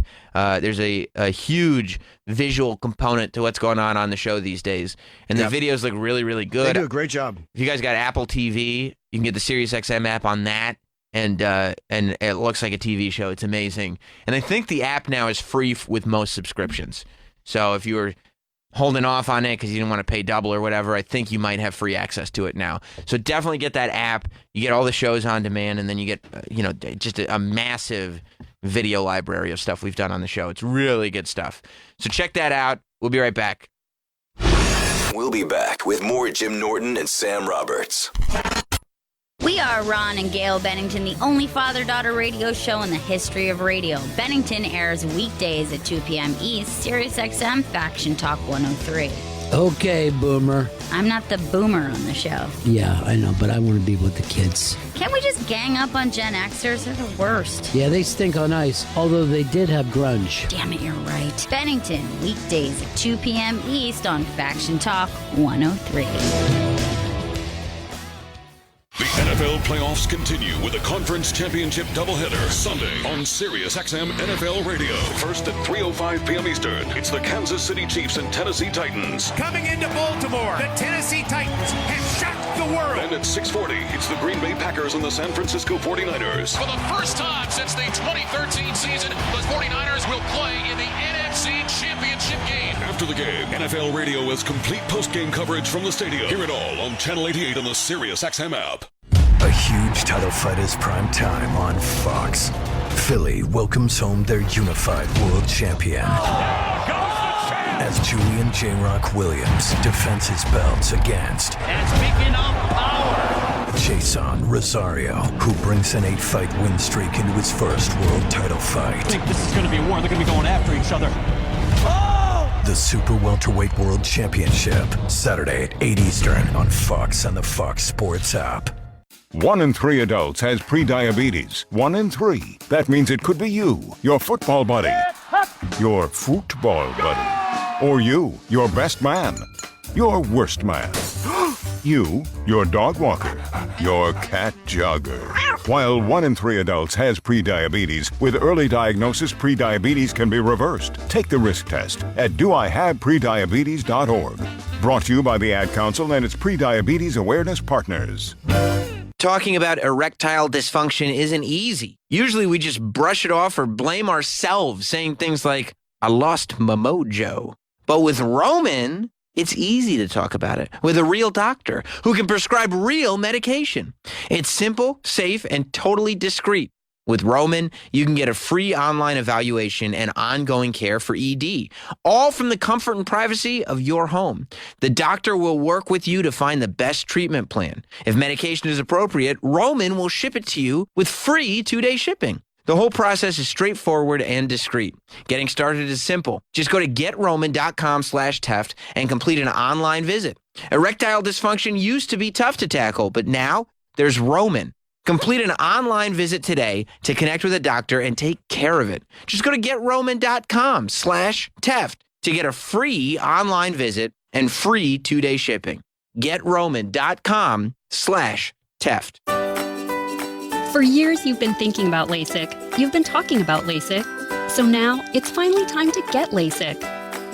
there's a huge visual component to what's going on the show these days. And the videos look really, really good. They do a great job. If you guys got Apple TV, you can get the SiriusXM app on that. And it looks like a TV show. It's amazing. And I think the app now is free with most subscriptions. So if you were holding off on it because you didn't want to pay double or whatever, I think you might have free access to it now. So definitely get that app. You get all the shows on demand, and then you get just a massive video library of stuff we've done on the show. It's really good stuff. So check that out. We'll be right back. We'll be back with more Jim Norton and Sam Roberts. We are Ron and Gail Bennington, the only father-daughter radio show in the history of radio. Bennington airs weekdays at 2 p.m. East, SiriusXM Faction Talk 103. Okay, Boomer. I'm not the boomer on the show. Yeah, I know, but I want to be with the kids. Can't we just gang up on Gen Xers? They're the worst. Yeah, they stink on ice, although they did have grunge. Damn it, you're right. Bennington, weekdays at 2 p.m. East on Faction Talk 103. The NFL playoffs continue with a conference championship doubleheader Sunday on SiriusXM NFL Radio. First at 3:05 p.m. Eastern, it's the Kansas City Chiefs and Tennessee Titans. Coming into Baltimore, the Tennessee Titans have shocked the world. And at 6:40, it's the Green Bay Packers and the San Francisco 49ers. For the first time since the 2013 season, the 49ers will play in the NFC Championship game. After the game, NFL Radio has complete post-game coverage from the stadium. Hear it all on Channel 88 on the SiriusXM app. A huge title fight is prime time on Fox. Philly welcomes home their unified world champion. As Julian J-Rock Williams defends his belts against Jason Rosario, who brings an 8-fight win streak into his first world title fight. I think this is going to be a war. They're going to be going after each other. The Super Welterweight World Championship, Saturday at 8 Eastern on Fox and the Fox Sports app. 1 in 3 adults has prediabetes. 1 in 3. That means it could be you, your football buddy, your football buddy, or you, your best man, your worst man, you, your dog walker, your cat jogger. While 1 in 3 adults has prediabetes, with early diagnosis, prediabetes can be reversed. Take the risk test at doihaveprediabetes.org. Brought to you by the Ad Council and its prediabetes awareness partners. Talking about erectile dysfunction isn't easy. Usually we just brush it off or blame ourselves, saying things like, I lost my mojo. But with Roman, it's easy to talk about it with a real doctor who can prescribe real medication. It's simple, safe, and totally discreet. With Roman, you can get a free online evaluation and ongoing care for ED, all from the comfort and privacy of your home. The doctor will work with you to find the best treatment plan. If medication is appropriate, Roman will ship it to you with free 2-day shipping. The whole process is straightforward and discreet. Getting started is simple. Just go to GetRoman.com/Teft and complete an online visit. Erectile dysfunction used to be tough to tackle, but now there's Roman. Complete an online visit today to connect with a doctor and take care of it. Just go to GetRoman.com/Teft to get a free online visit and free 2-day shipping. GetRoman.com/Teft. For years, you've been thinking about LASIK. You've been talking about LASIK. So now it's finally time to get LASIK.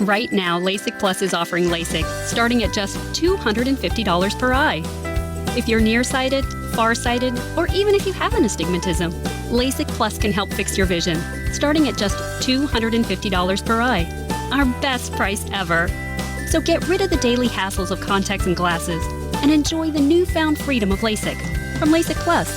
Right now, LASIK Plus is offering LASIK starting at just $250 per eye. If you're nearsighted, farsighted, or even if you have an astigmatism, LASIK Plus can help fix your vision, starting at just $250 per eye. Our best price ever. So get rid of the daily hassles of contacts and glasses and enjoy the newfound freedom of LASIK from LASIK Plus.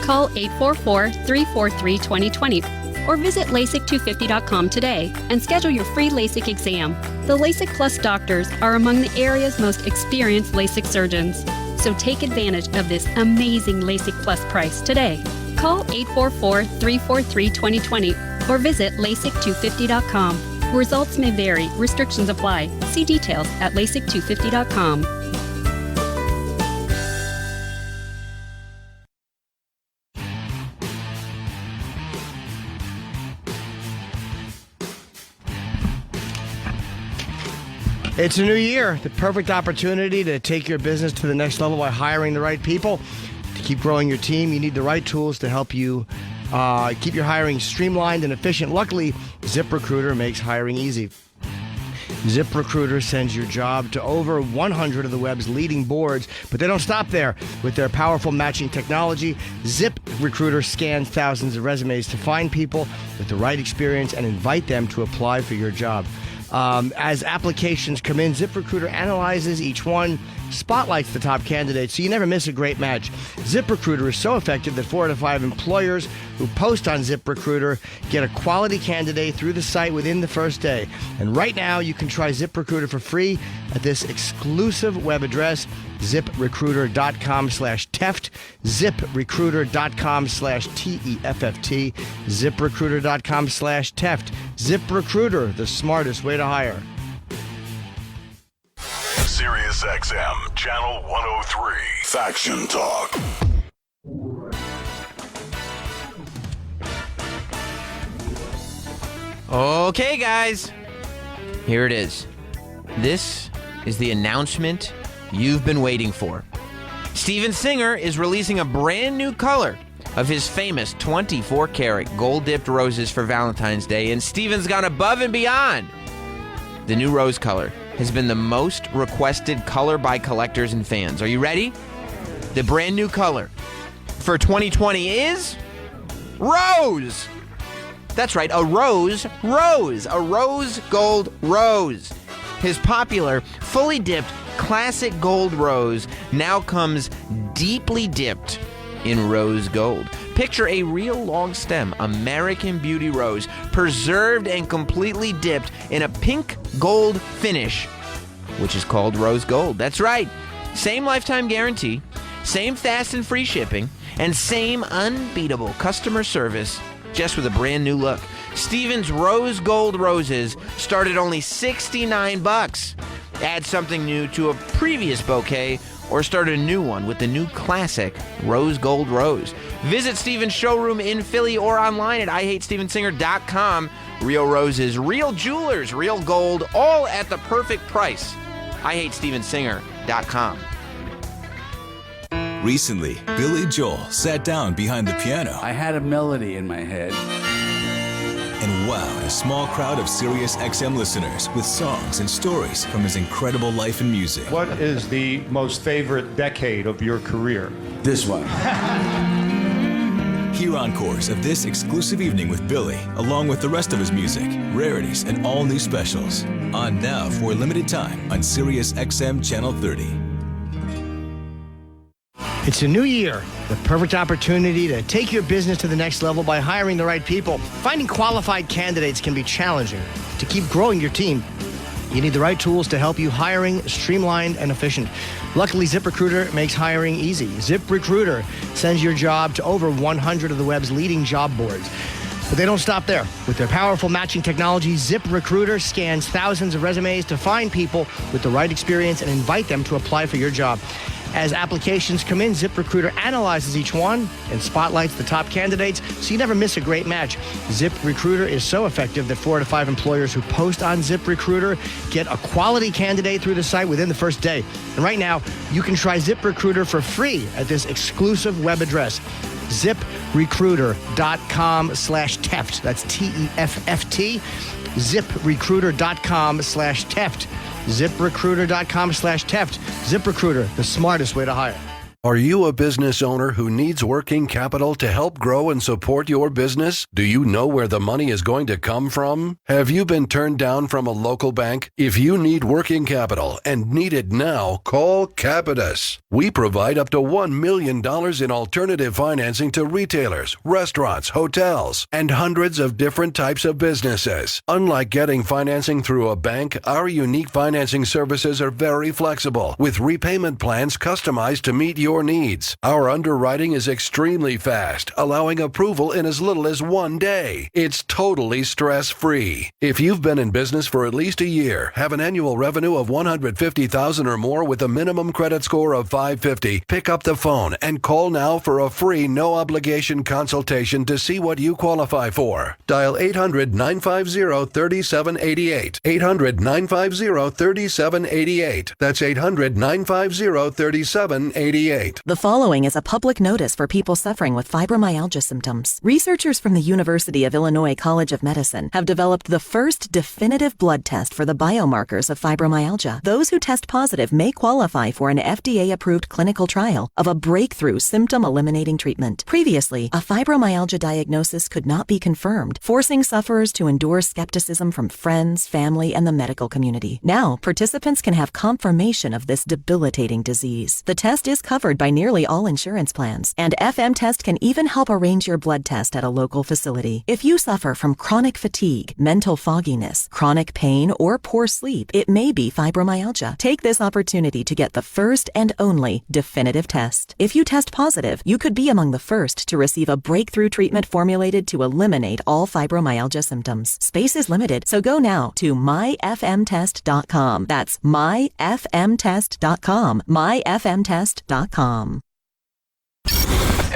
Call 844-343-2020 or visit LASIK250.com today and schedule your free LASIK exam. The LASIK Plus doctors are among the area's most experienced LASIK surgeons. So take advantage of this amazing LASIK Plus price today. Call 844-343-2020 or visit LASIK250.com. Results may vary. Restrictions apply. See details at LASIK250.com. It's a new year, the perfect opportunity to take your business to the next level by hiring the right people. To keep growing your team, you need the right tools to help you keep your hiring streamlined and efficient. Luckily, ZipRecruiter makes hiring easy. ZipRecruiter sends your job to over 100 of the web's leading boards, but they don't stop there. With their powerful matching technology, ZipRecruiter scans thousands of resumes to find people with the right experience and invite them to apply for your job. As applications come in, ZipRecruiter analyzes each one, spotlights the top candidates, so you never miss a great match. ZipRecruiter is so effective that 4 out of 5 employers who post on ZipRecruiter get a quality candidate through the site within the first day. And right now, you can try ZipRecruiter for free at this exclusive web address, ZipRecruiter.com/Teft, ZipRecruiter.com/TEFFT, ZipRecruiter.com/Teft. ZipRecruiter, the smartest way to hire. Sirius XM, Channel 103. Faction Talk. Okay, guys. Here it is. This is the announcement you've been waiting for. Steven Singer is releasing a brand new color of his famous 24-karat gold-dipped roses for Valentine's Day, and Steven's gone above and beyond. The new rose color has been the most requested color by collectors and fans. Are you ready? The brand new color for 2020 is rose. That's right, a rose, a rose gold rose. His popular, fully dipped, classic gold rose now comes deeply dipped in rose gold. Picture a real long stem American Beauty rose, preserved and completely dipped in a pink gold finish, which is called rose gold. That's right. Same lifetime guarantee, same fast and free shipping, and same unbeatable customer service, just with a brand new look. Steven's rose gold roses start at only $69. Add something new to a previous bouquet or start a new one with the new classic rose gold rose. Visit Steven's showroom in Philly or online at IHateStevenSinger.com. Real roses, real jewelers, real gold, all at the perfect price. IHateStevenSinger.com. Recently, Billy Joel sat down behind the piano. I had a melody in my head. And wowed a small crowd of Sirius XM listeners with songs and stories from his incredible life and music. What is the most favorite decade of your career? This one. Hear encores of this exclusive evening with Billy, along with the rest of his music, rarities, and all new specials. On now for a limited time on Sirius XM Channel 30. It's a new year, the perfect opportunity to take your business to the next level by hiring the right people. Finding qualified candidates can be challenging. To keep growing your team, you need the right tools to help you hiring streamlined and efficient. Luckily, ZipRecruiter makes hiring easy. ZipRecruiter sends your job to over 100 of the web's leading job boards. But they don't stop there. With their powerful matching technology, ZipRecruiter scans thousands of resumes to find people with the right experience and invite them to apply for your job. As applications come in, ZipRecruiter analyzes each one and spotlights the top candidates, so you never miss a great match. ZipRecruiter is so effective that 4 out of 5 employers who post on ZipRecruiter get a quality candidate through the site within the first day. And right now, you can try ZipRecruiter for free at this exclusive web address, ZipRecruiter.com/Teft. That's TEFFT. ZipRecruiter.com/Teft. ZipRecruiter.com/Teft. ZipRecruiter, the smartest way to hire. Are you a business owner who needs working capital to help grow and support your business? Do you know where the money is going to come from? Have you been turned down from a local bank? If you need working capital and need it now, call Capitus. We provide up to $1 million in alternative financing to retailers, restaurants, hotels, and hundreds of different types of businesses. Unlike getting financing through a bank, our unique financing services are very flexible, with repayment plans customized to meet your your needs. Our underwriting is extremely fast, allowing approval in as little as 1 day. It's totally stress-free. If you've been in business for at least a year, have an annual revenue of $150,000 or more with a minimum credit score of 550, pick up the phone and call now for a free no-obligation consultation to see what you qualify for. Dial 800-950-3788. 800-950-3788. That's 800-950-3788. The following is a public notice for people suffering with fibromyalgia symptoms. Researchers from the University of Illinois College of Medicine have developed the first definitive blood test for the biomarkers of fibromyalgia. Those who test positive may qualify for an FDA-approved clinical trial of a breakthrough symptom-eliminating treatment. Previously, a fibromyalgia diagnosis could not be confirmed, forcing sufferers to endure skepticism from friends, family, and the medical community. Now, participants can have confirmation of this debilitating disease. The test is covered by nearly all insurance plans, and FM Test can even help arrange your blood test at a local facility. If you suffer from chronic fatigue, mental fogginess, chronic pain, or poor sleep, it may be fibromyalgia. Take this opportunity to get the first and only definitive test. If you test positive, you could be among the first to receive a breakthrough treatment formulated to eliminate all fibromyalgia symptoms. Space is limited, so go now to myfmtest.com. That's myfmtest.com. myfmtest.com.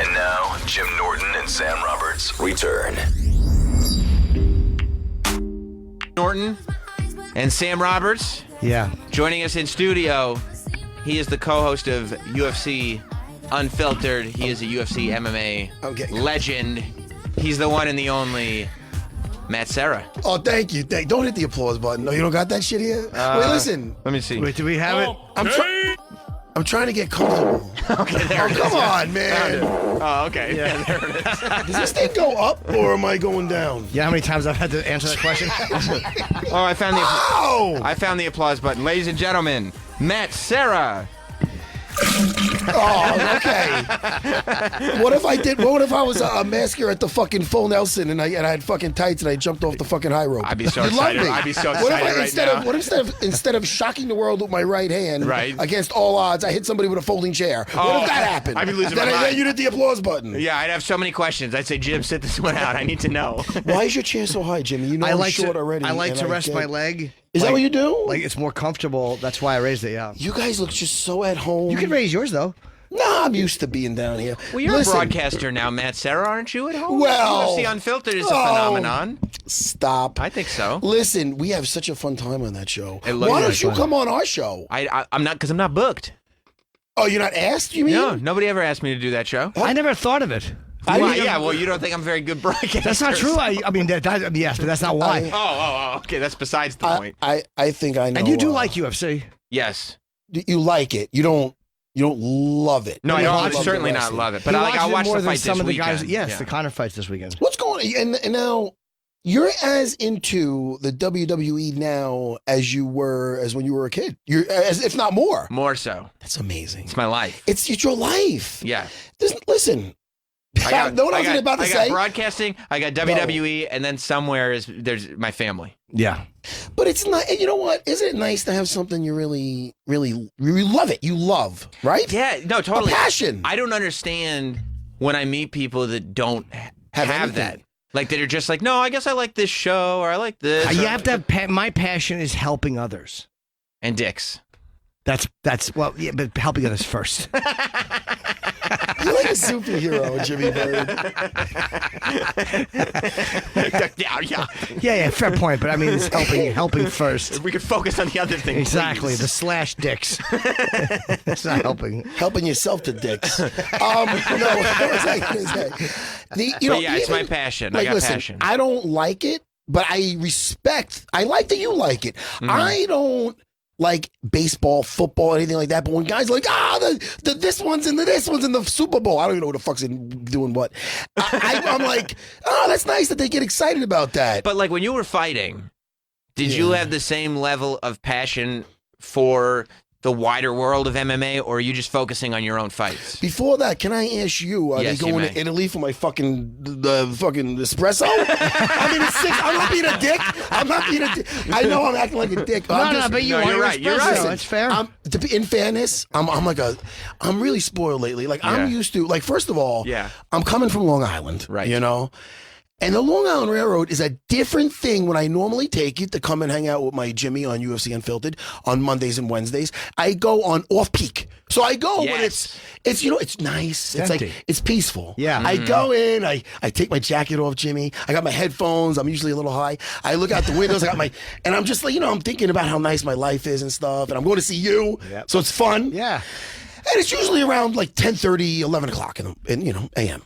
And now, Jim Norton and Sam Roberts return. Norton and Sam Roberts. Yeah. Joining us in studio. He is the co-host of UFC Unfiltered. He is a UFC MMA legend. He's the one and the only Matt Serra. Oh, thank you. Don't hit the applause button. No, you don't got that shit here? Wait, listen. Let me see. Wait, do we have it? I'm trying to get comfortable. Okay, there it is. Come on, man. Oh, okay. Yeah, there it is. Does this thing go up or am I going down? Yeah, how many times I've had to answer that question? Oh, I found the applause button. Ladies and gentlemen, Matt Serra. Oh, okay. What if I was a masker at the fucking Full Nelson and I had fucking tights and I jumped off the fucking high rope? I'd be so You'd love excited. me. I'd be so What if excited right now. What if instead of shocking the world with my right hand, Right. against all odds, I hit somebody with a folding chair? What if that happened? I'd be losing my Then mind. you'd hit the applause button. Yeah, I'd have so many questions. I'd say, Jim, sit this one out. I need to know. Why is your chair so high, Jimmy? You know I'm short already. I like and to rest get- my leg. Is that what you do? Like, it's more comfortable. That's why I raised it, yeah. You guys look just so at home. You can raise yours, though. Nah, I'm used to being down here. Well, you're Listen, a broadcaster now, Matt Serra, aren't you at home? Well, UFC Unfiltered is a phenomenon. Stop. I think so. Listen, we have such a fun time on that show. It looks Why like don't you fun. come on our show? I'm not, because I'm not booked. Oh, you're not asked, you mean? No, nobody ever asked me to do that show. I never thought of it. Well, you don't think I'm a very good broadcaster. That's not true. I mean, yes, but that's not why. Okay, that's besides the point. I think I know. And you do like UFC. Yes. You like it. You don't love it. No, I You don't. love the certainly not wrestling. love it. But He I'll watches watch it more the than fight some this of the weekend. guys. Yes, Yeah. the Connor fights this weekend. What's going on? And now you're as into the WWE now as you were when you were a kid. You're as if not more. More so. That's amazing. It's my life. It's your life. Yeah. Listen. I got broadcasting, I got WWE, and then somewhere there's my family. Yeah. But it's not. You know what? Isn't it nice to have something you really love it? You love, right? Yeah. No, totally. A passion. I don't understand when I meet people that don't have anything. that. Like, that are just like, no, I guess I like this show, or I like this. You have to have my passion is helping others. And dicks. That's well, yeah, but helping others first. You're like a superhero, Jimmy Bird. Yeah. Fair point. But I mean, it's helping first. If we could focus on the other thing, Exactly, please. the slash dicks. It's not helping. Helping yourself to dicks. No, what was I going to say? It's my passion. I got listen, passion. I don't like it, but I like that you like it. Mm-hmm. I don't like baseball, football, anything like that. But when guys are like, this one's in the Super Bowl. I don't even know who the fuck's doing what. I'm like, that's nice that they get excited about that. But like when you were fighting, did you have the same level of passion for the wider world of MMA, or are you just focusing on your own fights? Before that, can I ask you, are Yes, they you going may. to Italy for my fucking espresso? I mean, it's sick. I'm not being a dick. I'm not being a dick. I know I'm acting like a dick. No, but you are. you're right. You're right. That's fair. In fairness, I'm really spoiled lately. Like, I'm used to, like, first of all, I'm coming from Long Island, Right. you know? And the Long Island Railroad is a different thing when I normally take it to come and hang out with my Jimmy on UFC Unfiltered on Mondays and Wednesdays. I go on off-peak. So I go when it's you know, it's nice. It's empty. like, it's peaceful. Yeah. I go in, I take my jacket off, Jimmy. I got my headphones. I'm usually a little high. I look out the windows. And I'm just like, you know, I'm thinking about how nice my life is and stuff. And I'm going to see you. Yep. So it's fun. Yeah. And it's usually around like 10:30, 11 o'clock in you know, a.m.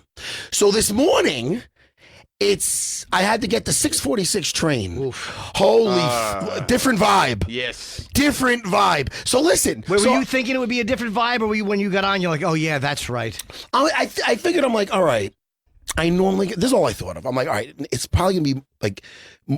So this morning, I had to get the 6:46 train. Holy, different vibe. Yes. Different vibe. So listen. Were you thinking it would be a different vibe, or were you, when you got on, you're like, oh yeah, that's right? I figured, I'm like, all right. I normally this is all I thought of. I'm like, all right, it's probably gonna be like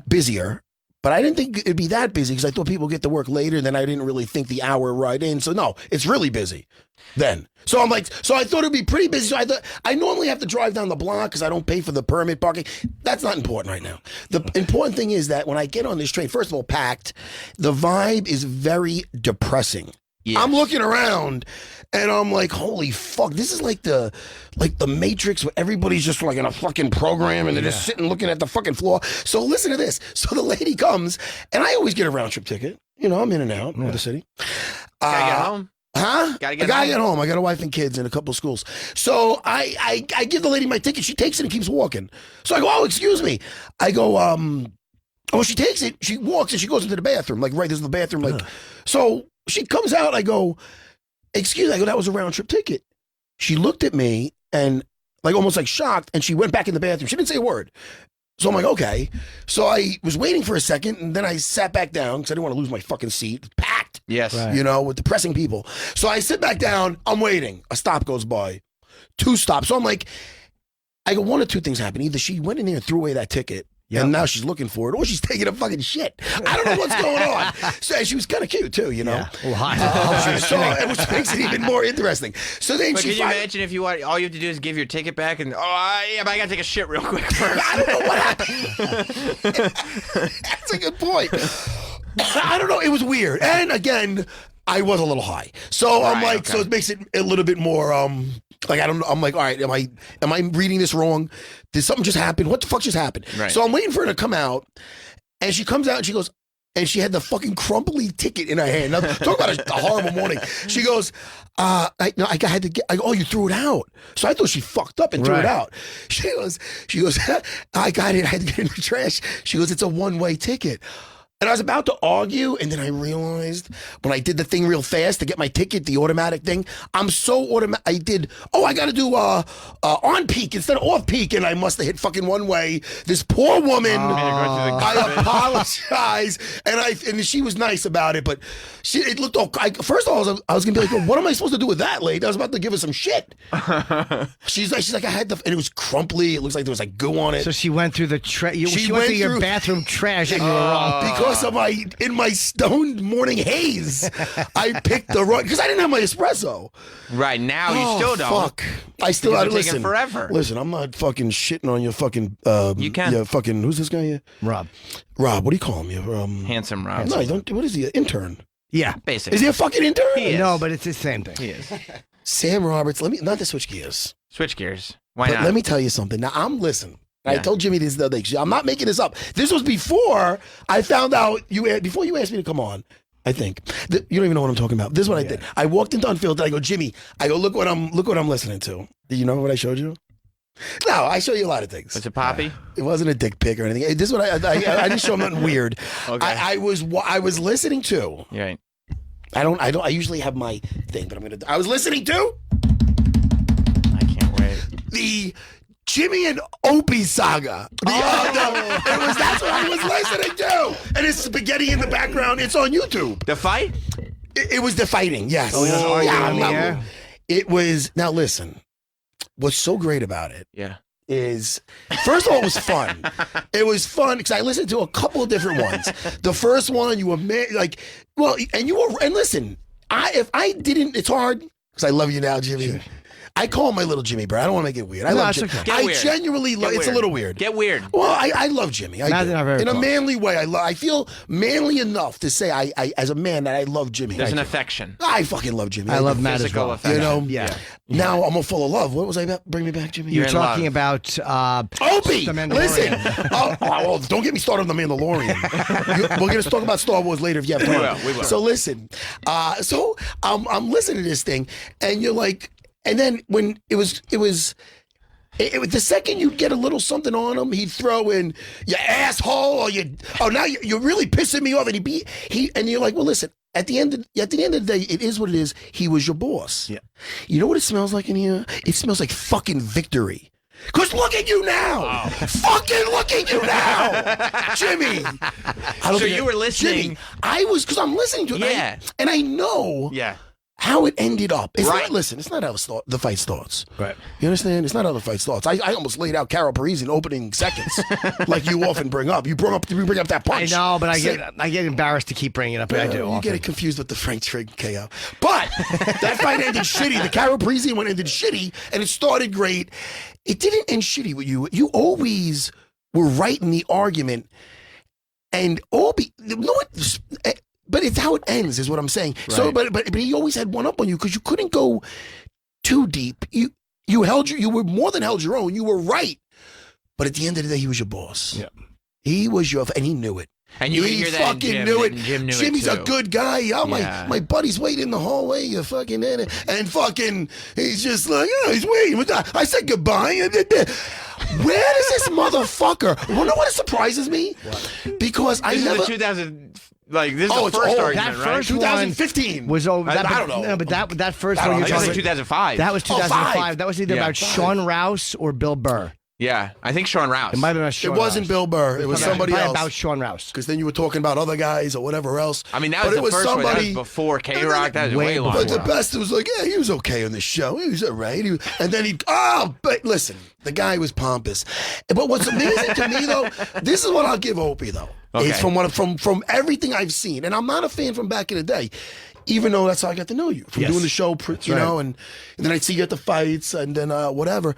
busier. But I didn't think it'd be that busy because I thought people get to work later. Then I didn't really think the hour right in. So no, it's really busy then. So I'm like, so I thought it'd be pretty busy. So I thought I normally have to drive down the block because I don't pay for the permit parking. That's not important right now. The important thing is that when I get on this train, first of all, packed, the vibe is very depressing. Yes. I'm looking around and I'm like, holy fuck, this is like the Matrix where everybody's just like in a fucking program and they're just sitting looking at the fucking floor. So listen to this. So the lady comes and I always get a round trip ticket. You know, I'm in and out of the city. Gotta get home. Huh? Gotta I get gotta home. get home. I got a wife and kids and a couple of schools. So I give the lady my ticket. She takes it and keeps walking. So I go, oh, excuse me. I go, oh, she takes it. She walks and she goes into the bathroom. Like, right, there's the bathroom. Like, so she comes out. I go, excuse me. I go, that was a round trip ticket. She looked at me and like almost like shocked. And she went back in the bathroom. She didn't say a word. So I'm like, okay. So I was waiting for a second and then I sat back down because I didn't want to lose my fucking seat. Packed. Yes. Right. You know, with depressing people. So I sit back down. I'm waiting. A stop goes by. 2 stops. So I'm like, I go, one of two things happen. Either she went in there and threw away that ticket. And now she's looking for it, or she's taking a fucking shit. I don't know what's going on. So and she was kind of cute too, you know. Yeah. Well, hot. So, which makes it even more interesting. So then But she can you imagine if you want, all you have to do is give your ticket back and, but I gotta take a shit real quick first. I don't know what happened. That's a good point. I don't know. It was weird. And again, I was a little high. So I'm Right, like, so it makes it a little bit more, like, I don't know. I'm like, all right, am I reading this wrong? Did something just happen? What the fuck just happened? Right. So I'm waiting for her to come out. And she comes out and she goes, and she had the fucking crumbly ticket in her hand. Now, talk about a horrible morning. She goes, I had to get, oh, you threw it out. So I thought she fucked up and threw it out. She goes, I got it. I had to get it in the trash. She goes, it's a one-way ticket. And I was about to argue, and then I realized when I did the thing real fast to get my ticket, the automatic thing, I'm so automatic. I got to do on peak instead of off peak, and I must have hit fucking one way. This poor woman, I apologize, and she was nice about it, but it looked all. First of all, I was gonna be like, well, what am I supposed to do with that, lady? I was about to give her some shit. She's like, I had and it was crumply. It looks like there was like goo on it. So she went through the she went through your bathroom trash and you were wrong. Because of in my stoned morning haze, I picked the wrong, because I didn't have my espresso. Right, now you still don't. Fuck. I still Because had it'll take listen. forever. Listen, I'm not fucking shitting on your fucking You can. your fucking, who's this guy here? Rob, what do you call him? Your Handsome Rob. No, you don't. What is he? An intern? Yeah. Basically. Is he a fucking intern? He is. No, but it's the same thing. He is. Sam Roberts. Not to switch gears. Switch gears. Why But not? let me tell you something. Now I Yeah. told Jimmy this the other day. I'm not making this up. This was before I found out before you asked me to come on. I think you don't even know what I'm talking about. This is what I did. I walked into Unfiltered. I go, Jimmy. I go, look what I'm listening to. Do you know what I showed you? No, I show you a lot of things. Was it Poppy? It wasn't a dick pic or anything. This is what I didn't show him nothing weird. Okay. I was listening to. You're right. I usually have my thing, but I was listening to. I can't wait. The Jimmy and Opie saga. That's what I was listening to. And it's spaghetti in the background. It's on YouTube. The fight? It was the fighting, yes. Oh, he was arguing on the air? It was, now listen, what's so great about it Yeah. is, first of all, it was fun. It was fun because I listened to a couple of different ones. The first one, you were and listen, if I didn't, it's hard because I love you now, Jimmy. Sure. I call him my little Jimmy, bro. I don't want to make it weird. I love Jimmy. Okay. I genuinely love. It's a little weird. Get weird. Well, I love Jimmy. I do. In a manly way. I feel manly enough to say I as a man that I love Jimmy. There's an affection. I fucking love Jimmy. I love Matt as well. Affection. You know. Yeah. Now I'm all full of love. What was I about? Bring me back, Jimmy. You're talking about Opie. Listen. Oh, don't get me started on the Mandalorian. We're gonna talk about Star Wars later if you have time. We will. So listen. So I'm listening to this thing, and you're like. And then when it was the second you'd get a little something on him, he'd throw in you asshole or now you're really pissing me off, and and you're like, well, listen, at the end of the day, it is what it is. He was your boss. Yeah. You know what it smells like in here? It smells like fucking victory. Cause look at you now, fucking look at you now, Jimmy. So you were listening? Jimmy, I was because I'm listening to it. Yeah. And I know. Yeah. How it ended up. It's right. not, listen, it's not how the fight starts. Right. You understand? It's not how the fight starts. I almost laid out Carol Parisi in opening seconds, like you often bring up. You bring up that punch. I know, but I get embarrassed to keep bringing it up, but I do. You often. get it confused with the Frank Trigg KO. But that fight ended shitty. The Carol Parisi one ended shitty, and it started great. It didn't end shitty with you. You always were right in the argument, and but it's how it ends, is what I'm saying. Right. So, but he always had one up on you because you couldn't go too deep. You were more than held your own. You were right, but at the end of the day, he was your boss. Yeah, he was and he knew it. And you he that fucking Jim, knew it. Jim knew Jimmy's it too. a good guy. Oh, my buddy's waiting in the hallway. You fucking in it, and fucking he's just like, oh, he's waiting. I said goodbye. Where does this motherfucker? You know what surprises me? What? Because this is the 2000. Like this is the first argument, that right? First 2015 was over. I don't know. No, but that first one you're talking about 2005. That was 2005. That was either about Sean Rouse or Bill Burr. Yeah, I think Sean Rouse. It might have been Sean It wasn't Rouse. Bill Burr. It was somebody else. About Sean Rouse. Because then you were talking about other guys or whatever else. I mean, that was the first one. That was before K-Rock. That was way longer. But the best was like, yeah, he was okay on the show. He was all right. And then but listen, the guy was pompous. But what's amazing to me, though, this is what I'll give Opie, though. Okay. It's from everything I've seen. And I'm not a fan from back in the day. Even though that's how I got to know you. From doing the show, you know, and then I'd see you at the fights and then whatever.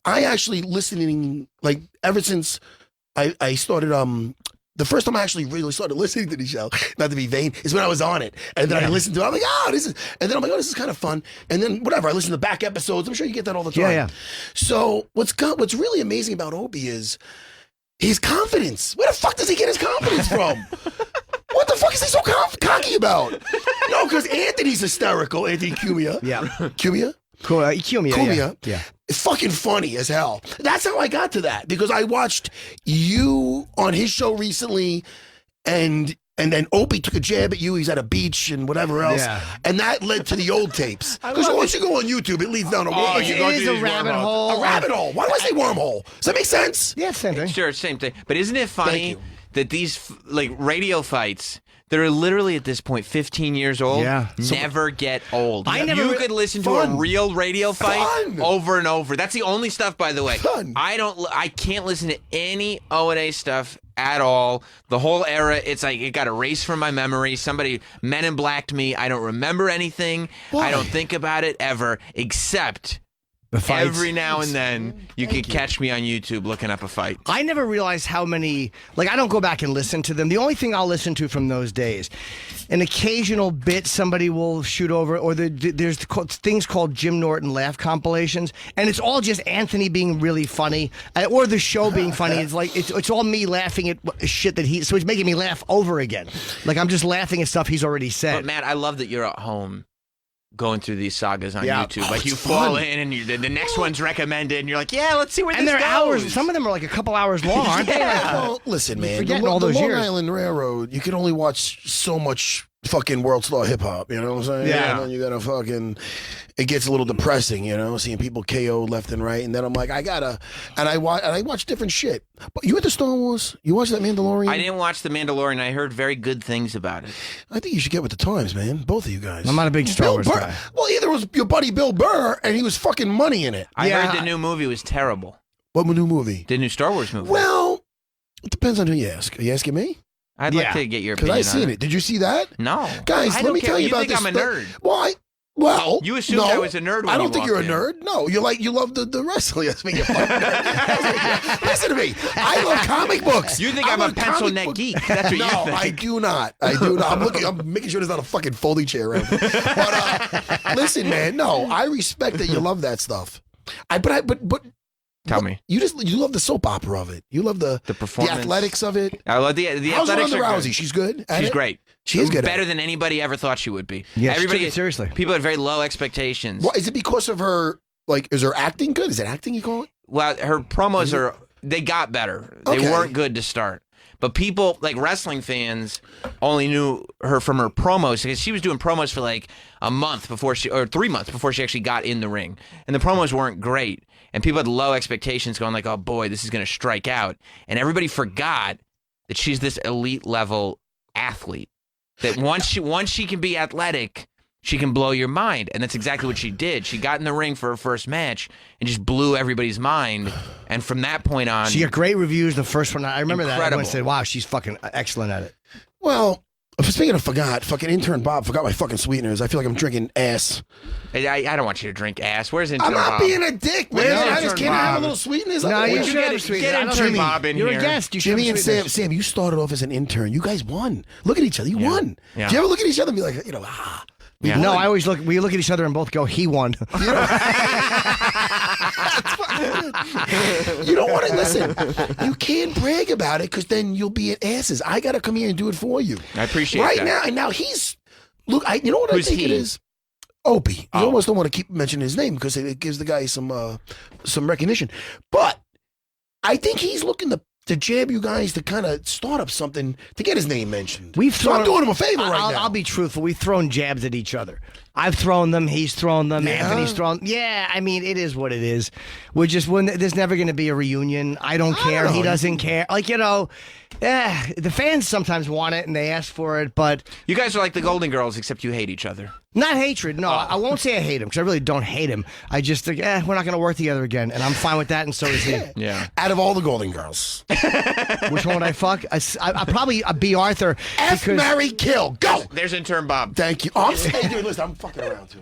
I actually listening, like, ever since I started, the first time I actually really started listening to the show, not to be vain, is when I was on it. And then I listened to it. I'm like, and then I'm like, this is kind of fun. And then whatever, I listen to back episodes. I'm sure you get that all the time. Yeah. So what's really amazing about Opie is his confidence. Where the fuck does he get his confidence from? What the fuck is he so cocky about? No, because Anthony's hysterical. Anthony Cumia. Yeah. Cumia? Cumia. Yeah. It's fucking funny as hell. That's how I got to that, because I watched you on his show recently, and then Opie took a jab at you. He's at a beach and whatever else. Yeah. And that led to the old tapes. Because once you go on YouTube, it leads down a wormhole. It is a rabbit hole. A rabbit hole. Why do I say wormhole? Does that make sense? Yeah, same thing. Sure, same thing. But isn't it funny that these radio fights, they're literally at this point 15 years old, never get old. You could listen to a real radio fight over and over. That's the only stuff, by the way. I can't listen to any O&A stuff at all. The whole era, it's like it got erased from my memory. Somebody Men in Blacked me. I don't remember anything. I don't think about it ever, except every now and then you can catch me on YouTube looking up a fight. I never realized how many, like, I don't go back and listen to them. The only thing I'll listen to from those days, an occasional bit somebody will shoot over, or there's things called Jim Norton laugh compilations, and it's all just Anthony being really funny, or the show being funny. It's like it's all me laughing at shit that so it's making me laugh over again. Like I'm just laughing at stuff he's already said. But Matt, I love that you're at home going through these sagas on YouTube. Like you it's fall fun. in and the next one's recommended and you're like, yeah, let's see where and this they're goes. hours. Some of them are like a couple hours long, aren't they? Like, Well, listen, man. forgetting all those the Long years. Island Railroad, you can only watch so much fucking world star hip hop. You know what I'm saying? Yeah. And then you gotta fucking. It gets a little depressing, you know, seeing people KO left and right, and then I'm like, I watch different shit. But you at the Star Wars? You watched that Mandalorian? I didn't watch The Mandalorian. I heard very good things about it. I think you should get with the times, man. Both of you guys. I'm not a big Star Wars guy. Well, either was your buddy Bill Burr, and he was fucking money in it. I heard the new movie was terrible. What new movie? The new Star Wars movie. Well, it depends on who you ask. Are you asking me? I'd like to get your because opinion I seen on it. Did you see that? No. Guys, I let don't me care. tell you about think this. I'm a nerd. Well, You assumed no, I was a nerd when I don't you think you're a walked nerd. No, you love the wrestling. That's me. You fucking nerd. Listen to me. I love comic books. You think I'm a pencil neck geek. That's what no, you think. I do not. I do not. I'm making sure there's not a fucking folding chair around. But listen, man. No, I respect that you love that stuff. But. Tell me. You love the soap opera of it. You love the performance, the athletics of it. I love the How's athletics. Ronda are Rousey? good. She's good. At She's it? great. She is good. Better at it. than anybody ever thought she would be. Yeah, everybody she took it seriously. People had very low expectations. What is it because of her? Like, is her acting good? Is it acting you call it? Well, her promos they got better. They Okay. weren't good to start. But people, like wrestling fans, only knew her from her promos because she was doing promos for like a month or 3 months before she actually got in the ring. And the promos weren't great. And people had low expectations going like, oh boy, this is going to strike out. And everybody forgot that she's this elite level athlete. That once she can be athletic, she can blow your mind. And that's exactly what she did. She got in the ring for her first match and just blew everybody's mind. And from that point on... She got great reviews the first one. I remember that. Everyone Incredible. said, wow, she's fucking excellent at it. Well, speaking of fucking intern Bob forgot my fucking sweeteners. I feel like I'm drinking ass. I don't want you to drink ass. Where's intern I'm not Bob? being a dick, man. Where's I intern just can't have a Bob? little sweetness. No, you Would should get have it? sweetness. Get I don't intern think- Bob in You're here. a guest. You should Jimmy have and sweetness. Sam, you started off as an intern. You guys won. Look at each other. You won. Yeah. Do you ever look at each other and be like, we Yeah. No, won? I always we look at each other and both go, he won. You don't want to listen. You can't brag about it because then you'll be at asses. I got to come here and do it for you. I appreciate right that. now. And now he's look. You know what Who's I think he? it is. Opie. I Oh. almost don't want to keep mentioning his name because it gives the guy some recognition. But I think he's looking to jab you guys to kind of start up something to get his name mentioned. So I'm doing him a favor right now. I'll be truthful. We've thrown jabs at each other. I've thrown them. He's thrown them. Yeah? Anthony's thrown. Yeah, I mean, it is what it is. There's never going to be a reunion. I don't care. know. He doesn't care. Like, the fans sometimes want it and they ask for it, but You guys are like the Golden Girls, except you hate each other. not hatred. No, I won't say I hate him because I really don't hate him. I just think, we're not going to work together again, and I'm fine with that, and so is he. Yeah. Out of all the Golden Girls, Which one would I fuck? I probably B. Arthur. F, because- marry, kill. Go. There's intern Bob. Thank you. Oh, hey, dude, listen, I'm fucking around too.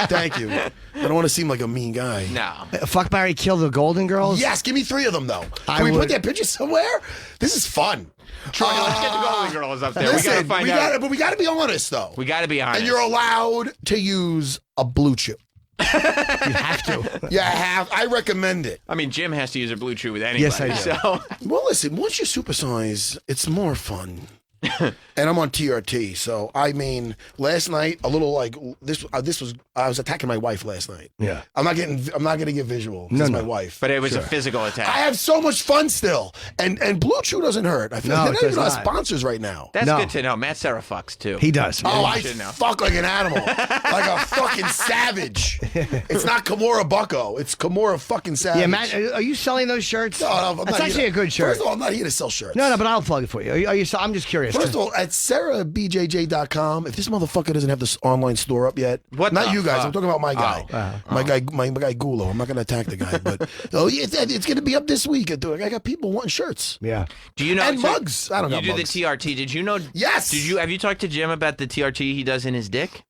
Thank you. I don't want to seem like a mean guy. No. Fuck, marry, kill the Golden Girls? Yes, give me 3 of them though. I Can we would- put that picture somewhere? This is fun. Troy, let's get the Golden Girls up there. Listen, we gotta find out. But we gotta be honest though. We gotta be honest. And you're allowed to use a blue chew. You have to. You have. I recommend it. I mean, Jim has to use a blue chew with anybody. Yes, I do. So Well, listen. Once you supersize, it's more fun. And I'm on TRT, so I mean, last night a little like this. I was attacking my wife last night. Yeah. I'm not gonna get visual. This is my wife. but it was a physical attack. I have so much fun still, and Blue Chew doesn't hurt. I feel No, like it they're not does even our not. sponsors right now. That's No. good to know. Matt Serra fucks too. He does. Oh, you I should know. fuck like an animal, like a fucking savage. It's not Kimura Bucko. It's Kimura fucking savage. Yeah, Matt, are you selling those shirts? No, I'm That's not actually here- a good shirt. First of all, I'm not here to sell shirts. No, but I'll plug it for you. Are you I'm just curious. First of all, at SarahBJJ.com, if this motherfucker doesn't have this online store up yet, What not the you guys. fuck? I'm talking about my guy, my guy Gulo. I'm not going to attack the guy, but it's going to be up this week. I got people wanting shirts. Yeah. Do you know And mugs. I don't You got do mugs. the TRT. Did you know? Yes. Have you talked to Jim about the TRT he does in his dick?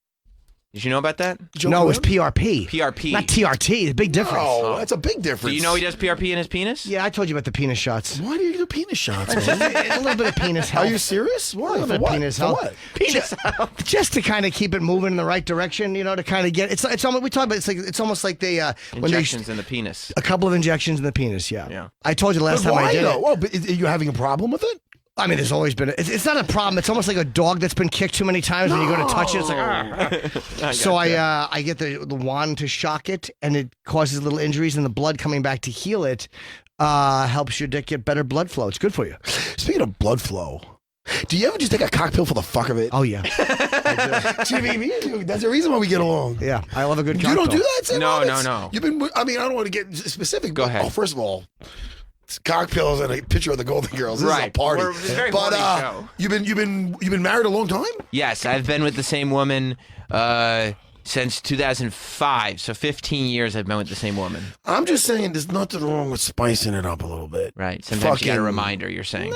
Did you know about that? No, it's PRP. PRP. Not TRT. The big difference. Oh, that's a big difference. Do you know he does PRP in his penis? Yeah, I told you about the penis shots. Why do you do penis shots, Just man? a little bit of penis Are health. you serious? A Why? little bit For of what? penis For health. what? Penis health. Just to kind of keep it moving in the right direction, to kind of get it's almost we talk about it's almost like they when they Injections in the penis. a couple of injections in the penis. Yeah. Yeah. I told you last But time why I did though? it. Oh, but are you having a problem with it? I mean, there's always been it's not a problem. It's almost like a dog that's been kicked too many times. When you go to touch it, it's like so I get the wand to shock it, and it causes little injuries, and the blood coming back to heal it helps your dick get better blood flow. It's good for you. Speaking of blood flow, do you ever just take a cock pill for the fuck of it? Oh yeah. Jimmy, me and you, that's the reason why we get along. Yeah, I love a good. You don't cocktail. do that, Sam? No, That's- no. You've been. I mean, I don't want to get specific. Go but, ahead. Oh, first of all, it's cocktails and a picture of the Golden Girls. This is a Right. party. It's a very but horny show. you've been married a long time. Yes, I've been with the same woman since 2005. So 15 years I've been with the same woman. I'm just saying there's nothing wrong with spicing it up a little bit. Right. Sometimes you got a reminder, you're saying.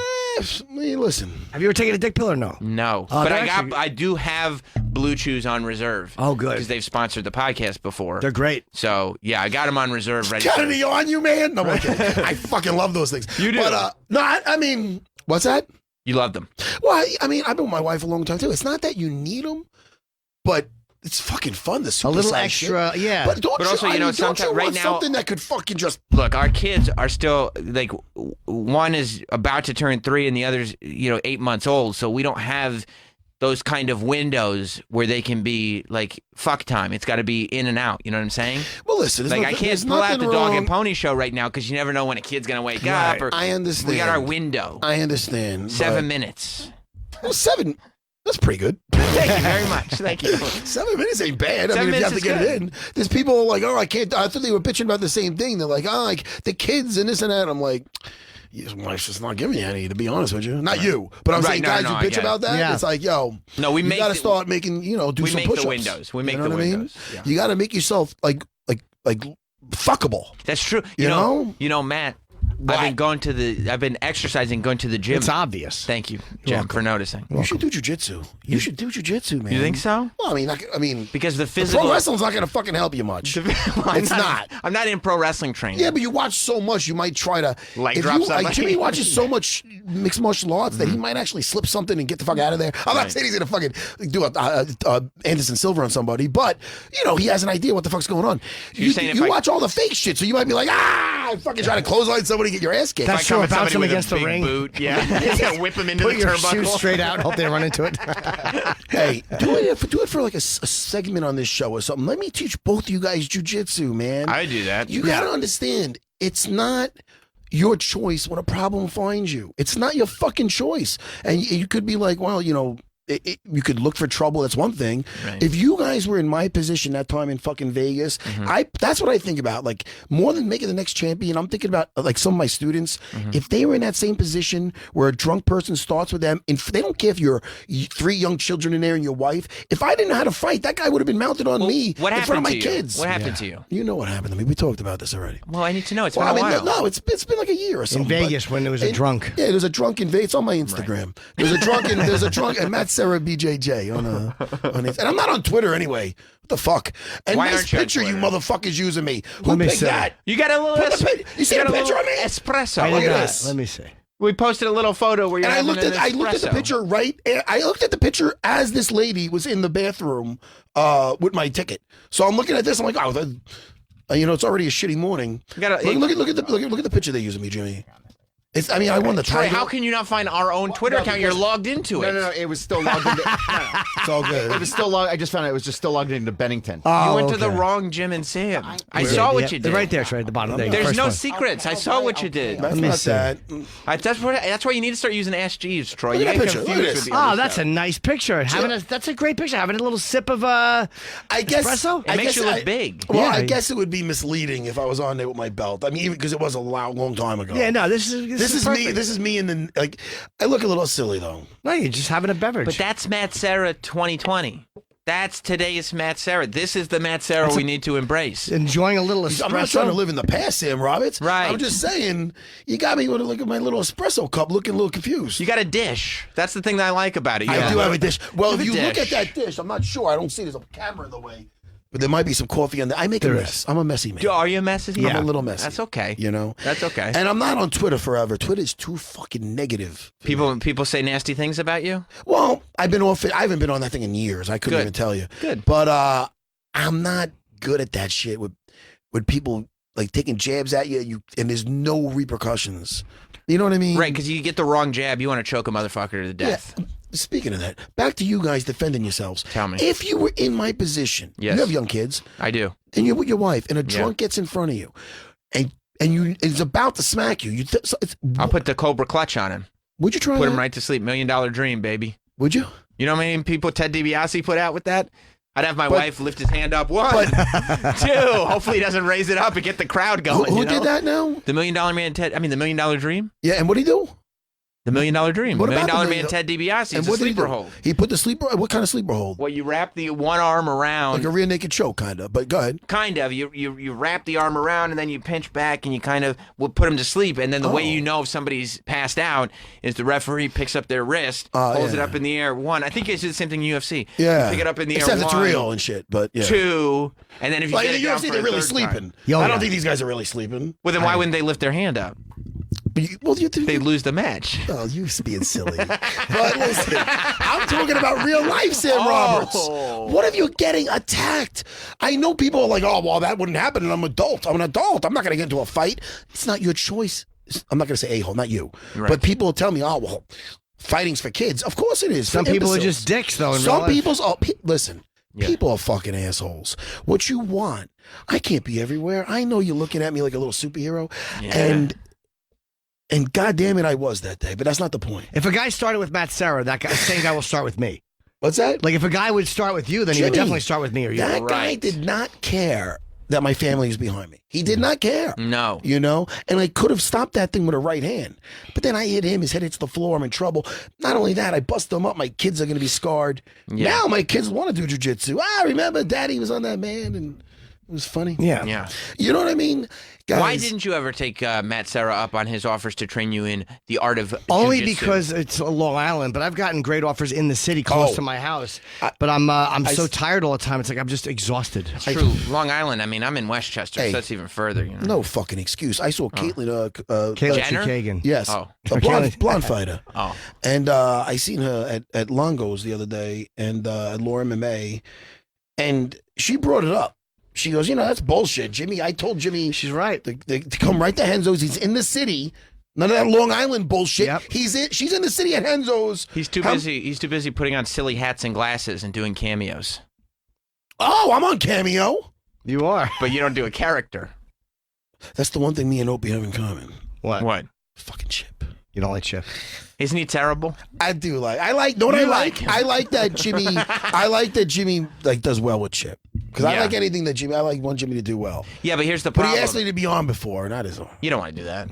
Listen. Have you ever taken a dick pill or no? No. Oh, but they're I do have Blue Chews on reserve. Oh, good. Because they've sponsored the podcast before. They're great. So, yeah, I got them on reserve ready. Got any on you, man? No, I'm kidding. I fucking love those things. You do? But, no, I mean, what's that? You love them. Well, I mean, I've been with my wife a long time, too. It's not that you need them, but it's fucking fun. The super a little size extra, shit. yeah. But don't But also, you, you know, don't you sometimes- right want now- something that could fucking just... Look, our kids are still, like, one is about to turn 3 and the other's, 8 months old. So we don't have those kind of windows where they can be, like, fuck time. It's got to be in and out. You know what I'm saying? Well, listen, Like, I can't pull out the nothing dog wrong. and pony show right now because you never know when a kid's going to wake Right. up. Or I understand. We got our window. I understand. 7 minutes. Well, 7... That's pretty good. Thank you very much. Thank you. 7 minutes ain't bad. I 7 mean, if you have minutes to is get it in. There's people like, oh, I can't. I thought they were bitching about the same thing. They're like, oh, like the kids and this and that. I'm like, your wife's just not giving you any, to be honest with you. Not you, but I'm Right, saying no, guys no, who I bitch get it. about that. Yeah. It's like, yo, No, we you make got to the- start making, do we some make the push-ups. windows. We make You know the what I mean? windows. Yeah. You got to make yourself like fuckable. That's true. You know? Matt. I've been exercising, going to the gym. It's obvious. Thank you, Jim, for noticing. You should do jujitsu. You should do jujitsu, man. You think so? Well, I mean, Because the the physical. pro wrestling's not going to fucking help you much. It's not. I'm not in pro wrestling training. Yeah, but you watch so much, you might try to Leg if drop you, somebody. like Jimmy watches so much mixed martial arts that he might actually slip something and get the fuck out of there. I'm not Right. saying he's gonna fucking do a Anderson Silva on somebody, but he has an idea what the fuck's going on. You're saying if you I- watch all the fake shit, so you might be like, fucking try to clothesline somebody, get your ass kicked. That's If I come true. at Bounce somebody them with a against the big ring. boot, yeah, whip them into Put the your turnbuckle. shoes straight out. Hope they run into it. Hey, do it for like a segment on this show or something. Let me teach both you guys jujitsu, man. I do that. You gotta understand, it's not your choice when a problem finds you. It's not your fucking choice. And you could be like, well, you could look for trouble. That's one thing. Right. If you guys were in my position that time in fucking Vegas, that's what I think about. Like more than making the next champion, I'm thinking about like some of my students. If they were in that same position where a drunk person starts with them, and they don't care if you're 3 young children in there and your wife. If I didn't know how to fight, that guy would have been mounted on me What in happened front of my to you? kids. What happened to you? You know what happened to me. We talked about this already. Well, I need to know. It's Well, been I a mean, while. no, it's been like a year or In something. Vegas when there was a drunk. Yeah, there's a drunk in Vegas. It's on my Instagram. There's a drunk, and Matt Sarah BJJ on it. And I'm not on Twitter anyway. What the fuck? And Why nice aren't you on picture, you Twitter? motherfuckers using me. Who Let me picked see. that? You got a little. You see got a picture little of me? Espresso. I Look did at not. this. Let me see. We posted a little photo where you're And I having looked an at the espresso. picture I looked at the picture as this lady was in the bathroom with my ticket. So I'm looking at this. I'm like, it's already a shitty morning. You gotta- look at the picture they're using me, Jimmy. I won the Troy, title. how can you not find our own Twitter account? You're logged into it. No, it was still logged into. It's all good. It was still logged. I just found out it was just still logged into Bennington. You went to the wrong Jim and Sam. I saw what you did. Right there, Trey, at the bottom. There, There's first no one. secrets. I saw what you did. That's Let me not see. that. That's why you need to start using Ask Jeeves, Troy. Look You at get that picture. Look at confused this. with the other Oh, that's stuff. a nice picture. That's a great picture. Having a little sip of I guess espresso. It makes you look big. Well, Yeah. I guess it would be misleading if I was on there with my belt. I mean, even because it was a long time ago. Yeah, no, this is me. perfect. This is me in the like. I look a little silly though. No, you're just having a beverage. But that's Matt Serra 2020. That's today's Matt Serra. This is the Matt Serra we need to embrace. Enjoying a little espresso. I'm not trying to live in the past, Sam Roberts. Right. I'm just saying, you got me with look at my little espresso cup, looking a little confused. You got a dish. That's the thing that I like about it. I do have a dish. Well, You if have you a look at dish. that dish, I'm not sure. I don't see there's a camera in the way, but there might be some coffee on there. I make a There mess. is. I'm a messy man. Are you a mess? I'm a little messy. That's okay. You know, That's okay. and I'm not on Twitter forever. Twitter's too fucking negative. People say nasty things about you. Well, I've been off it. I haven't been on that thing in years. I couldn't Good. even tell you. Good. But I'm not good at that shit with people like taking jabs at you and there's no repercussions. You know what I mean? Right, because you get the wrong jab, you want to choke a motherfucker to death. Yeah. Speaking of that, back to you guys defending yourselves. Tell me. If you were in my position, Yes. you have young kids, I do. and you're with your wife, and a drunk gets in front of you, and is about to smack you. I'll put the Cobra clutch on him. Would you try Put that? him right to sleep. $1 Million Dream, baby. Would you? You know how many people Ted DiBiase put out with that? I'd have my wife lift his hand up. 1, 2. Hopefully he doesn't raise it up and get the crowd going. Who you know? did that now? The $1 Million Man, the $1 Million Dream. Yeah, and what did he do? The $1 Million Dream. What $1 about Million the Man Ted DiBiase. And It's a what did he sleeper do? hold. He put the sleeper. What kind of sleeper hold? Well, you wrap the one arm around. Like a rear naked choke, kind of. But go ahead. Kind of. You wrap the arm around and then you pinch back and you kind of will put him to sleep. And then the way you know if somebody's passed out is the referee picks up their wrist, holds it up in the air. One. I think it's the same thing in UFC. Yeah. You pick it up in the Except air. it's One, real and shit. But yeah. 2, and then if you Like get in it the down UFC, for they're a really third sleeping. time. I don't think these guys are really sleeping. Well, then why wouldn't they lift their hand up? They lose the match. Oh, you being silly. But listen, I'm talking about real life, Sam Roberts. What if you're getting attacked? I know people are like, oh, well, that wouldn't happen, and I'm an adult. I'm not going to get into a fight. It's not your choice. I'm not going to say a-hole, not you. Right. But people will tell me, oh, well, fighting's for kids. Of course it is. Some for people are imbeciles. just dicks, though. In real Some life. people's, listen. People are fucking assholes. What you want? I can't be everywhere. I know you're looking at me like a little superhero, and goddamn it, I was that day. But that's not the point. If a guy started with Matt Serra, that guy, same guy will start with me. What's that? Like if a guy would start with you, then he would Jimmy, definitely start with me or you. That guy did not care that my family was behind me. He did not care. No. You know? And I could have stopped that thing with a right hand. But then I hit him. His head hits the floor. I'm in trouble. Not only that, I bust him up. My kids are going to be scarred. Yeah. Now my kids want to do jiu-jitsu. Remember Daddy was on that man and it was funny. Yeah. You know what I mean? Guys, Why didn't you ever take Matt Serra up on his offers to train you in the art of Only jiu-jitsu? because it's Long Island, but I've gotten great offers in the city close to my house. But I'm so tired all the time. It's like I'm just exhausted. It's true. Long Island. I mean, I'm in Westchester, Hey. so that's even further. You know? No fucking excuse. I saw Caitlin. Caitlin Jenner? Chukagian. Yes. Oh. A blonde fighter. Oh. And I seen her at Longo's the other day and at Law MMA. And she brought it up. She goes, that's bullshit, Jimmy. I told Jimmy. She's right. To come right to Henzo's. He's in the city. None of that Long Island bullshit. Yep. She's in the city at Henzo's. He's too busy. He's too busy putting on silly hats and glasses and doing cameos. Oh, I'm on Cameo. You are. But you don't do a character. That's the one thing me and Opie have in common. What? What? Fucking Chip. You don't like Chip? Isn't he terrible? I do like. I like. Know what I like? I like that Jimmy. I like that Jimmy does well with Chip. Because I Yeah. like anything that Jimmy. I want Jimmy to do well. Yeah, but here's the But problem. he asked me to be on before, and that is on. You don't want to do that.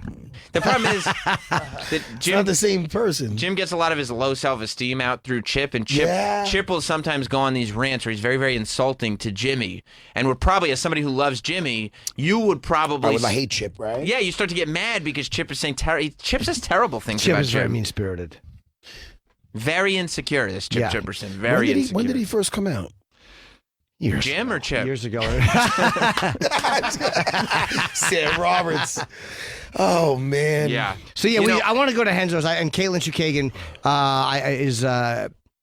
The problem is that Jim, Not the same person. Jim gets a lot of his low self-esteem out through Chip, and Chip will sometimes go on these rants where he's very, very insulting to Jimmy. And would probably, as somebody who loves Jimmy, you would probably... I hate Chip, right? Yeah, you start to get mad because Chip is saying... Chip says terrible things Chip about is very Jim. mean-spirited. Very insecure, this Chip Yeah. Chipperson. Very insecure. When did he first come out? Jim or Chip? Years ago. Sam Roberts. Oh man. Yeah. So yeah, I want to go to Henzo's. And Caitlin Chukagian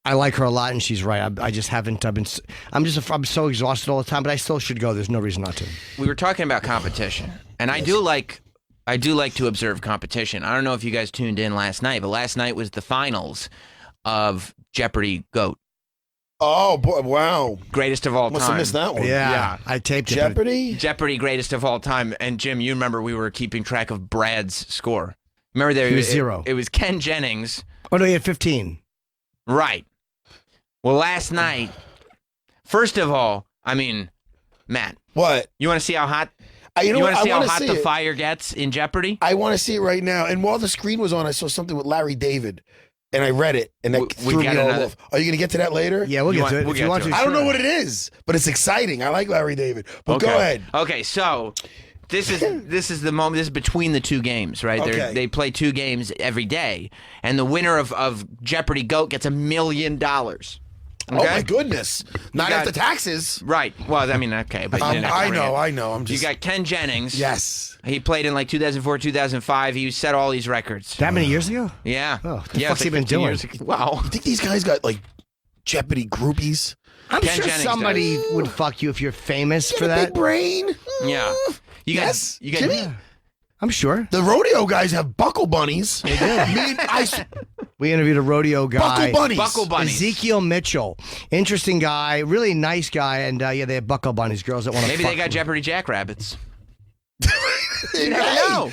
I like her a lot, and she's right. I just haven't. I'm so exhausted all the time, but I still should go. There's no reason not to. We were talking about competition, and I do like to observe competition. I don't know if you guys tuned in last night, but last night was the finals of Jeopardy GOAT. Oh boy! Wow. Greatest of all time. Must have missed that one. Yeah, I taped it. Jeopardy. Jeopardy greatest of all time. And Jim, you remember we were keeping track of Brad's score. Remember there He was 0. It was Ken Jennings. Oh no, he had 15. Right. Well, last night, first of all, I mean, Matt. What? You want to see how hot? You want to see how wanna hot see the it. fire gets in Jeopardy? I want to see it right now. And while the screen was on, I saw something with Larry David, and I read it, and that threw me got all another- off. Are you going to get to that later? Yeah, we'll get to it. we'll If get you want to to, it. I don't know sure. what it is, but it's exciting. I like Larry David. But go ahead. Okay, so this is the moment. This is between the two games, right? Okay. They play two games every day, and the winner of Jeopardy GOAT gets $1 million. Okay? Oh my goodness! Not got- after taxes. Right. Well, I mean, okay, but you didn't have to I bring know. it. I know. I'm just. You got Ken Jennings. Yes. He played in like 2004, 2005. He set all these records. That many years ago? Yeah. Oh, what the yeah, fuck's it's he like been 15 doing? years ago. Wow. You think these guys got like Jeopardy groupies? I'm Ken sure Jennings somebody does. would fuck you if you're famous Got for a that. big brain. Yeah. You got. Yes. You got. Jimmy? I'm sure. The rodeo guys have buckle bunnies. They do. We interviewed a rodeo guy. Buckle bunnies. Buckle bunnies. Ezekiel Mitchell. Interesting guy, really nice guy, and yeah, they have buckle bunnies, girls that want to Maybe fuck they got them. Jeopardy jackrabbits. You never know.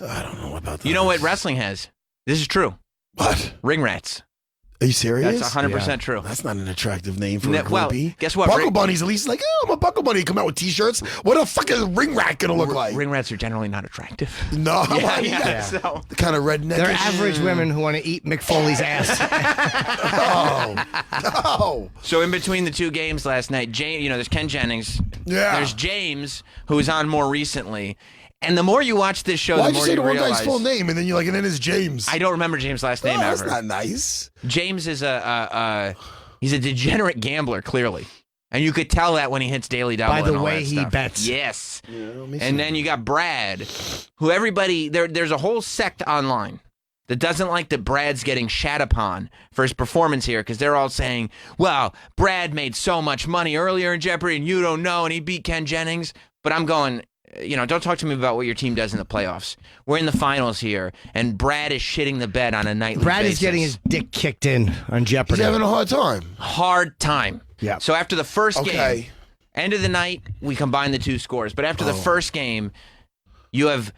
I don't know about that. You know what wrestling has? This is true. What? Ring rats. Are you serious? That's 100% true. That's not an attractive name for a Well, groupie. guess what? Buckle Bunny's at least like, oh, I'm a Buckle Bunny. Come out with T-shirts. What the fuck is Ring Rat gonna look like? Ring rats are generally not attractive. No, So kind of redneck. They're average women who want to eat Mick Foley's ass. Oh. So in between the two games last night, there's Ken Jennings. Yeah. There's James, who was on more recently. And the more you watch this show, Why'd the you more say you the one realize. guy's full name and then you're like, and then it's James? I don't remember James' last name That's ever. not nice. James is he's a degenerate gambler, clearly. And you could tell that when he hits Daily Double. By the and all way that he stuff. bets. Yes. And then you got Brad, who there's a whole sect online that doesn't like that Brad's getting shat upon for his performance here, because they're all saying, well, Brad made so much money earlier in Jeopardy and you don't know, and he beat Ken Jennings. But I'm going, don't talk to me about what your team does in the playoffs. We're in the finals here, and Brad is shitting the bed on a nightly Brad basis. is getting his dick kicked in on Jeopardy. He's having a hard time. Hard time. Yeah. So after the first game, end of the night, we combine the two scores. But after the first game, you have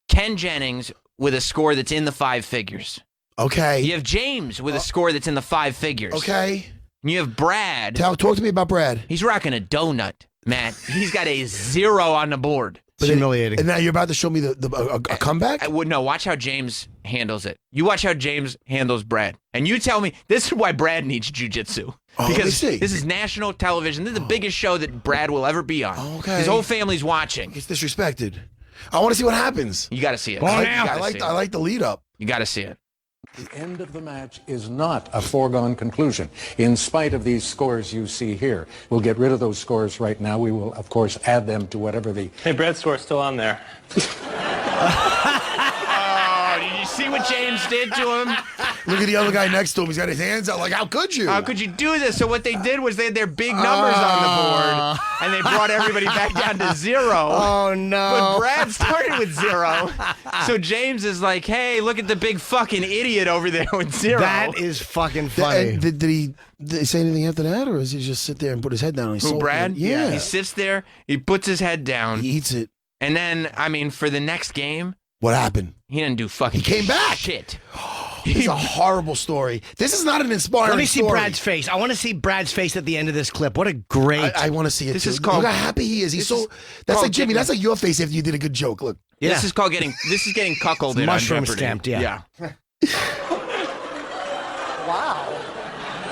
Ken Jennings with a score that's in the 5 figures. Okay. You have James with a score that's in the 5 figures. Okay. And you have Brad. Talk to me about Brad. He's rocking a donut, Matt. He's got a 0 on the board. It's humiliating. And now you're about to show me a comeback? I would no. Watch how James handles it. You watch how James handles Brad, and you tell me this is why Brad needs jiu-jitsu. Because this is national television. This is the biggest show that Brad will ever be on. Okay. His whole family's watching. It's disrespected. I want to see what happens. You got to see it. I like the lead up. You got to see it. The end of the match is not a foregone conclusion. In spite of these scores you see here, we'll get rid of those scores right now. We will, of course, add them to whatever the... Hey, Brad's score's still on there. Oh, did you see what James did to him? Look at the other guy next to him. He's got his hands out. Like, how could you? How could you do this? So what they did was they had their big numbers on the board, and they brought everybody back down to 0. Oh, no. But Brad started with 0. So James is like, hey, look at the big fucking idiot over there with 0. That is fucking funny. Did he say anything after that, or does he just sit there and put his head down? And Who, Brad? Yeah. He sits there, he puts his head down. He eats it. And then, for the next game, what happened? He didn't do fucking He came back. shit. It's a horrible story. This is not an inspiring Let me see story. Brad's face. I want to see Brad's face at the end of this clip. What a great... I want to see it This too. is called- Look how happy he is. He's this so... is That's called like Jimmy. getting- That's like your face after you did a good joke. Look. Yeah. This is getting cuckolded Mushroom on Jeopardy. stamped, yeah. Wow.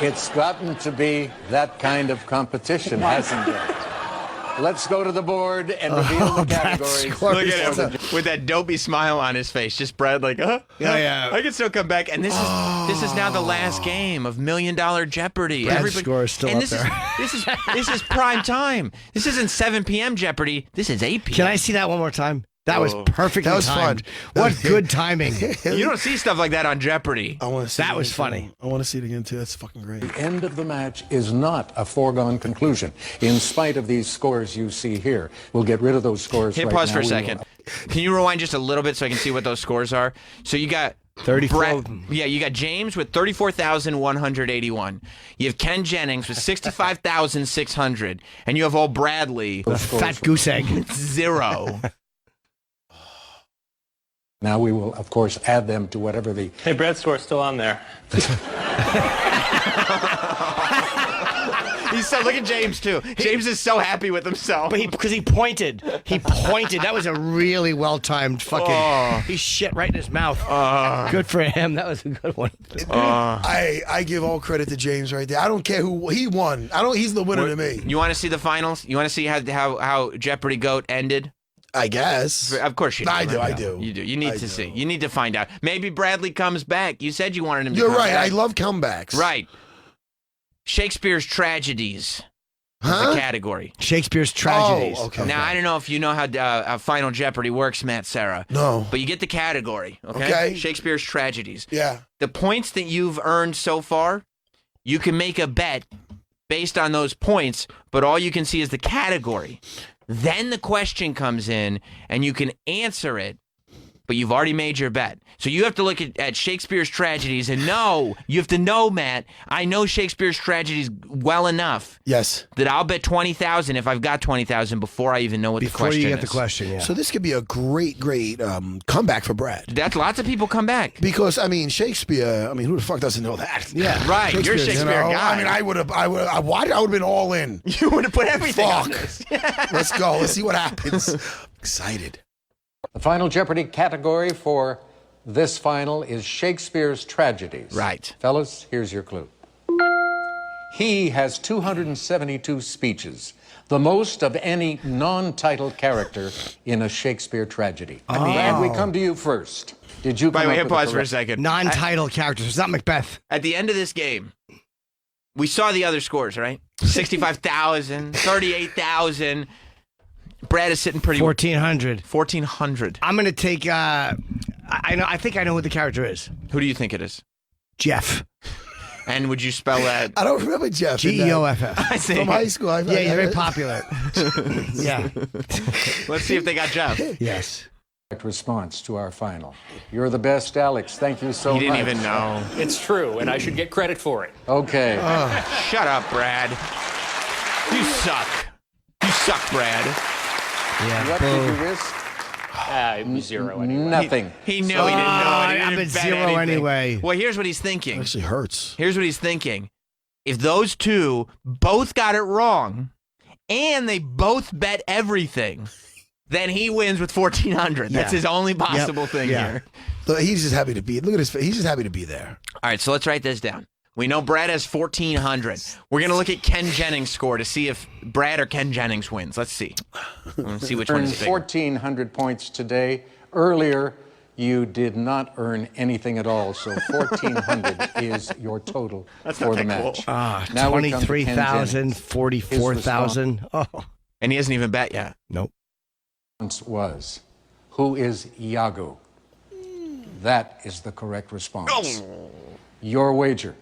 It's gotten to be that kind of competition, hasn't it? Let's go to the board and reveal the categories. Look at him with that dopey smile on his face. Just Brad like, Yeah. I can still come back. And this is now the last game of $1 Million Jeopardy. Brad's score is still and up this there. This is prime time. This isn't 7 p.m. Jeopardy. This is 8 p.m. Can I see that one more time? That was perfectly That was timed. fun. What good timing. You don't see stuff like that on Jeopardy. I want to see That it was again, funny. too. I want to see it again too. That's fucking great. The end of the match is not a foregone conclusion. In spite of these scores you see here, we'll get rid of those scores Hit right pause now. for a We second. will- Can you rewind just a little bit so I can see what those scores are? So you got 34. you got James with 34,181. You have Ken Jennings with 65,600, and you have old Bradley A fat goose egg. 0. Now we will, of course, add them to whatever the... Hey, Brad's score's still on there. He's so look at James too. James is so happy with himself. But because he pointed. He pointed. That was a really well-timed fucking... He shit right in his mouth. Good for him. That was a good one. I give all credit to James right there. I don't care who he won. He's the winner to me. You want to see the finals? You want to see how Jeopardy GOAT ended? I guess. Of course you do. I do. You do. You need to see. You need to find out. Maybe Bradley comes back. You said you wanted him to You're come right. back. I love comebacks. Right. Shakespeare's tragedies is the category. Shakespeare's tragedies. Oh, okay. Now, I don't know if you know how Final Jeopardy works, Matt Sarah. No. But you get the category, okay? Okay. Shakespeare's tragedies. Yeah. The points that you've earned so far, you can make a bet based on those points, but all you can see is the category. Then the question comes in, and you can answer it but you've already made your bet. So you have to look at Shakespeare's tragedies and you have to know, Matt, I know Shakespeare's tragedies well enough. Yes. That I'll bet 20,000 if I've got 20,000 before I even know what the question is. Before you get the question, yeah. So this could be a great comeback for Brad. That's lots of people come back. Because, I mean, Shakespeare, who the fuck doesn't know that? Yeah. Right, you're a Shakespeare guy. I mean, I would have been all in. You would have put everything on this. Let's go. Let's see what happens. Excited. The final Jeopardy category for this final is Shakespeare's tragedies. Right. Fellas, here's your clue. He has 272 speeches, the most of any non-titled character in a Shakespeare tragedy. Brad, we come to you first. Did you come By the way, up with pause the for a correct- second. Non-title characters. It's not Macbeth. At the end of this game, we saw the other scores, right? 65,000, 38,000. Brad is sitting pretty 1,400. 1,400. I'm going to take, I think I know who the character is. Who do you think it is? Jeff. And would you spell that? I don't remember Jeff. Geoff. I see. From high school. Yeah, he's very popular. Yeah. Let's see if they got Jeff. Yes. Response to our final. You're the best, Alex. Thank you so much. He didn't even know. It's true, and I should get credit for it. Okay. Shut up, Brad. You suck. You suck, Brad. Yeah. What did you risk? It was zero anyway. Nothing. He knew he didn't know. He I'm didn't at bet zero anything. anyway. Well, here's what he's thinking. Actually hurts. Here's what he's thinking. If those two both got it wrong and they both bet everything, then he wins with 1,400. That's Yeah. his only possible thing here. Look, he's just happy to be. Look at his face. He's just happy to be there. All right, so let's write this down. We know Brad has 1,400. We're going to look at Ken Jennings' score to see if Brad or Ken Jennings wins. Let's see. Let's see which one Earned is bigger. 1,400 points today. Earlier, you did not earn anything at all, so 1,400 is your total for the match. Now we come to Ken 23,000, Jennings. 44,000. Oh. And he hasn't even bet yet. Nope. Was, who is Iago? That is the correct response. Your wager.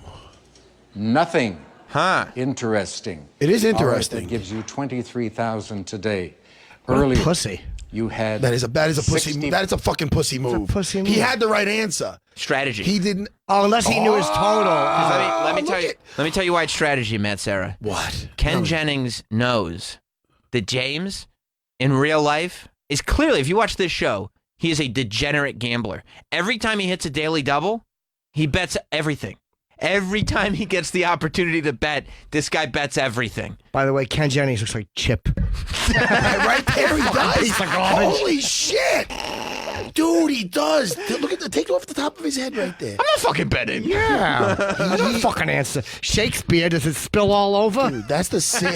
Nothing. Huh. Interesting. It is All right, interesting. that gives you 23,000 today. What a Earlier, pussy. you had That is a pussy. 60 That is a fucking pussy move. pussy He move. had the right answer. Strategy. He didn't. Oh, unless he knew his total. Let me look tell you. at- Let me tell you why it's strategy, Matt Sarah. What? Ken Jennings knows that James, in real life, is clearly, if you watch this show, he is a degenerate gambler. Every time he hits a daily double, he bets everything. Every time he gets the opportunity to bet, this guy bets everything. By the way, Ken Jennings looks like Chip. Right there, he does. Piece of garbage. Holy shit, dude, he does. Look at take off the top of his head right there. I'm not fucking betting. Yeah. That's a fucking answer. Shakespeare, does it spill all over? Dude, that's the same.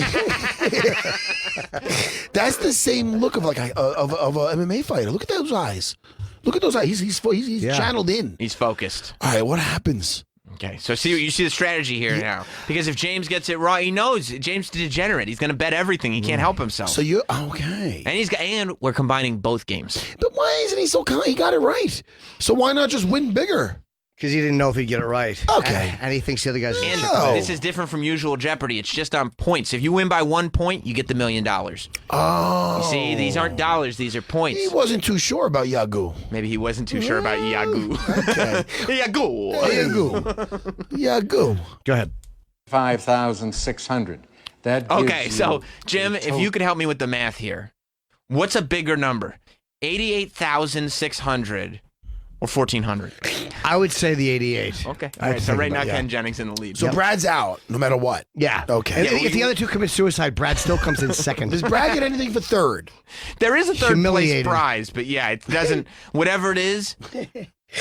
That's the same look of like of a MMA fighter. Look at those eyes. Look at those eyes. He's channeled in. He's focused. All right, what happens? Okay, so you see the strategy here now. Because if James gets it wrong, he knows James is degenerate. He's going to bet everything. He can't help himself. So you're okay. And we're combining both games. But why isn't he so kind? He got it right. So why not just win bigger? Because he didn't know if he'd get it right. Okay. And he thinks the other guy's And No. this is different from usual Jeopardy. It's just on points. If you win by 1 point, you get the $1 million. Oh. You see, these aren't dollars. These are points. He wasn't too sure about Iago. Maybe he wasn't too sure about Iago. Okay. Iago. Iago. Go ahead. 5,600. That gives Okay, you so Jim, a if total- you could help me with the math here, what's a bigger number? 88,600 or 1,400? I would say the 88. Okay. I All had right, to so think right now about it, Ken Jennings in the lead. So Brad's out no matter what. Yeah. Okay. And if the other two commit suicide, Brad still comes in second. Does Brad get anything for third? There is a third place Humiliated. prize, but yeah, it doesn't. Whatever it is,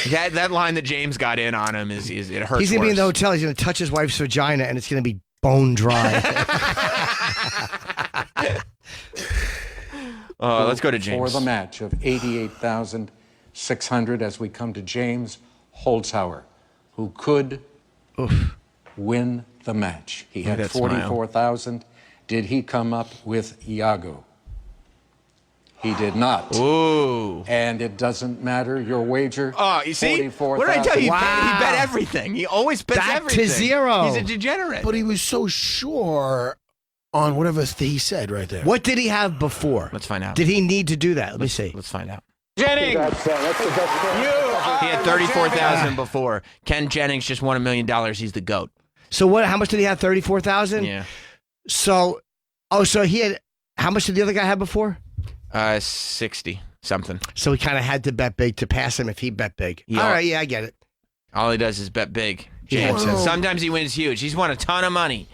that line that James got in on him is it hurts. He's going to be in the worse. hotel. He's going to touch his wife's vagina, and it's going to be bone dry. Let's go to James. For the match of 88,600 as we come to James Holzhauer, who could win the match. He had Look at that smile. 44,000. Did he come up with Iago? He did not. Ooh. And it doesn't matter your wager. Oh, you see? What did I tell you? He bet everything. He always bets Back everything. to zero. He's a degenerate. But he was so sure on whatever he said right there. What did he have before? Let's find out. Did he need to do that? Let me see. Let's find out. Jennings. That's the best. He had 34,000 before. Ken Jennings just won $1 million. He's the GOAT. So what? How much did he have? 34,000. Yeah. So, so he had. How much did the other guy have before? 60 something. So he kind of had to bet big to pass him if he bet big. Yeah. All right, yeah, I get it. All he does is bet big. James. Yeah. Sometimes he wins huge. He's won a ton of money,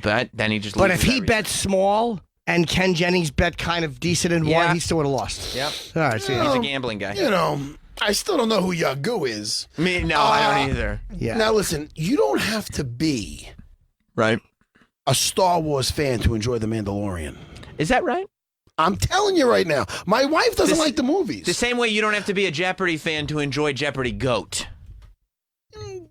but then he just. But loses if he everything. bet small and Ken Jennings bet kind of decent and won, he still would have lost. Yep. All right, so He's a gambling guy. You know, I still don't know who Yagoo is. Me, no, I don't either. Yeah. Now listen, you don't have to be right a Star Wars fan to enjoy The Mandalorian. Is that right? I'm telling you right now. My wife doesn't like the movies. The same way you don't have to be a Jeopardy fan to enjoy Jeopardy GOAT.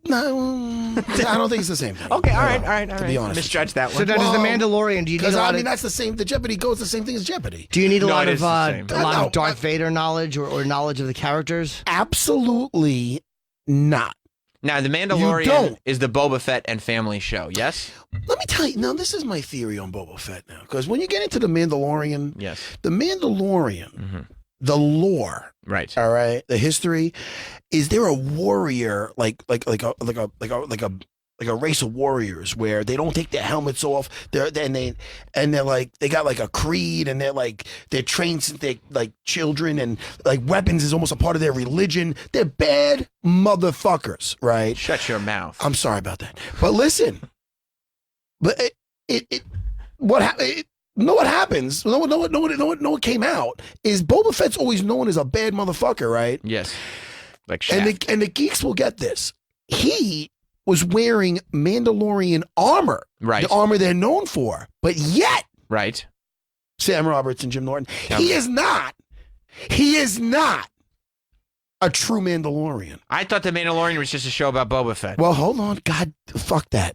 No, I don't think it's the same thing. Okay, all right. To be honest, misjudged that one. So now does the Mandalorian? Do you need Because a lot I mean, of? that's the same. The Jeopardy goes the same thing as Jeopardy. Do you need a No, lot it of is the same. a lot of Darth Vader knowledge or knowledge of the characters? Absolutely not. Now, The You Mandalorian don't. is the Boba Fett and family show, yes? Let me tell you. Now, this is my theory on Boba Fett. Now, because when you get into the Mandalorian, Yes. the Mandalorian, the lore, right? All right, the history is there a warrior like a race of warriors where they don't take their helmets off. They're like they got like a creed and they're trained since they're like children and like weapons is almost a part of their religion. They're bad motherfuckers, right? Shut your mouth. I'm sorry about that, but listen, but what happened? Know what happens? Know what came out is Boba Fett's always known as a bad motherfucker, right? Yes. Like and Shaft. the geeks will get this. He was wearing Mandalorian armor, Right. the armor they're known for, but yet, right? Sam Roberts and Jim Norton, Tell he me. is not a true Mandalorian. I thought The Mandalorian was just a show about Boba Fett. Well, hold on, God, fuck that.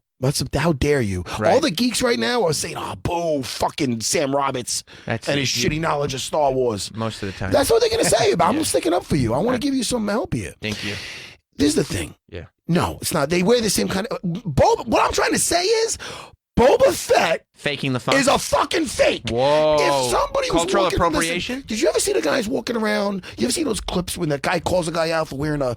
How dare you? Right. All the geeks right now are saying, "Oh, boo, fucking Sam Roberts That's and it. his shitty knowledge of Star Wars." Most of the time. That's what they're gonna say. But I'm sticking up for you. I want to give you some help here. Thank you. This is the thing. Yeah. No, it's not. They wear the same kind of. What I'm trying to say is, Boba Fett Faking the fun. is a fucking fake. Whoa. If somebody was Cultural walking, appropriation? listen, did you ever see the guys walking around? You ever see those clips when that guy calls a guy out for wearing a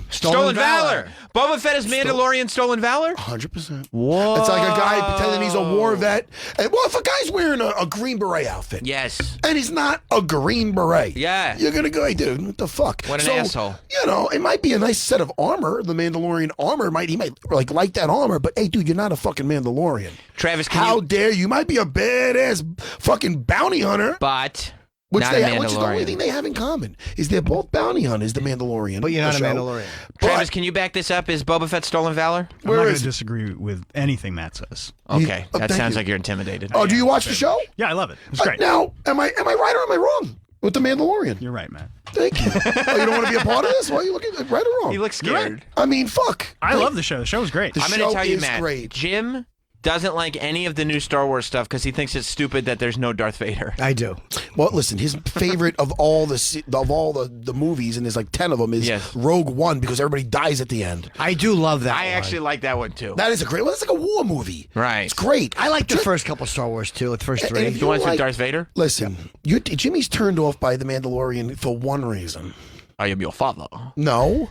Stolen Valor. Boba Fett is Mandalorian Stolen Valor? 100%. Whoa. It's like a guy pretending he's a war vet. And well, if a guy's wearing a Green Beret outfit, Yes. and he's not a Green Beret, Yeah. you're gonna go, hey, dude, what the fuck? What an asshole. You know, it might be a nice set of armor. The Mandalorian armor he might like that armor, but hey, dude, you're not a fucking Mandalorian. Travis, How dare you? You might be a badass fucking bounty hunter, but which not they a which is the only Mandalorian. thing they have in common is they're both bounty hunters. The Mandalorian, But you're not a show. Mandalorian. Travis, can you back this up? Is Boba Fett Stolen Valor? I'm not going to disagree with anything Matt says. Okay, that thank sounds you. like you're intimidated. Oh, do you watch the show? Yeah, I love it. It's great. Now, am I right or am I wrong with the Mandalorian? You're right, Matt. Thank you. Oh, you don't want to be a part of this? Why are you looking right or wrong? He looks You're scared. I mean, fuck. I love the show. The show's great. The I'm going show to tell you, is Matt. great. Jim doesn't like any of the new Star Wars stuff because he thinks it's stupid that there's no Darth Vader. I do. Well, listen, his favorite of all the movies, and there's like 10 of them, is Yes. Rogue One because everybody dies at the end. I do love that. I one. actually like that one too. That is a great. Well, it's like a war movie. Right. It's great. I like the first couple Star Wars too. The first And three. if The ones like- with Darth Vader? Listen, Jimmy's turned off by the Mandalorian for one reason. I am your father. No.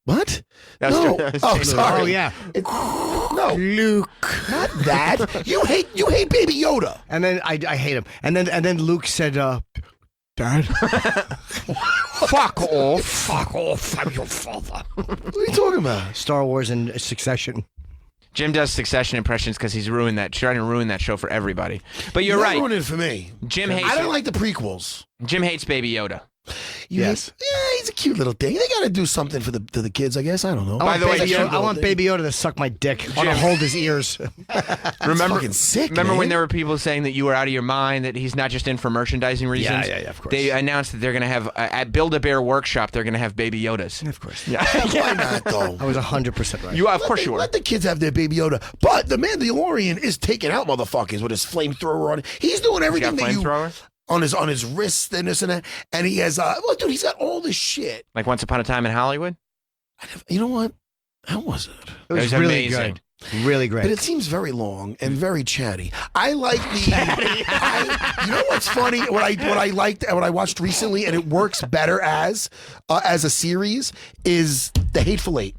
What? That was- No. that was Oh, Luke. sorry. Oh yeah, No. Luke. Not that. You hate Baby Yoda. And then I hate him. And then Luke said, "Dad, fuck off, fuck off. I'm your father." What are you talking about? Star Wars and Succession. Jim does Succession impressions because he's trying to ruin that show for everybody. But you're That right. ruined it for me. Jim hates I don't it. like the prequels. Jim hates Baby Yoda. Yes. Yeah, he's a cute little thing. They got to do something for the kids, I guess. I don't know. I want, the way, Baby Jim- Yoda, I want Baby Yoda to suck my dick. I want to hold his ears. Remember, fucking sick, remember man. when there were people saying that you were out of your mind, that he's not just in for merchandising reasons? Yeah, of course. They announced that they're going to have, at Build-A-Bear Workshop, they're going to have Baby Yodas. Of course. Yeah. Why not, though? I was 100% right. Of course you were. Let the kids have their Baby Yoda. But the Mandalorian is taking out motherfuckers with his flamethrower on it. He's doing everything got that you flamethrower? on his wrists and this and that. And he has well, dude, he's got all this shit. Like Once Upon a Time in Hollywood? You know what? How was it? It was really really amazing. good. Really great. But it seems very long and very chatty. I like the. You know what's funny? What I liked and what I watched recently, and it works better as a series, is The Hateful Eight.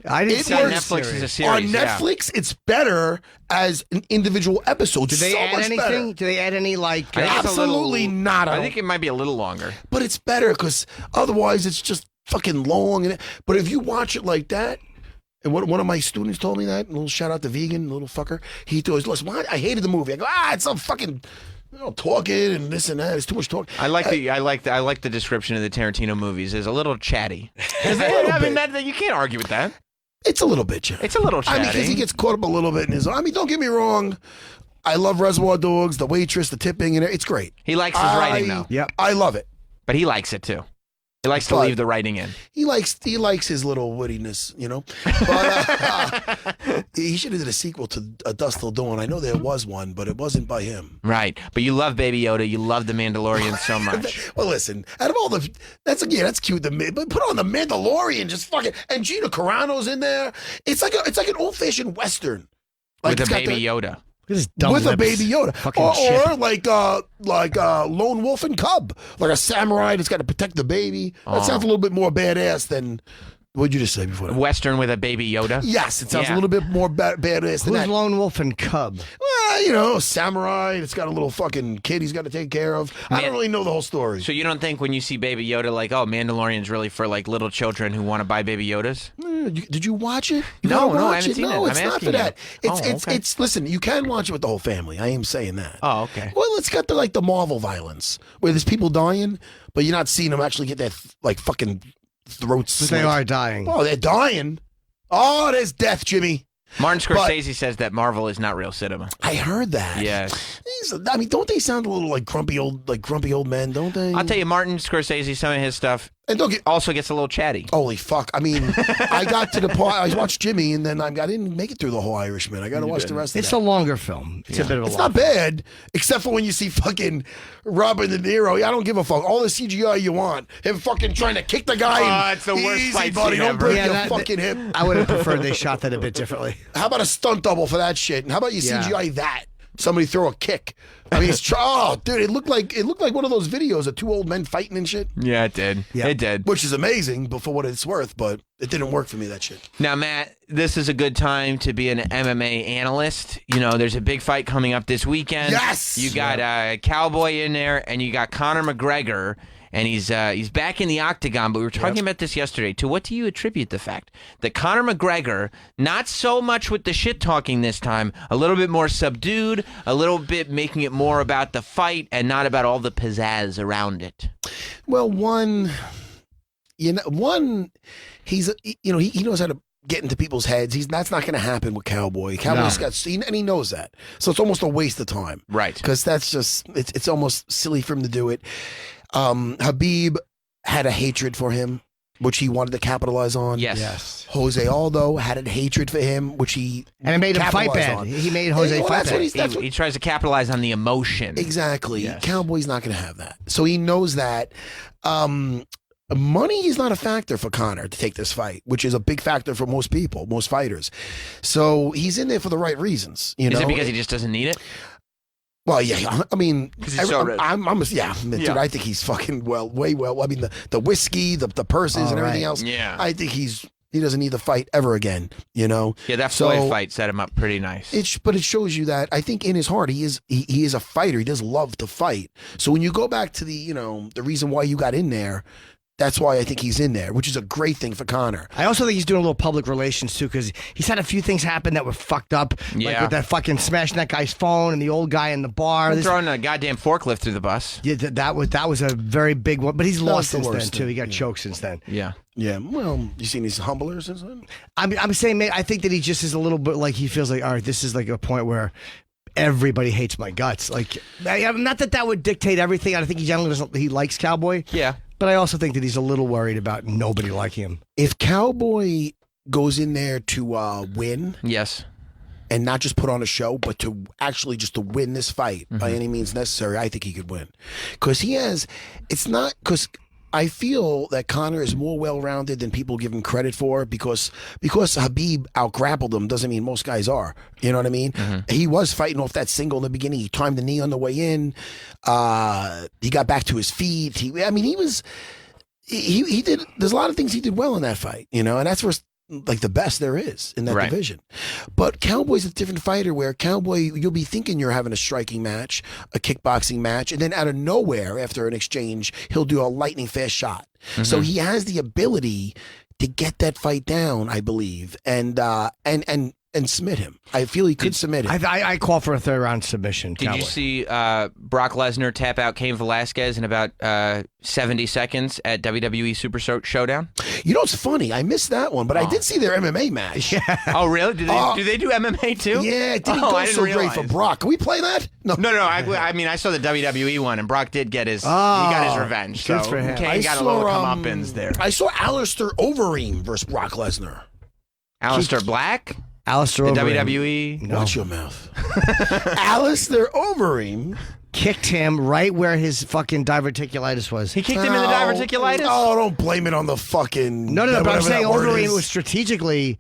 I didn't see Netflix is a series. On Netflix, it's better as an individual episode. Do they add much anything? better. Do they add any like? Absolutely not. I think it might be a little longer. But it's better because otherwise it's just fucking long. But if you watch it like that, and one of my students told me that, a little shout out to Vegan, little fucker. He goes, listen, I hated the movie. I go, it's so fucking talking and this and that. It's too much talk. I like the description of the Tarantino movies is a little chatty. You can't argue with that. It's a little bit chatty. It's a little chatty. I mean, because he gets caught up a little bit in his. I mean, don't get me wrong. I love Reservoir Dogs, The Waitress, the tipping, and it's great. He likes his writing though. Yep, I love it. But he likes it too. He likes to leave the writing in. He likes his little wittiness, you know. But he should have did a sequel to A Dusk Till Dawn. I know there was one, but it wasn't by him. Right. But you love Baby Yoda. You love The Mandalorian so much. Well, listen. Out of all that's cute. But put on The Mandalorian, just fucking, and Gina Carano's in there. It's like an old fashioned Western, With a Baby Yoda. With a Baby Yoda, or like Lone Wolf and Cub, like a samurai that's got to protect the baby. That sounds a little bit more badass than. What'd you just say before that? Western with a Baby Yoda? Yes, it sounds a little bit more badass than that. Who's Lone Wolf and Cub? Well, samurai. It's got a little fucking kid he's got to take care of. I don't really know the whole story. So you don't think when you see Baby Yoda, like, oh, Mandalorian's really for like little children who want to buy Baby Yodas? Did you watch it? No, I haven't seen it. No, it's not for that. Okay. It's listen. You can watch it with the whole family. I am saying that. Oh, okay. Well, it's got the Marvel violence where there's people dying, but you're not seeing them actually get their fucking throats slit. They are dying. Oh, they're dying. Oh, there's death, Jimmy. Martin Scorsese says that Marvel is not real cinema. I heard that. Yes. I mean, don't they sound a little like grumpy old men? Don't they? I'll tell you, Martin Scorsese, some of his stuff also gets a little chatty. Holy fuck! I mean, I got to the point. I watched Jimmy, and then I didn't make it through the whole Irishman. I got to watch the rest of it. It's a longer film. It's a bit of a. It's not bad, except for when you see fucking Robert De Niro. I don't give a fuck. All the CGI you want. Him fucking trying to kick the guy. It's the worst easy, fight buddy. scene Don't ever. break your fucking hip. I would have preferred they shot that a bit differently. How about a stunt double for that shit? And how about you CGI that? Somebody throw a kick. I mean, dude, it looked like one of those videos of two old men fighting and shit. Yeah, it did. Yeah. It did. Which is amazing, but for what it's worth, but it didn't work for me, that shit. Now, Matt, this is a good time to be an MMA analyst. You know, there's a big fight coming up this weekend. Yes! You got Cowboy in there, and you got Conor McGregor, and he's back in the octagon. But we were talking about this yesterday. To what do you attribute the fact that Conor McGregor, not so much with the shit talking this time, a little bit more subdued, a little bit making it more about the fight and not about all the pizzazz around it? Well, he knows how to get into people's heads. That's not going to happen with Cowboy. Cowboy's and he knows that. So it's almost a waste of time. Right. Because that's just, it's almost silly for him to do it. Habib had a hatred for him, which he wanted to capitalize on. Yes. Jose Aldo had a hatred for him, which he and it made him fight capitalized bad. on. He made Jose fight bad. He tries to capitalize on the emotion. Exactly. Yes. Cowboy's not going to have that. So he knows that. Money is not a factor for Conor to take this fight, which is a big factor for most people, most fighters. So he's in there for the right reasons. Is it because he just doesn't need it? Well, yeah. I mean, dude, I think he's fucking way well. I mean, the whiskey, the purses, and everything else. Yeah. I think he doesn't need to fight ever again. Yeah, that Floyd fight set him up pretty nice. But it shows you that I think in his heart he is a fighter. He does love to fight. So when you go back to the reason why you got in there. That's why I think he's in there, which is a great thing for Conor. I also think he's doing a little public relations, too, because he's had a few things happen that were fucked up. Yeah. Like with that fucking smashing that guy's phone and the old guy in the bar. Throwing a goddamn forklift through the bus. Yeah, that was a very big one. But he's lost since then, worst too. He got choked since then. Yeah. Yeah. Well, you seen these humblers since then? I'm saying, mate, I think that he just is a little bit like he feels like, all right, this is like a point where everybody hates my guts. Like, not that would dictate everything. I think he generally he likes Cowboy. Yeah. But I also think that he's a little worried about nobody liking him. If Cowboy goes in there to win, yes, and not just put on a show, but to actually just to win this fight by any means necessary, I think he could win. Because I feel that Conor is more well-rounded than people give him credit for because Habib out-grappled him doesn't mean most guys are. You know what I mean? He was fighting off that single in the beginning. He timed the knee on the way in. He got back to his feet. He did. There's a lot of things he did well in that fight, and that's where like the best there is in that division. But Cowboy's a different fighter where Cowboy, you'll be thinking you're having a striking match, a kickboxing match, and then out of nowhere after an exchange, he'll do a lightning fast shot. So he has the ability to get that fight down, I believe, and submit him. I feel he could submit him. I call for a third round submission. Did you see Brock Lesnar tap out Cain Velasquez in about 70 seconds at WWE Super Showdown? You know, it's funny. I missed that one, but I did see their MMA match. Oh, really? Do they do MMA too? Yeah, it didn't go so great for Brock. Can we play that? No. I mean, I saw the WWE one, and Brock did get his. He got his revenge. Good so for him. Cain got a little comeuppance there. I saw Alistair Overeem versus Brock Lesnar. Alistair Black. Alistair the Overeem. WWE. No. Watch your mouth. Alistair Overeem kicked him right where his fucking diverticulitis was. He kicked him in the diverticulitis? Oh, don't blame it on the fucking... No, but I'm saying Overeem is. was strategically...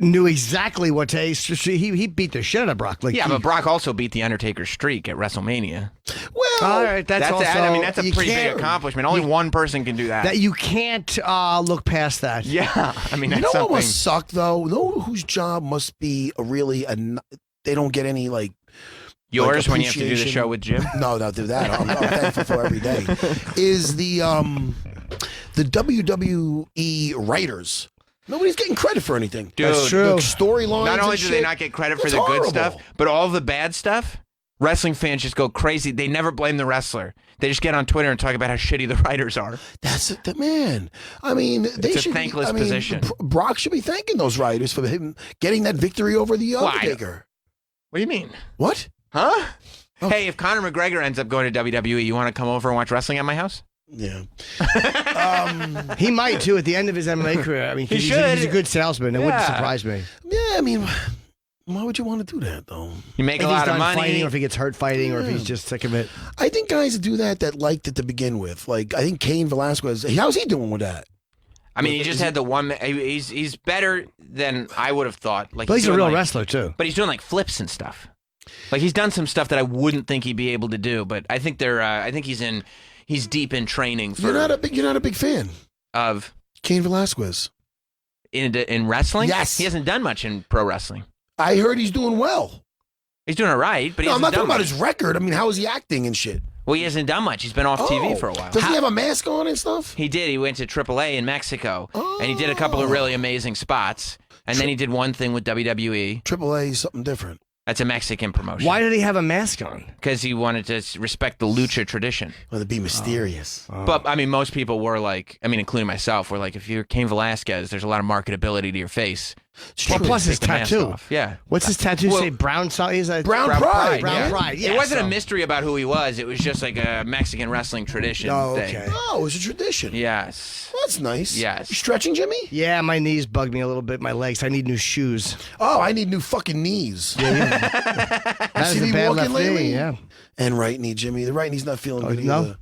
knew exactly what to... He beat the shit out of Brock. But Brock also beat The Undertaker's streak at WrestleMania. Well, all right, that's also... that's a pretty big accomplishment. Only one person can do that. That you can't look past that. Yeah, I mean, that's you know something. what must suck, though? You know whose job must be they don't get any, like... Yours when you have to do the show with Jim? No, don't do that. I'm thankful for every day. Is the WWE writers... Nobody's getting credit for anything. Dude, that's true. Storylines. Not only do they not get credit for the good stuff, but all the bad stuff, wrestling fans just go crazy. They never blame the wrestler. They just get on Twitter and talk about how shitty the writers are. That's it, man. I mean, it's a thankless position. Brock should be thanking those writers for him getting that victory over the Undertaker. What do you mean? What? Huh? Oh. Hey, if Conor McGregor ends up going to WWE, you want to come over and watch wrestling at my house? Yeah. He might, too, at the end of his MMA career. I mean, he's a good salesman. It wouldn't surprise me. Yeah, I mean, why would you want to do that, though? You make a lot of money. Fighting, or if he gets hurt fighting, or if he's just sick of it. I think guys do that liked it to begin with. Like, I think Cain Velasquez, how's he doing with that? I mean, he just had the one. He's better than I would have thought. Like, but he's a real wrestler, too. But he's doing, like, flips and stuff. Like, he's done some stuff that I wouldn't think he'd be able to do, but I think he's deep in training for... You're not a big fan of Cain Velasquez in wrestling? Yes. He hasn't done much in pro wrestling. I heard he's doing well. He's doing all right, but I'm not talking about his record. I mean, how is he acting and shit? Well, he hasn't done much. He's been off TV for a while. Does he have a mask on and stuff? He did. He went to AAA in Mexico, and he did a couple of really amazing spots, and then he did one thing with WWE. AAA is something different. That's a Mexican promotion. Why did he have a mask on? Because he wanted to respect the lucha tradition. Well, to be mysterious. But, I mean, most people were like, I mean, including myself, were like, if you're Cain Velasquez, there's a lot of marketability to your face. Well, plus his tattoo. Yeah. What's his tattoo say? Brown Pride. Brown Yeah. Pride. Yeah, it wasn't a mystery about who he was. It was just like a Mexican wrestling tradition thing. Oh, it was a tradition. Yes. Well, that's nice. Yes. You stretching, Jimmy? Yeah, my knees bug me a little bit. My legs. I need new shoes. Oh, I need new fucking knees. That's see a me bad walking left lately? knee, yeah. And right knee, Jimmy. The right knee's not feeling good no? either.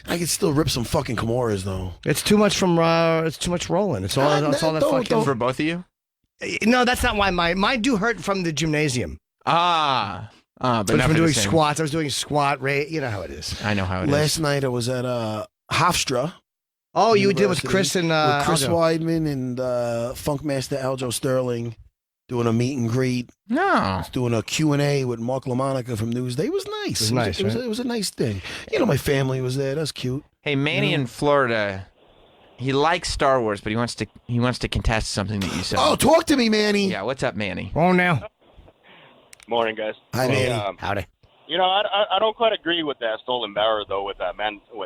I can still rip some fucking Kimuras, though. It's too much from. It's too much rolling. It's all. It's all that fucking. For both of you? No, that's not why mine do hurt from the gymnasium. But not from doing squats. I was doing squat rate. You know how it is. I know how it is. Last night I was at Hofstra. Oh, you did with Chris and with Chris Aljo. Weidman and Funkmaster Aljo Sterling doing a meet and greet. No, doing a Q&A with Mark LaMonica from Newsday. It was nice. It was a nice thing. You know, my family was there. That's cute. Hey, Manny in Florida. He likes Star Wars, but he wants to contest something that you said. Oh, talk to me, Manny. Yeah, what's up, Manny? Oh, now. Morning, guys. Hi, Manny. Howdy. You know, I don't quite agree with that stolen barrel though with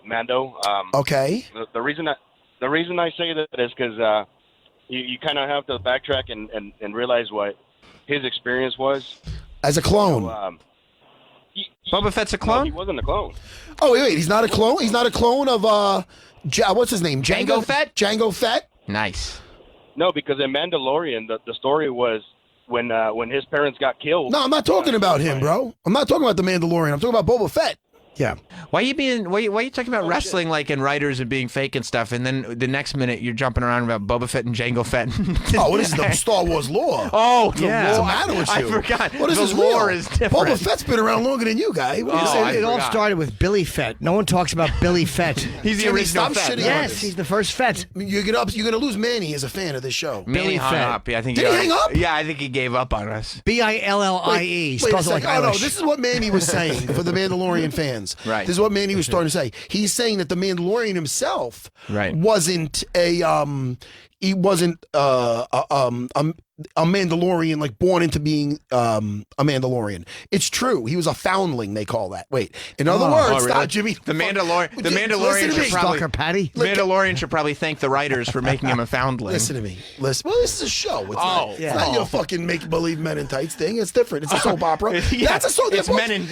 Mando. Okay. The reason I say that is because you kind of have to backtrack and realize what his experience was as a clone. Boba Fett's a clone? No, he wasn't a clone. Oh wait, he's not a clone. He's not a clone of what's his name? Jango Fett. Jango Fett. Nice. No, because in Mandalorian, the story was when his parents got killed. No, I'm not talking about him, bro. I'm not talking about the Mandalorian. I'm talking about Boba Fett. Yeah. Why are you talking about wrestling like and writers and being fake and stuff, and then the next minute you're jumping around about Boba Fett and Jango Fett? Oh, what is the Star Wars lore? Oh, the What's the lore. matter with you? I forgot. What is the this lore real? is different. Boba Fett's been around longer than you, guy. What are you saying? It all started with Billy Fett. No one talks about Billy Fett. He's the Jimmy, original stop Fett. shitting on Yes, this. he's the first Fett. You're gonna lose Manny as a fan of this show. Manny hung Fett. up. Yeah, I think Did he hang up? Yeah, I think he gave up on us. Billie. Wait a Spells it like second. Oh, no, Irish. this is what Manny was saying for the Mandalorian fans. Right. This is what Manny was starting to say. He's saying that the Mandalorian himself Right. wasn't he wasn't a Mandalorian, like born into being a Mandalorian. It's true. He was a foundling, they call that. Wait. In other words, really? stop, Jimmy. The Mandalorian Listen to me. should probably Stalker Patty. Mandalorian should probably thank the writers for making him a foundling. Listen to me. Listen. Well, this is a show. It's not, yeah. it's not your fucking make-believe men in tights thing. It's different. It's a soap opera. Yeah. That's a soap. It's men in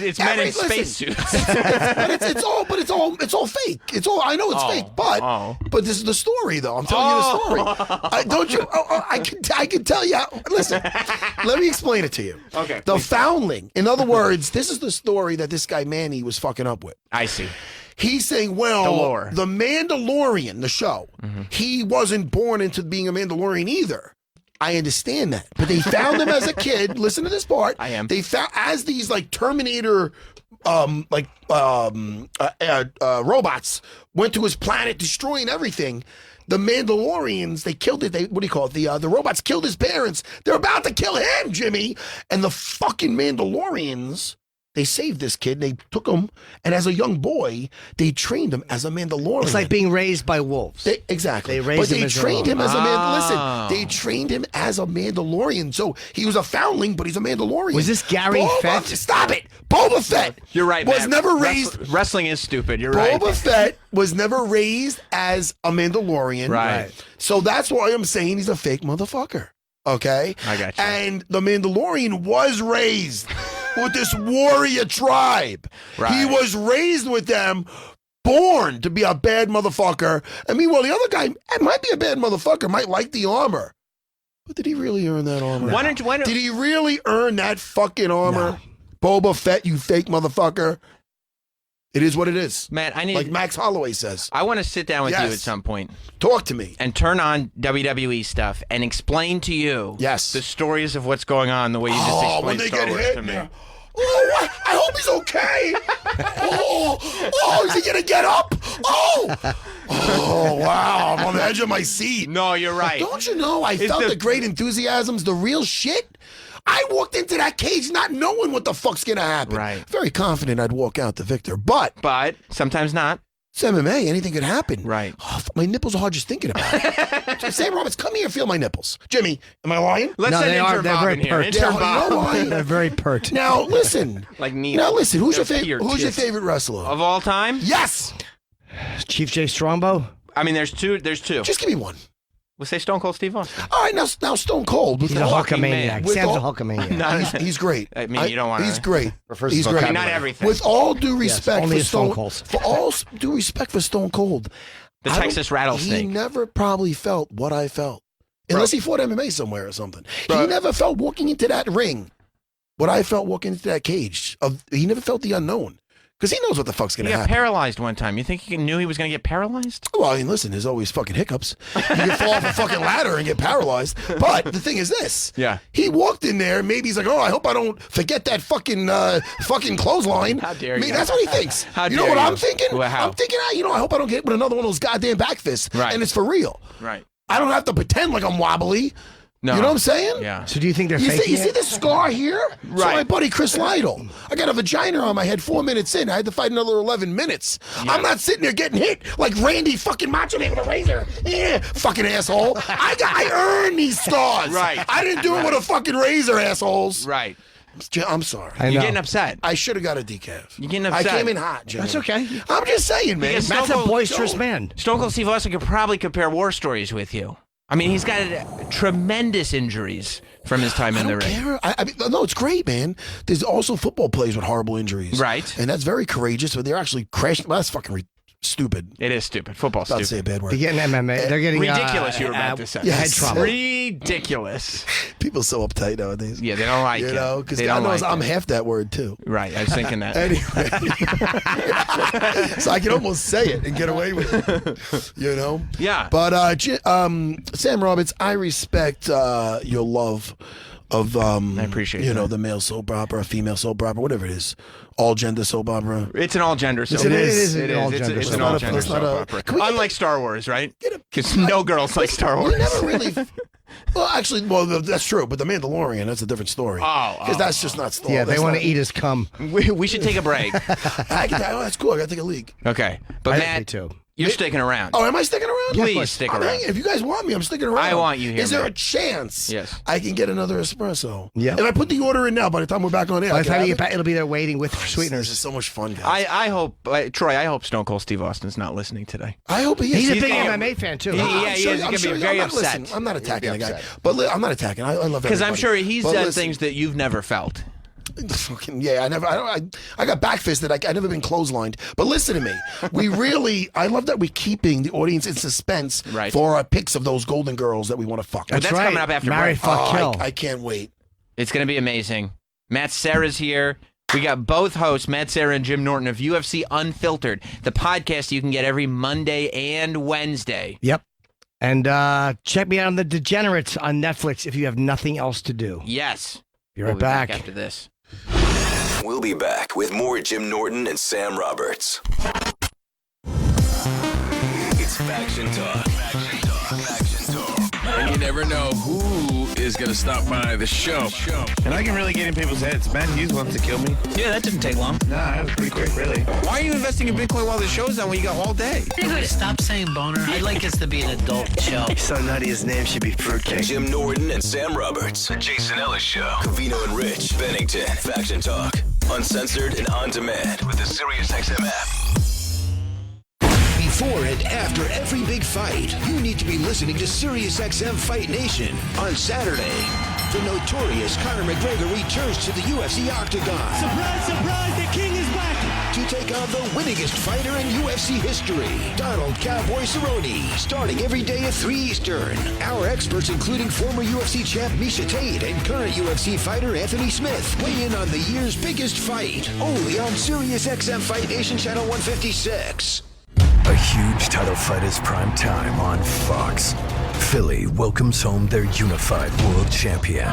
spacesuits. But it's all fake. It's all. I know it's fake, but this is the story, though. I'm telling you the story. Don't you? I can tell you. Listen, let me explain it to you. Okay. The foundling. In other words, this is the story that this guy Manny was fucking up with. I see. He's saying, well, The lore. the Mandalorian, the show, he wasn't born into being a Mandalorian either. I understand that. But they found him as a kid. Listen to this part. I am. They found, as these like Terminator, robots went to his planet, destroying everything. The Mandalorians, they killed it. What do you call it? The robots killed his parents. They're about to kill him, Jimmy. And the fucking Mandalorians, they saved this kid. They took him, and as a young boy, they trained him as a Mandalorian. It's like being raised by wolves. Exactly. They raised him as their trained own. him as a man. Oh. Listen, they trained him as a Mandalorian. So he was a foundling, but he's a Mandalorian. Was this Gary Fett? Stop it. Boba Fett. You're right, Was Matt. never raised. Wrestling is stupid. You're Boba right. Fett was never raised as a Mandalorian. Right. So that's why I'm saying he's a fake motherfucker. Okay? I got you. And the Mandalorian was raised with this warrior tribe. Right. He was raised with them, born to be a bad motherfucker. And meanwhile, the other guy might be a bad motherfucker, might like the armor. But did he really earn that armor? Did he really earn that fucking armor? No. Boba Fett, you fake motherfucker. It is what it is. Matt, I need Like Max Holloway says. I want to sit down with you Yes. at some point Talk to me. and turn on WWE stuff and explain to you Yes. the stories of what's going on the way you just Oh, when explained they Star get Wars hit. to me. Oh, what? I hope he's okay. Oh, is he gonna get up? Oh, wow! I'm on the edge of my seat. No, you're right. Don't you know? I felt the great enthusiasm's the real shit. I walked into that cage not knowing what the fuck's gonna happen. Right. Very confident I'd walk out the victor, but sometimes not. It's MMA. Anything could happen. Right. Oh, my nipples are hard just thinking about it. Sam Roberts, come here, feel my nipples. Jimmy, am I lying? Let's No, send they intern are. They're Bob very in here. pert. Intern You Bob. know why? They're very pert. Now listen. Like Neil. Now listen. Who's your They're favorite? Who's your favorite wrestler of all time? Yes. Chief J. Strongbow. I mean, there's two. Just give me one. We'll say Stone Cold Steve Austin. All right, now Stone Cold. He's a Hulkamaniac. with Sam's a all- Hulkamaniac. He's great. I mean, you don't want to. He's great. Refers to He's great. I mean, not everything. With all due respect only for his phone Stone, calls. for all due respect for Stone Cold, The I don't- Texas Rattlesnake. He never probably felt what I felt, unless he fought MMA somewhere or something. He never felt walking into that ring what I felt walking into that cage. He never felt the unknown because he knows what the fuck's He gonna got happen. paralyzed one time. You think he knew he was going to get paralyzed? Well, I mean, listen, there's always fucking hiccups. You can fall off a fucking ladder and get paralyzed. But the thing is this. Yeah. He walked in there, maybe he's like, oh, I hope I don't forget that fucking clothesline. How dare I mean, you. that's what he thinks. How you know dare what you. I'm thinking? Well, how? I'm thinking, I hope I don't get with another one of those goddamn back fists. Right. And it's for real. Right. I don't have to pretend like I'm wobbly. No. You know what I'm saying? Yeah. So do you think they're You faking see it? this scar here? So Right. my buddy Chris Lytle. I got a vagina on my head 4 minutes in. I had to fight another 11 minutes. I'm not sitting there getting hit like Randy fucking Macho Man with a razor. Yeah, fucking asshole. I earned these scars. Right. I didn't do it with a fucking razor, assholes. Right. I'm sorry. I know. You're getting upset. I should have got a decaf. You're getting I upset. came in hot, Jimmy. That's okay. I'm just saying, man. Because Matt's Stone a Cold- boisterous man. Stone Cold Steve Austin could probably compare war stories with you. I mean, he's got tremendous injuries from his time in the I don't ring. care. I mean, no, it's great, man. There's also football players with horrible injuries. Right. And that's very courageous, but they're actually crashing. Well, that's fucking stupid. It is stupid. Football's About to stupid. say a bad word. They're getting MMA. They're getting ridiculous. You were about to say. yes. Head trauma. Ridiculous. People so uptight nowadays. Yeah, they don't like it. You know, because They God don't knows like I'm it. half that word too. Right, I was thinking that. Anyway, so I can almost say it and get away with it. You know. Yeah. But Sam Roberts, I respect your love of I appreciate you know, that. the male soap opera, female soap opera, whatever it is, all gender soap opera. It's an all-gender soap It opera. is It an is. all-gender It's soap an opera. all-gender It's not soap a- opera. Can we get Unlike Star Wars, right? Because no girls like Star Wars. We never really. Well, actually, that's true. But the Mandalorian, that's a different story. Because that's just not Star. Yeah, they that's want not- to eat his cum. We should take a break. That's cool. I got to take a leak. Okay. But Matt, too. you're sticking around. Oh, am I sticking around? Please stick I'm around. hanging. If you guys want me, I'm sticking around. I want you here, Is there man. a chance Yes. I can get another espresso? Yeah. If I put the order in now, by the time we're back on air, By I the can time you have get it? back, it'll be there waiting with sweeteners. This is so much fun, guys. I hope, Troy, I hope Stone Cold Steve Austin's not listening today. I hope he is. He's a big gonna- MMA fan too. Yeah, I'm he sure- is. He's I'm going to sure- be very I'm not- upset. listen, I'm not attacking the guy, upset. but I'm not attacking. I love Because I'm everybody. sure he's But done listen, things that you've never felt. Fucking yeah, I got backfisted. I never been clotheslined. But listen to me. I love that we're keeping the audience in suspense Right. for our picks of those golden girls that we want to fuck. That's right. coming up after Marry, break. fuck, kill. I can't wait. It's going to be amazing. Matt Serra's here. We got both hosts, Matt Serra and Jim Norton of UFC Unfiltered, the podcast you can get every Monday and Wednesday. Yep. And check me out on The Degenerates on Netflix if you have nothing else to do. Yes. Be We'll right back. after this. We'll be back with more Jim Norton and Sam Roberts. It's Faction Talk. Faction Talk. Faction Talk. And you never know who is going to stop by the show. And I can really get in people's heads. Ben Hughes wants to kill me. Yeah, that didn't take long. Nah, that was pretty quick, really. Why are you investing in Bitcoin while the show's on when you got all day? Stop saying boner. I'd like us to be an adult show. So nutty his name should be fruitcake. Jim Norton and Sam Roberts. The Jason Ellis Show. Covino and Rich. Bennington. Faction Talk. Uncensored and on demand with the SiriusXM app. Before and after every big fight, you need to be listening to SiriusXM Fight Nation. On Saturday, the notorious Conor McGregor returns to the UFC Octagon. Surprise, surprise, the king is back! To take on the winningest fighter in UFC history, Donald Cowboy Cerrone, starting every day at 3 Eastern. Our experts, including former UFC champ Misha Tate and current UFC fighter Anthony Smith, weigh in on the year's biggest fight, only on SiriusXM Fight Nation Channel 156. A huge title fight is prime time on Fox. Philly welcomes home their unified world champion.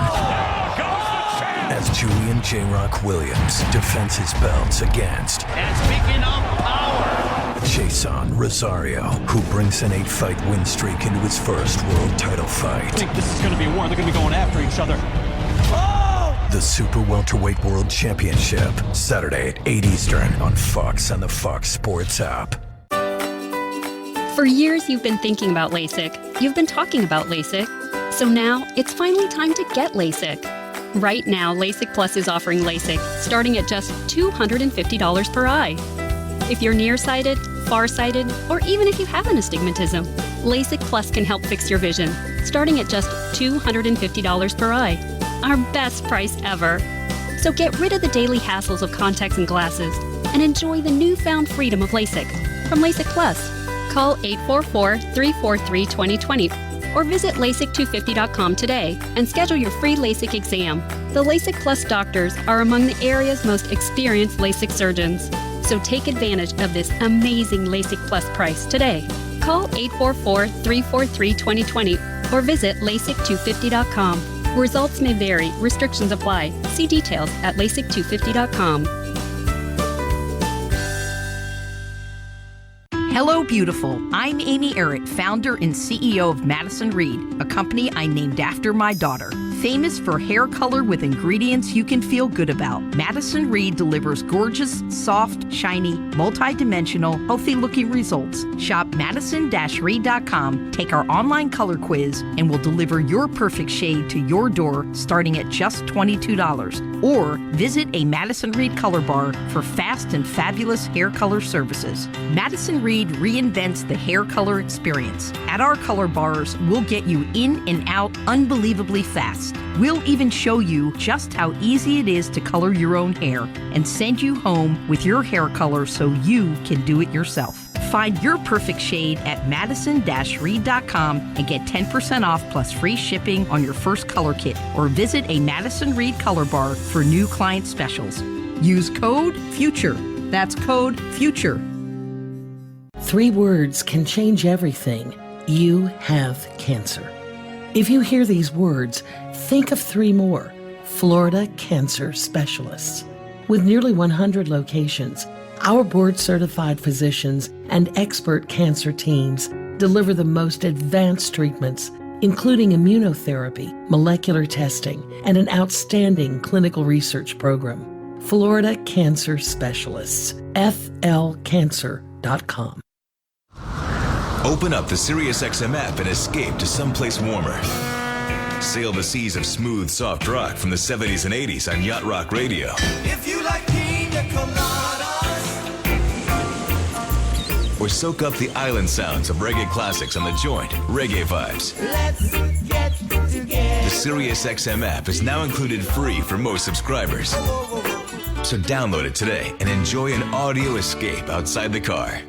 As Julian J-Rock Williams defends his belts against And speaking of power, Jason Rosario, who brings an 8-fight win streak into his first world title fight. I think this is going to be a war. They're going to be going after each other. The Super Welterweight World Championship, Saturday at 8 Eastern on Fox and the Fox Sports app. For years, you've been thinking about LASIK. You've been talking about LASIK. So now, it's finally time to get LASIK. Right now, LASIK Plus is offering LASIK starting at just $250 per eye. If you're nearsighted, farsighted, or even if you have an astigmatism, LASIK Plus can help fix your vision, starting at just $250 per eye. Our best price ever. So get rid of the daily hassles of contacts and glasses and enjoy the newfound freedom of LASIK from LASIK Plus. Call 844-343-2020 or visit LASIK250.com today and schedule your free LASIK exam. The LASIK Plus doctors are among the area's most experienced LASIK surgeons. So take advantage of this amazing LASIK Plus price today. Call 844-343-2020 or visit LASIK250.com. Results may vary. Restrictions apply. See details at LASIK250.com. Hello, beautiful. I'm Amy Errett, founder and CEO of Madison Reed, a company I named after my daughter. Famous for hair color with ingredients you can feel good about, Madison Reed delivers gorgeous, soft, shiny, multi-dimensional, healthy-looking results. Shop madison-reed.com, take our online color quiz, and we'll deliver your perfect shade to your door starting at just $22. Or visit a Madison Reed color bar for fast and fabulous hair color services. Madison Reed reinvents the hair color experience. At our color bars, we'll get you in and out unbelievably fast. We'll even show you just how easy it is to color your own hair and send you home with your hair color so you can do it yourself. Find your perfect shade at madison-reed.com and get 10% off plus free shipping on your first color kit, or visit a Madison Reed color bar for new client specials. Use code FUTURE. That's code FUTURE. 3 words can change everything. You have cancer. If you hear these words, think of 3 more. Florida Cancer Specialists. With nearly 100 locations, our board-certified physicians and expert cancer teams deliver the most advanced treatments, including immunotherapy, molecular testing, and an outstanding clinical research program. Florida Cancer Specialists. flcancer.com. Open up the SiriusXM app and escape to someplace warmer. Sail the seas of smooth, soft rock from the 70s and 80s on Yacht Rock Radio. If you like pina coladas. Or soak up the island sounds of reggae classics on the joint, Reggae Vibes. Let's get together. The SiriusXM app is now included free for most subscribers. So download it today and enjoy an audio escape outside the car.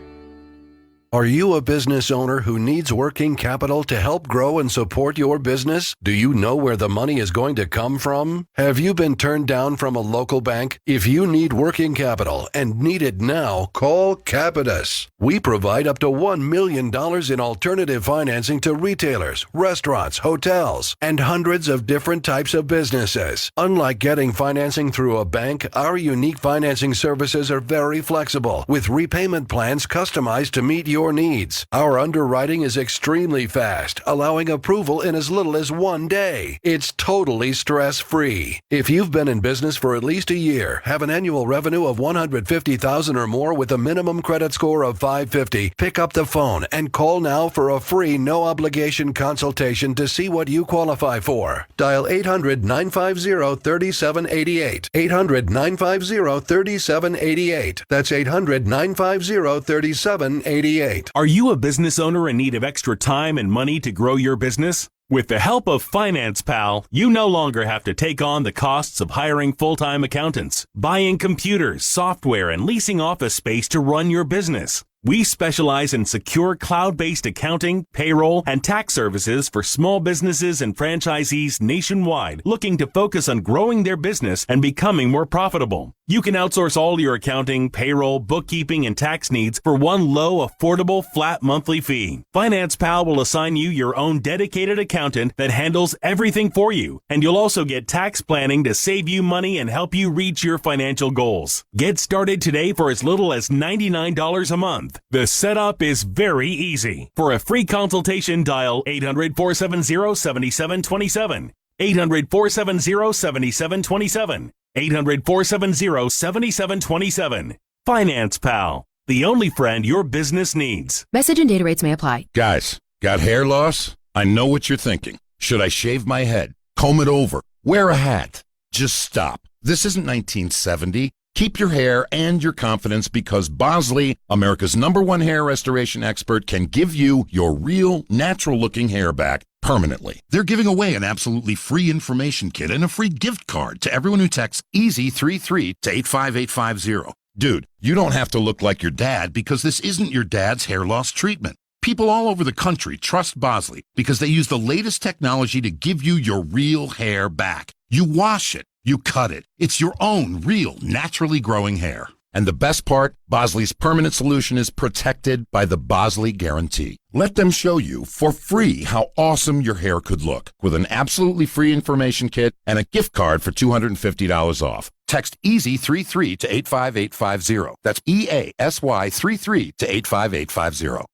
Are you a business owner who needs working capital to help grow and support your business? Do you know where the money is going to come from? Have you been turned down from a local bank? If you need working capital and need it now, call Capitus. We provide up to $1 million in alternative financing to retailers, restaurants, hotels, and hundreds of different types of businesses. Unlike getting financing through a bank, our unique financing services are very flexible, with repayment plans customized to meet your needs. Our underwriting is extremely fast, allowing approval in as little as 1 day. It's totally stress-free. If you've been in business for at least a year, have an annual revenue of $150,000 or more with a minimum credit score of 550, pick up the phone and call now for a free no-obligation consultation to see what you qualify for. Dial 800-950-3788. 800-950-3788. That's 800-950-3788. Are you a business owner in need of extra time and money to grow your business? With the help of Finance Pal, you no longer have to take on the costs of hiring full-time accountants, buying computers, software, and leasing office space to run your business. We specialize in secure cloud-based accounting, payroll, and tax services for small businesses and franchisees nationwide looking to focus on growing their business and becoming more profitable. You can outsource all your accounting, payroll, bookkeeping, and tax needs for one low, affordable, flat monthly fee. Finance Pal will assign you your own dedicated accountant that handles everything for you, and you'll also get tax planning to save you money and help you reach your financial goals. Get started today for as little as $99 a month. The setup is very easy. For a free consultation, dial 800-470-7727. 800-470-7727. 800-470-7727. Finance Pal, the only friend your business needs. Message and data rates may apply. Guys, got hair loss? I know what you're thinking. Should I shave my head? Comb it over? Wear a hat? Just stop. This isn't 1970. Keep your hair and your confidence because Bosley, America's #1 hair restoration expert, can give you your real, natural-looking hair back permanently. They're giving away an absolutely free information kit and a free gift card to everyone who texts EASY33 to 85850. Dude, you don't have to look like your dad because this isn't your dad's hair loss treatment. People all over the country trust Bosley because they use the latest technology to give you your real hair back. You wash it. You cut it. It's your own real, naturally growing hair. And the best part, Bosley's permanent solution is protected by the Bosley Guarantee. Let them show you for free how awesome your hair could look with an absolutely free information kit and a gift card for $250 off. Text EASY33 to 85850. That's EASY33 to 85850.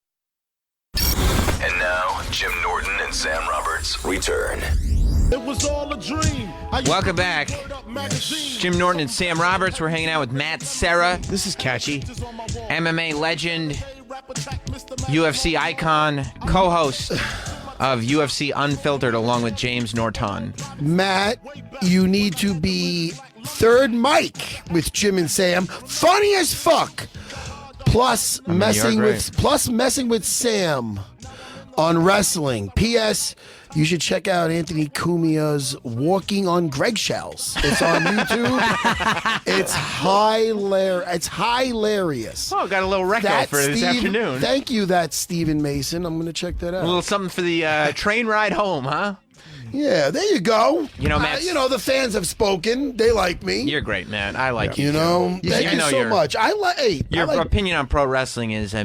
And now, Jim Norton and Sam Roberts return. It was all a dream. Welcome back. Jim Norton and Sam Roberts. We're hanging out with Matt Serra. This is catchy. MMA legend, UFC icon, co-host of UFC Unfiltered along with James Norton. Matt, you need to be third mic with Jim and Sam. Funny as fuck. Plus messing with Sam on wrestling. P.S. you should check out Anthony Cumia's Walking on Greg Shells. It's on YouTube. It's hilarious. Oh, got a little reco for this afternoon. Thank you, that's Stephen Mason. I'm going to check that out. A little something for the train ride home, huh? Yeah, there you go. You know, Matt. The fans have spoken. They like me. You're great, man. I like you. Thank you so much. Your opinion on pro wrestling is,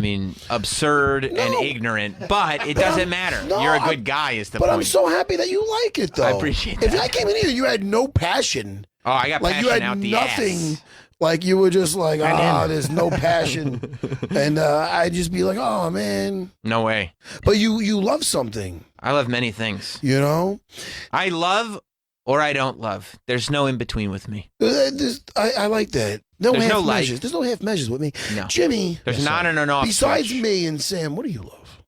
absurd and ignorant, but it doesn't matter. You're a good guy, is the point. But I'm so happy that you like it, though. I appreciate that. If I came in here, you had no passion. Oh, I got passion you had out the nothing. ass. Like you were just like, there's no passion, and I'd just be like, oh man, no way. But you love something. I love many things. I love or I don't love. There's no in between with me. I like that. There's half no measures. There's no half measures with me. No. Jimmy. There's not an off. Besides me and Sam, what do you love?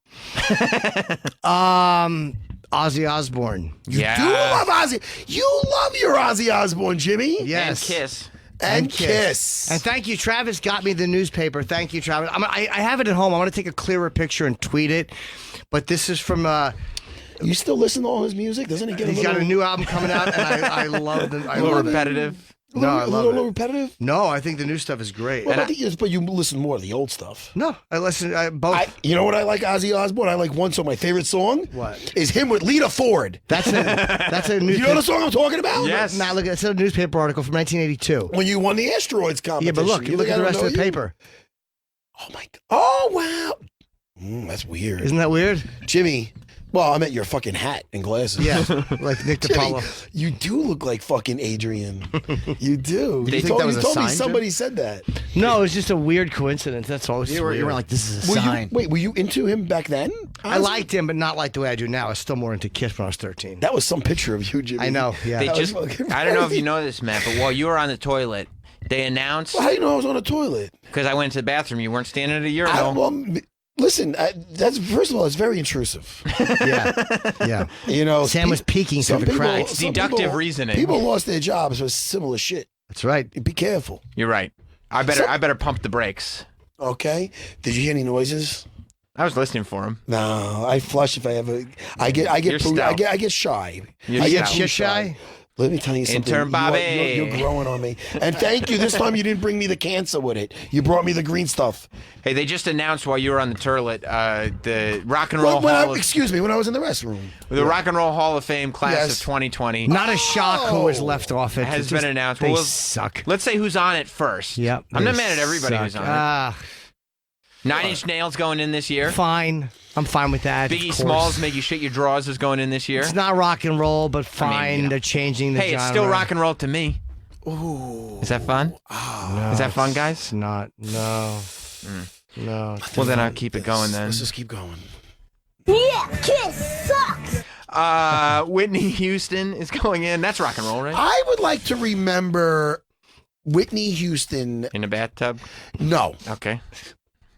Ozzy Osbourne. You do love Ozzy. You love your Ozzy Osbourne, Jimmy. Yes. And Kiss. And Kiss. And thank you, Travis got me the newspaper. Thank you, Travis. I have it at home. I want to take a clearer picture and tweet it. But this is from... you still listen to all his music? Doesn't he get He's got a new album coming out, and I love it. A little repetitive. No, I love it. A little repetitive? No, I think the new stuff is great. Well, but you listen more to the old stuff. No, I listen both. You know what I like Ozzy Osbourne? I like one song. My favorite song? What? Is him with Lita Ford. That's a newspaper. You know the song I'm talking about? Yes. Nah, look, it's a newspaper article from 1982. When you won the asteroids competition. Yeah, but look at the rest of the paper. Oh, my God. Oh, wow. That's weird. Isn't that weird? Jimmy. Well, I meant your fucking hat and glasses. Yeah, like Nick DiPaolo. You do look like fucking Adrian. You do. Did you told sign, me somebody said that. No, it was just a weird coincidence. That's all. You were like, this is a sign. Were you into him back then? I liked him, but not like the way I do now. I was still more into Kiss when I was 13. That was some picture of you, Jimmy. I know, yeah. I don't know if you know this, Matt, but while you were on the toilet, they announced... Well, how do you know I was on the toilet? Because I went to the bathroom. You weren't standing at a urinal. Listen, that's first of all, it's very intrusive. Yeah. Sam was peeking through the cracks. Deductive reasoning. People lost their jobs for similar shit. That's right. Be careful. You're right. I better pump the brakes. Okay. Did you hear any noises? I was listening for him. No, I flush if I ever. I get shy. You're I get shy. Let me tell you something. Intern Bobby. You're growing on me. And thank you. This time you didn't bring me the cancer with it. You brought me the green stuff. Hey, they just announced while you were on the toilet the Rock and Roll Hall of... Excuse me, when I was in the restroom. The Rock and Roll Hall of Fame class of 2020. Not a shock who was left off it. Has been announced. They suck. Let's say who's on it first. Yep. I'm not mad at everybody who's on it. 9 Inch Nails going in this year. Fine. I'm fine with that. Biggie Smalls Make You Shit Your Drawers is going in this year. It's not rock and roll, but fine. They're changing the genre. Hey, it's still rock and roll to me. Ooh. Is that fun? No, is that fun, guys? It's not. No. No. Well, then I'll keep it going then. Let's just keep going. Yeah, Kiss sucks. Whitney Houston is going in. That's rock and roll, right? I would like to remember Whitney Houston. In a bathtub? No. Okay.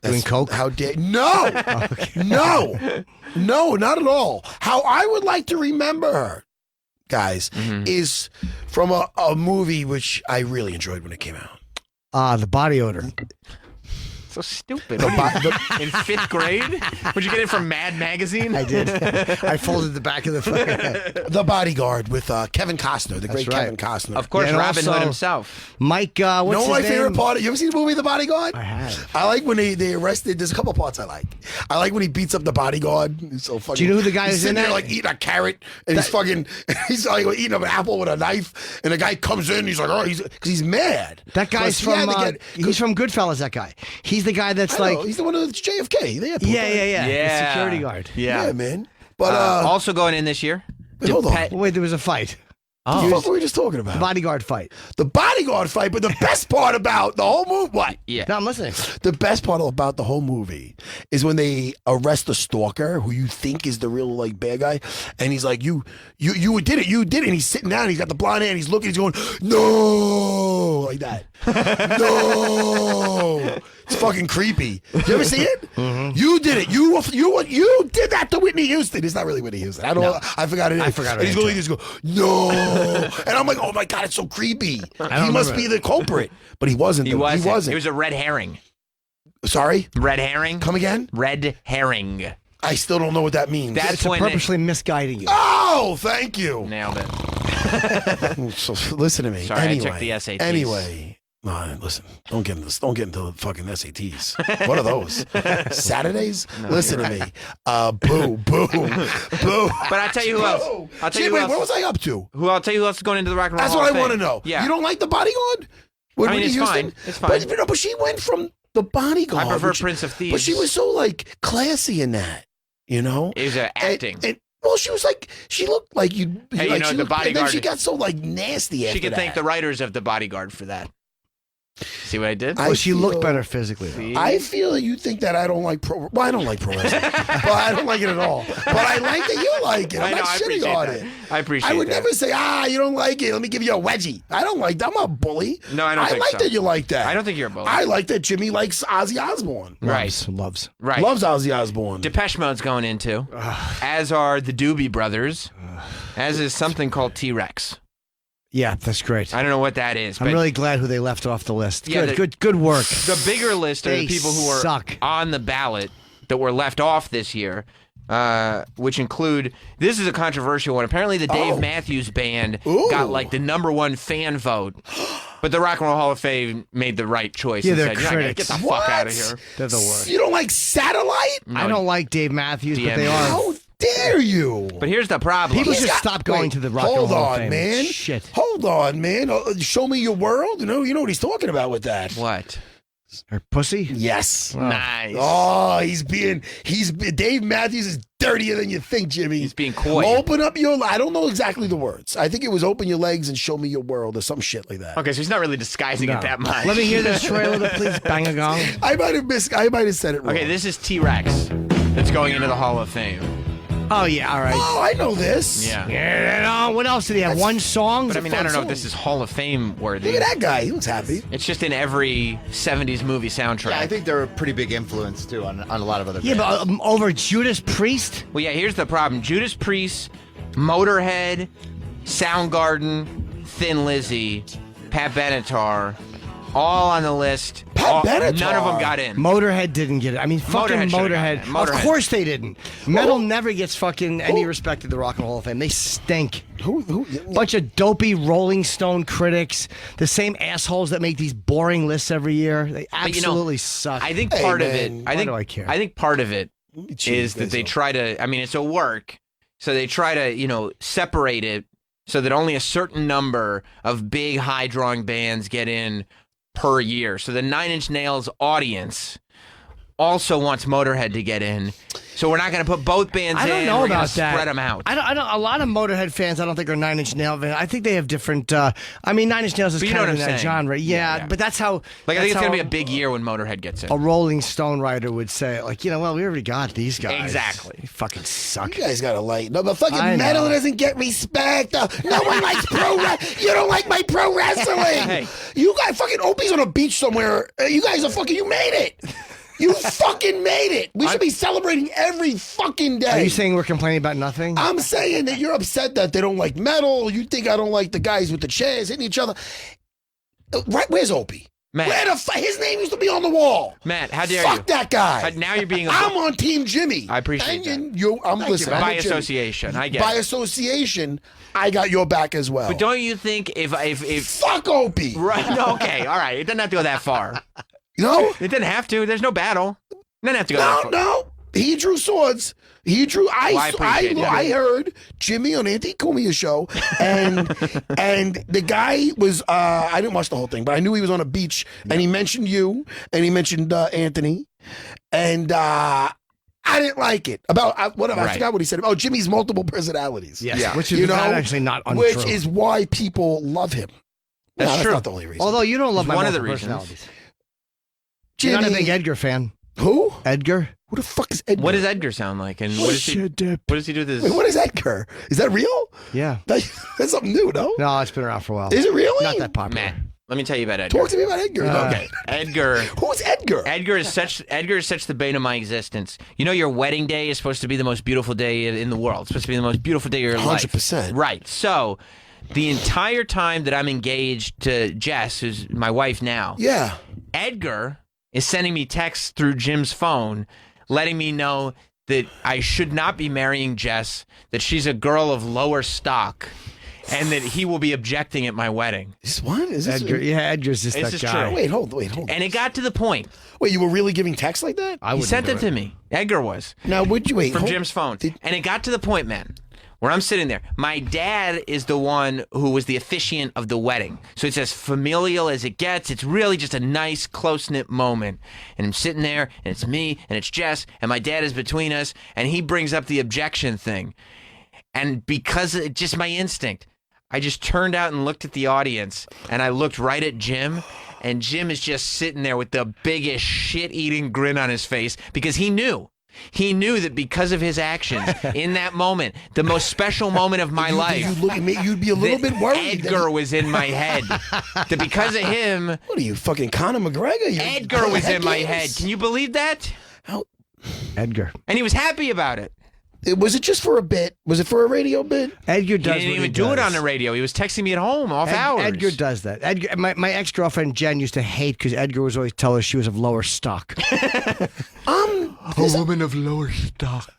Doing coke? How dare no, no, not at all. How I would like to remember her, guys, is from a movie which I really enjoyed when it came out. The Body Odor. So stupid. In 5th grade? Would you get it from Mad Magazine? I did. I folded the back of the The Bodyguard with Kevin Costner, the great Kevin Costner. Of course, Robin Hood himself. Mike, what's his my name? favorite part? You ever seen the movie The Bodyguard? I have. I like when they arrested. There's a couple parts I like. I like when he beats up the bodyguard. It's so funny. Do you know who the guy he's is sitting in there that? like eating a carrot, and he's like eating an apple with a knife, and the guy comes in. He's like, oh, because he's mad. That guy's he's from Goodfellas. That guy. He's the guy that's like. He's the one that's JFK. The airport yeah. guy. The security guard. Yeah, man. But also going in this year. Hold on. Wait, there was a fight. What the fuck were we just talking about? The bodyguard fight. The bodyguard fight, but the best part about the whole movie, what? Yeah. No, I'm listening. The best part about the whole movie is when they arrest the stalker, who you think is the real like bad guy, and he's like, you did it, and he's sitting down, he's got the blonde hair, and he's looking, he's going, no, like that. No. It's fucking creepy. Did you ever see it? Mm-hmm. You did it. You did that to Whitney Houston. It's not really Whitney Houston. I don't know. I forgot it. I forgot it. And he's going, no. And I'm like, oh my God, it's so creepy. He must be the culprit. But he wasn't. He wasn't. He wasn't. It was a red herring. Sorry? Red herring. Come again? Red herring. I still don't know what that means. That's It's when purposely misguiding you. Oh, thank you. Nailed it. So listen to me. Sorry, anyway, I took the SATs. Anyway, listen. Don't get into this. Don't get into the fucking SATs. What are those? Saturdays? No, listen to you're me. Boo, boo, boo. But I'll tell you who else. I'll tell you who wait, else. what was I up to? I'll tell you who else is going into the Rock and Roll That's Hall what of I want to Fame. know. Yeah. You don't like the Bodyguard? With I mean, Whitney it's Houston? fine. It's fine. But, but she went from the Bodyguard. I prefer which- Prince of Thieves. But she was so like classy in that, you know? It was acting. And, well, she was like, she looked like you. Hey, like you know, she the looked, and then Bodyguard- she got so like nasty after She can that. thank the writers of The Bodyguard for that. See what I did? Well, she looked feel- better physically. Though. I feel that you think that I don't like pro. Well, I don't like pro wrestling, but I don't like it at all. But I like that you like it. I'm I know, not I shitting appreciate on that. it. I appreciate I would that. never say, you don't like it. Let me give you a wedgie. I don't like that. I'm not a bully. No, I don't think like so. that you like that. I don't think you're a bully. I like that Jimmy likes Ozzy Osbourne. Loves. Right. Loves Ozzy Osbourne. Depeche Mode's going into, as are the Doobie Brothers, as is something called T-Rex. Yeah, that's great. I don't know what that is. I'm but really glad who they left off the list. Yeah, Good work. The bigger list are They the people who are suck. on the ballot that were left off this year, which include, this is a controversial one. Apparently the Dave Matthews Band got like the #1 fan vote, but the Rock and Roll Hall of Fame made the right choice. Yeah, and they're said, "You're not gonna critics. Get the fuck out of here. They're the worst. You don't like Satellite? I don't like Dave Matthews, but they DMs. are. How dare you? But here's the problem. People He's should got- stop going wait, to the Rock and Roll hold Hall of on, Fame. man. Shit. Hold on, man. Show me your world. You know what he's talking about with that. What? Or pussy? Yes. Nice. Oh, Dave Matthews is dirtier than you think, Jimmy. He's being coy. Open up your, I don't know exactly the words. I think it was open your legs and show me your world or some shit like that. Okay, so he's not really disguising No. it that much. Let me hear this trailer, to please bang a gong. I might have said it wrong. Okay, this is T-Rex that's going into the Hall of Fame. Oh, yeah, all right. Oh, I know this. Yeah. Yeah, what else did he have? One song? But I mean, I fun don't know if song. this is Hall of Fame worthy. Look at that guy. He looks happy. It's just in every 70s movie soundtrack. Yeah, I think they're a pretty big influence too on a lot of other. Yeah, bands. but over Judas Priest? Well, yeah, here's the problem. Judas Priest, Motorhead, Soundgarden, Thin Lizzy, Pat Benatar, all on the list. Benatar? None of them got in. Motorhead didn't get it. I mean, fucking Motorhead should've Motorhead. gotten it. Motorhead. Of course they didn't. Metal never gets fucking any respect at the Rock and Roll Hall of Fame. They stink. Who? Bunch of dopey Rolling Stone critics, the same assholes that make these boring lists every year. They But, you know, absolutely suck. I think Hey, part of man, it. why do I care? I think part of it Cheese, is that they Bezos. try to. I mean, it's a work, so they try to separate it so that only a certain number of big high drawing bands get in per year. So the Nine Inch Nails audience also wants Motorhead to get in. So we're not going to put both bands in. I don't know we're gonna about that. Spread them out. I don't. A lot of Motorhead fans, I don't think are Nine Inch Nails fans. I think they have different. I mean, Nine Inch Nails is But you know kind of what in I'm that saying. genre. Yeah, but that's how. Like I think it's that's going to be how a big year when Motorhead gets in. A Rolling Stone writer would say, like, well, we already got these guys. Exactly. They fucking suck. You guys gotta like. No, but fucking I metal know. doesn't get respect. No one likes pro wrestling. You don't like my pro wrestling. Hey. You guys fucking Opie's on a beach somewhere. You guys are fucking. You made it. You fucking made it. We should be celebrating every fucking day. Are you saying we're complaining about nothing? I'm saying that you're upset that they don't like metal. You think I don't like the guys with the chairs hitting each other. Right? Where's Opie? Matt. Where the his name used to be on the wall. Matt, how dare you? Fuck that guy. Now you're being. I'm on Team Jimmy. I appreciate and that. I'm listening. By I'm with Jimmy. association, I get By it. association, I got your back as well. But don't you think if fuck Opie? Right? No, okay, all right. It doesn't have to go that far. No, it didn't have to. There's no battle. It doesn't have to go that far. No. He drew swords. He drew. Well, I appreciate that. I heard Jimmy on Anthony Cumia's show, and the guy was. I didn't watch the whole thing, but I knew he was on a beach, and he mentioned you, and he mentioned Anthony, and I didn't like it about whatever. I Right. forgot what he said. Oh, Jimmy's multiple personalities. Yes, Yeah. which is not actually not untrue. Which is why people love him. That's No, true. That's not the only reason. Although you don't love It's my one of the multiple reasons. personalities. You're not a Jimmy- big Edgar fan. Who? Edgar? Who the fuck is Edgar? What does Edgar sound like? And what does he? What does he do with his? Wait, what is Edgar? Is that real? Yeah. That's something new, no? No, it's been around for a while. Is it really? Not that popular. Matt, let me tell you about Edgar. Talk to me about Edgar. Okay, Edgar. Who's Edgar? Edgar is such the bane of my existence. You know, your wedding day is supposed to be the most beautiful day in the world. It's supposed to be the most beautiful day of your life. 100%. Right. So, the entire time that I'm engaged to Jess, who's my wife now, Yeah. Edgar is sending me texts through Jim's phone, letting me know that I should not be marrying Jess, that she's a girl of lower stock, and that he will be objecting at my wedding. What? Is this Edgar? Yeah, Edgar's just This that is guy. true. Wait, hold on. And it got to the point. Wait, you were really giving texts like that? He sent it to me. Edgar was. Now, would you wait? From Jim's phone. And it got to the point, man, where I'm sitting there. My dad is the one who was the officiant of the wedding. So it's as familial as it gets. It's really just a nice, close-knit moment. And I'm sitting there, and it's me, and it's Jess, and my dad is between us, and he brings up the objection thing. And because it's just my instinct, I just turned out and looked at the audience, and I looked right at Jim, and Jim is just sitting there with the biggest shit-eating grin on his face because he knew. He knew that because of his actions in that moment, the most special moment of my life, You look at me, you'd be a little bit worried. Edgar was in my head. That because of him... What are you, fucking Conor McGregor? Edgar was in my head. Can you believe that? How? Edgar. And he was happy about it. Was it just for a bit? Was it for a radio bit? Edgar does. He didn't even do it on the radio. He was texting me at home off hours. Edgar does that. Edgar, my ex-girlfriend Jen used to hate because Edgar was always telling her she was of lower stock. A woman of lower stock.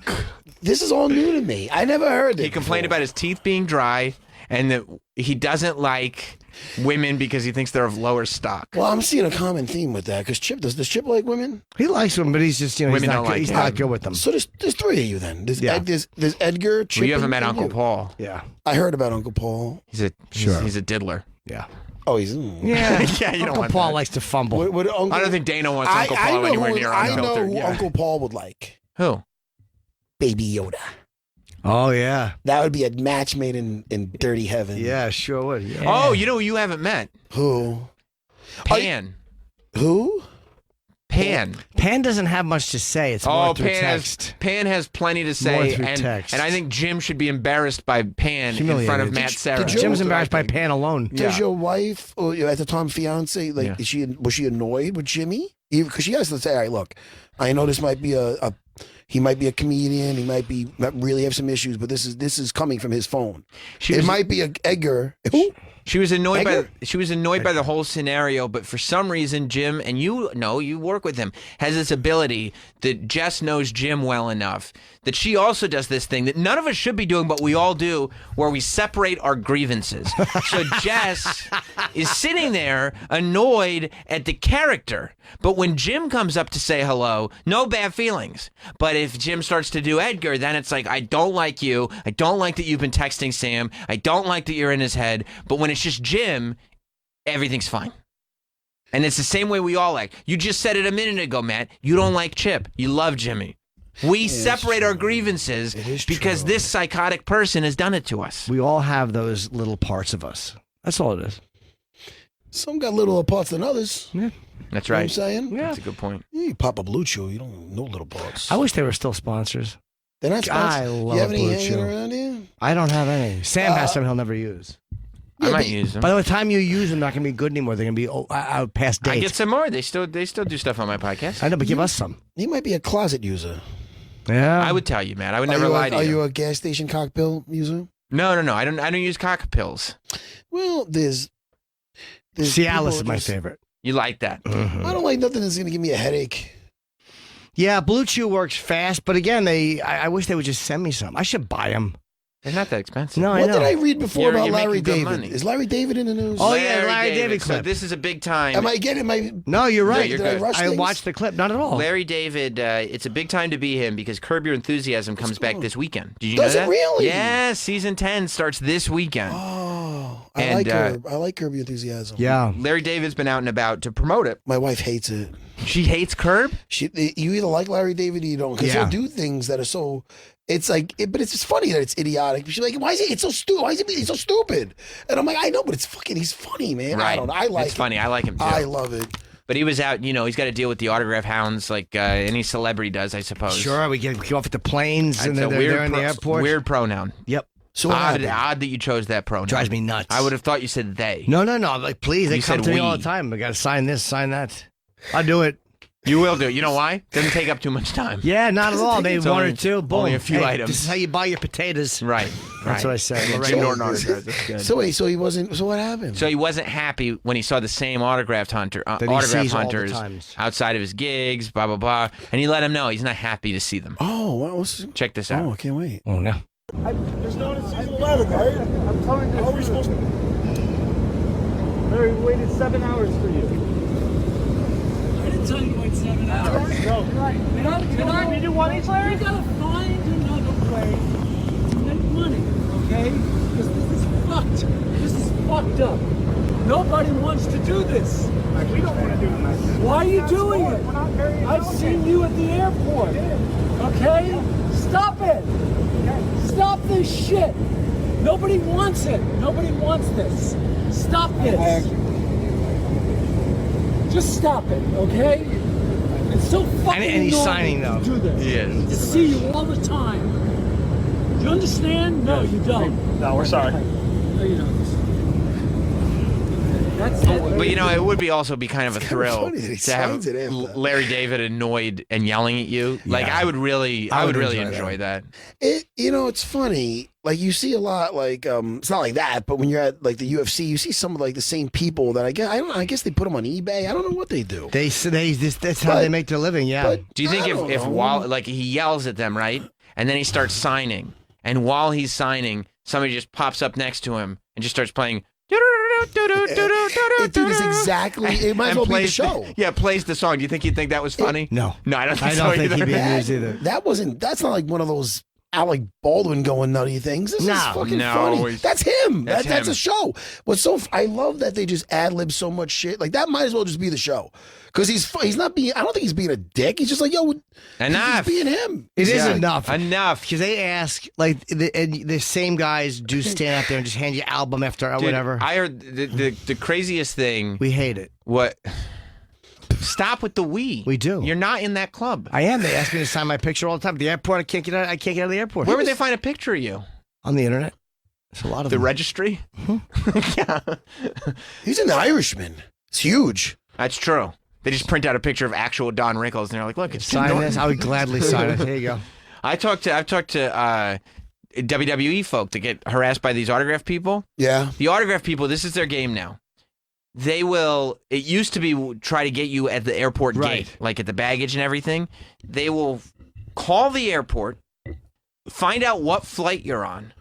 This is all new to me. I never heard it. He complained about his teeth being dry and that he doesn't like women because he thinks they're of lower stock. Well, I'm seeing a common theme with that because Chip does Chip like women? He likes them, but he's just Women he's don't not like he's him. not good with them. So there's three of you then. There's, Yeah. there's Edgar, Chip. Well, you haven't and- met and Uncle you. Paul. Yeah. I heard about Uncle Paul. He's a diddler. Yeah. Oh, he's Yeah, you don't Uncle want Paul that. likes to fumble. What Uncle, I don't think Dana wants Uncle I Paul know anywhere who, near I know unfiltered. who Yeah. Uncle Paul would like. Who? Baby Yoda. Oh yeah. That would be a match made in dirty heaven. Yeah, sure would. Yeah. Oh, you know who you haven't met? Who? Pan. Who? Pan. Pan doesn't have much to say. It's more through text. Pan has plenty to More say, through and text. I think Jim should be embarrassed by Pan in front of Matt Serra. Jim's embarrassed by Pan alone. Does your wife, or at the time fiance, like, was she annoyed with Jimmy? Because she has to say, all right, look, I know this might be he might be a comedian, he might really have some issues, but this is coming from his phone. It might be a Edgar. Who? She was annoyed Edgar? by the whole scenario, but for some reason, Jim, and you work with him, has this ability that Jess knows Jim well enough that she also does this thing that none of us should be doing, but we all do, where we separate our grievances. So Jess is sitting there annoyed at the character, but when Jim comes up to say hello, no bad feelings. But if Jim starts to do Edgar, then it's like, I don't like you. I don't like that you've been texting Sam. I don't like that you're in his head. But when it's just Jim, everything's fine. And it's the same way we all act. You just said it a minute ago, Matt. You don't like Chip. You love Jimmy. We separate our grievances because this psychotic person has done it to us. We all have those little parts of us. That's all it is. Some got littler parts than others. Yeah. That's You know what right. I'm saying? Yeah. That's a good point. You pop a Blue Chew, you don't know little parts. I wish they were still sponsors. They're not I sponsored. love You have any Blue hanging Chew. around here? I don't have any. Sam has some he'll never use. I might use them. By the time you use them, they're not going to be good anymore. They're going to be out past date. I get some more. They still do stuff on my podcast. I know, but give us some. He might be a closet user. Yeah. I would tell you, man. I would Are never you lie to Are you. you a gas station cocktail user? No. I don't use cock pills. Well, there's Cialis is people my just- favorite. You like that? I don't like nothing that's going to give me a headache. Yeah, Blue Chew works fast, but again, I wish they would just send me some. I should buy them. They're not that expensive. No, I What know. did I read before about You're Larry making good David? money. Is Larry David in the news? Oh, yeah, Larry David So clip. this is a big time. Am I getting my? No, you're right. you're Did I good. rush I things? watched the clip. Not at all. Larry David, it's a big time to be him because Curb Your Enthusiasm comes back this weekend. Did you Does know it that? really? Yeah, season 10 starts this weekend. Oh, I And, like Curb. I like Curb Your Enthusiasm. Yeah. Larry David's been out and about to promote it. My wife hates it. She hates Curb? You either like Larry David or you don't, because Yeah. he'll do things that are so. It's like, but it's just funny that it's idiotic. She's like, why is it's so stupid? Why is he so stupid? And I'm like, I know, but it's fucking. He's funny, man. Right. I don't know. I like. It's funny. I like him too. I love it. But he was out, he's got to deal with the autograph hounds like any celebrity does, I suppose. Sure, we get off at the planes and It's then a they're weird there in the airport. Weird pronoun. Yep. So what Odd happened? that you chose that pronoun. Drives me nuts. I would have thought you said they. No. I'm like, please, they You come said to me we. all the time. I got to sign this, sign that. I'll do it. You will do. You know why? Doesn't take up too much time. Yeah, not at all. Maybe It's one only- or two. Boom. only a few Hey, items. This is how you buy your potatoes. Right. That's what I said. Ray Norton autograph. That's good. So wait, so he wasn't. So what happened? So he wasn't happy when he saw the same autograph That he autograph sees all the hunters times. outside of his gigs, blah blah blah, and he let him know he's not happy to see them. Oh, what was? Check this out. Oh, I can't wait. Oh no. There's no season 11, right? I'm telling you. How are we supposed to? Larry, we waited 7 hours for you. I didn't tell you to wait 7 hours. No. We do one each, Larry? You gotta find another way to make money, okay? Because this is fucked. This is fucked up. Nobody wants to do this. We don't want to do this. Why are you doing it? We're not very I've seen you at the airport. Okay? Stop it. Stop this shit. Nobody wants it. Nobody wants this. Stop this. Just stop it, okay? It's so fucking And he's annoying signing, to though. do this. He is. To see you all the time. Do you understand? No, you don't. No, we're sorry. No, you don't. That's it. But you know, it would be also be kind of a thrill funny that he to have signs it after. Larry David annoyed and yelling at you. Like Yeah. I would really enjoy that. It's funny. Like you see a lot. Like it's not like that, but when you're at like the UFC, you see some of like the same people that I guess they put them on eBay. I don't know what they do. That's how they make their living. Yeah. But Do you think I don't if know. while like he yells at them, right? And then he starts signing, and while he's signing, somebody just pops up next to him and just starts playing Dude, it's exactly. It might as well be the show. Plays the song. Do you think he'd think that was funny? No. No, I don't think I so don't think either. he'd be amused either. That's not like one of those Alec Baldwin going nutty things. This is fucking No, funny. he's- That's him. That's That's him. a show. I love that they just ad lib so much shit. Like that might as well just be the show. Because he's not being. I don't think he's being a dick. He's just like, yo, Enough. he's being him. It is Yeah. enough. Enough. Because they ask, like, the same guys do stand out there and just hand you album after Dude, whatever. I heard the craziest thing. We hate it. What? Stop with the we. We do. You're not in that club. I am. They ask me to sign my picture all the time. At the airport, I can't get out of the airport. Where would they find a picture of you? On the internet. There's a lot of The them. registry? Yeah. He's an Irishman. It's huge. That's true. They just print out a picture of actual Don Rickles, and they're like, "Look, it's Jim Sign Norton." this. I would gladly sign it. Here you go. I've talked to WWE folk that get harassed by these autograph people. Yeah. The autograph people, this is their game now. They will. It used to be try to get you at the airport Right. gate, like at the baggage and everything. They will call the airport, find out what flight you're on.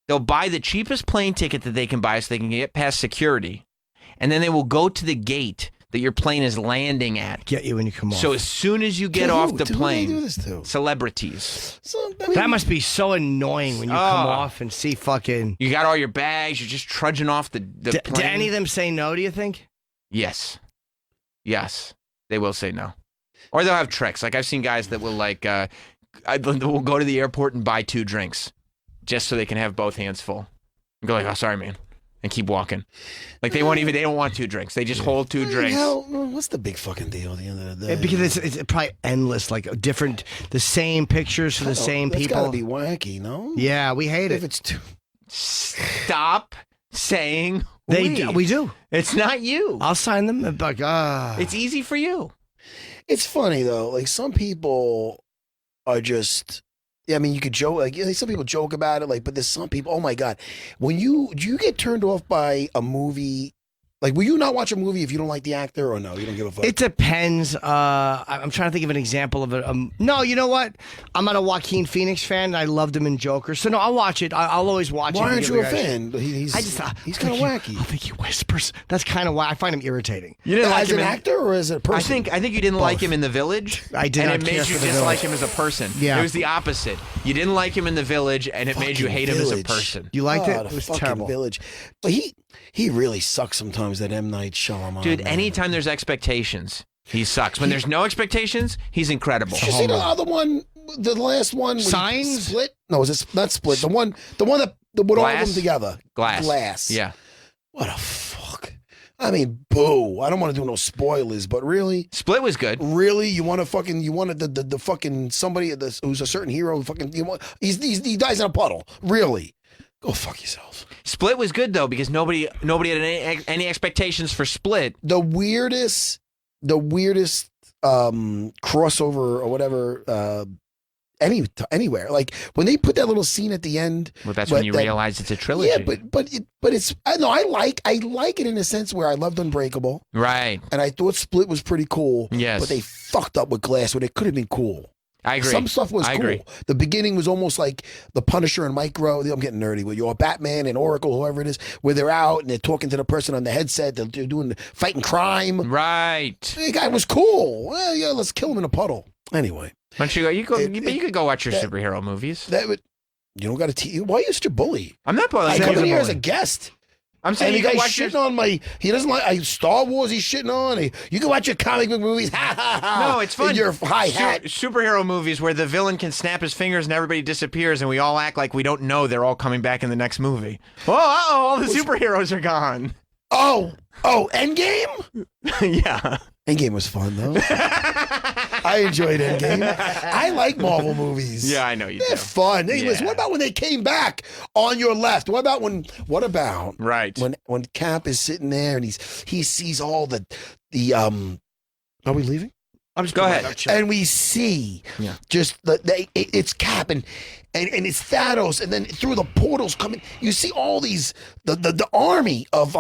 They'll buy the cheapest plane ticket that they can buy so they can get past security, and then they will go to the gate that your plane is landing at. Get you when you come off. So as soon as you get To off who? the To who plane, they do this to? celebrities. That must be so annoying when you come Oh. off and see fucking. You got all your bags. You're just trudging off the Do plane. any of them say no, do you think? Yes. Yes. They will say no. Or they'll have tricks. Like I've seen guys that will will go to the airport and buy 2 drinks just so they can have both hands full. And go like, "Oh, sorry, man." And keep walking. Like they don't want 2 drinks. They just hold 2 drinks. Hell, what's the big fucking deal at the end of the day? Because it's probably endless, like the same pictures for the same That's people. gotta be wacky, no? Yeah, we hate If it. it's too. Stop saying We do. It's not you. I'll sign them. and be Like, It's easy for you. It's funny though. Like some people are just. Yeah, I mean, you could joke. Like some people joke about it. Like, but there's some people. Oh my god, do you get turned off by a movie? Like, will you not watch a movie if you don't like the actor, or no? You don't give a fuck. It depends. I'm trying to think of an example of it. No, you know what? I'm not a Joaquin Phoenix fan. And I loved him in Joker, so no, I'll watch it. I'll always watch it. Why aren't because you a the guys- fan? He's he's kind of wacky. I think he whispers. That's kind of why I find him irritating. You didn't like As him an in- actor or as a person? I think you didn't like him in The Village. I did and not it made care you for The dislike Village. him as a person. Yeah. It was the opposite. You didn't like him in The Village, and it made you hate him as a Village. person. You liked it? The It was fucking terrible. Village. But he really sucks sometimes. That M. Night Shyamalan. Dude, man. anytime there's expectations, he sucks. When there's no expectations, he's incredible. Did you see the other one? The last one. when he Signs? Split? No, is it not Split? The one that put all of Glass? them together. Glass. Yeah. What a fuck. I mean, boo. I don't want to do no spoilers, but really, Split was good. really, you want the fucking somebody who's a certain hero? Fucking, he dies in a puddle. Really? Go fuck yourself. Split was good though because nobody had any expectations for Split. The weirdest crossover or whatever. Anywhere, like when they put that little scene at the end. Well, that's when you realize it's a trilogy. Yeah, but it's I like it in a sense where I loved Unbreakable, right? And I thought Split was pretty cool. Yes, but they fucked up with Glass when it could have been cool. I agree. Some stuff was I cool. agree. The beginning was almost like the Punisher and Micro. I'm getting nerdy with you. Or Batman and Oracle, whoever it is, where they're out and they're talking to the person on the headset. They're doing fighting crime. Right. The guy was cool. Well, yeah, let's kill him in a puddle. Anyway. Why don't you could go watch your superhero movies. You don't got to. Why are you such a bully? I'm not bullying. I come in here as a guest. I'm saying and you the can guy's watch shitting on my. He doesn't like Star Wars. He's shitting on. You can watch your comic book movies. Ha ha ha. No, it's fun. In your high hat. Superhero movies where the villain can snap his fingers and everybody disappears, and we all act like we don't know they're all coming back in the next movie. Oh, all the superheroes are gone. Oh, Endgame. Yeah. Endgame was fun though. I enjoyed Endgame. I like Marvel movies. Yeah, I know you They're do. fun. Hey, listen, what about when they came back on your left? What about when Cap is sitting there and he sees all the are we leaving? I'm just go ahead. And we see just it's Cap and it's Thanos, and then through the portals coming, you see all these the army of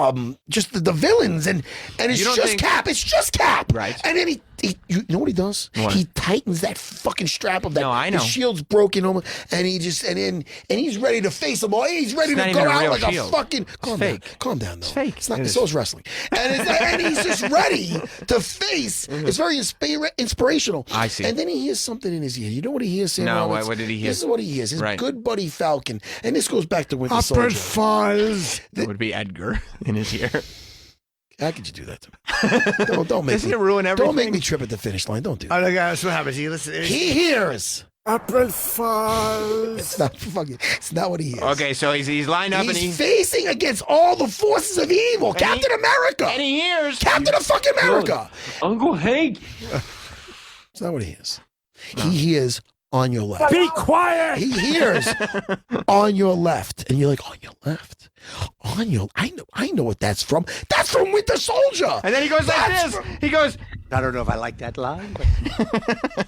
just the villains, and it's just Cap. It's just Cap. Right. And then he you know what he does? What? He tightens that fucking strap of that. No, I know. His shield's broken, and he's ready to face them all. He's ready It's to not go even a out real like shield. a fucking. Calm down. fake. Calm down, though. It's fake. It's not. So is wrestling, and he's just ready to face. It's very inspirational. I see. And then he hears something in his ear. You know what he hears? Sam No, Roberts? what did he hear? This is what he hears. His Right. good buddy Falcon, and this goes back to Winter Upper Soldier. Falls. That would be Edgar in his ear. How could you do that to me? Don't make Doesn't me it ruin everything? Don't make me trip at the finish line. Don't do that. Oh, that's what happens. He hears. April Falls. It's not fucking. It's not what he hears. Okay, so he's lined up and He's facing against all the forces of evil. Captain America. And he hears Captain of fucking America. Uncle Hank. It's not what he hears. He hears on your left. Be quiet. He hears on your left, and you're like, on your left, on your. I know what that's from. That's from Winter Soldier. And then he goes like this. He goes. I don't know if I like that line.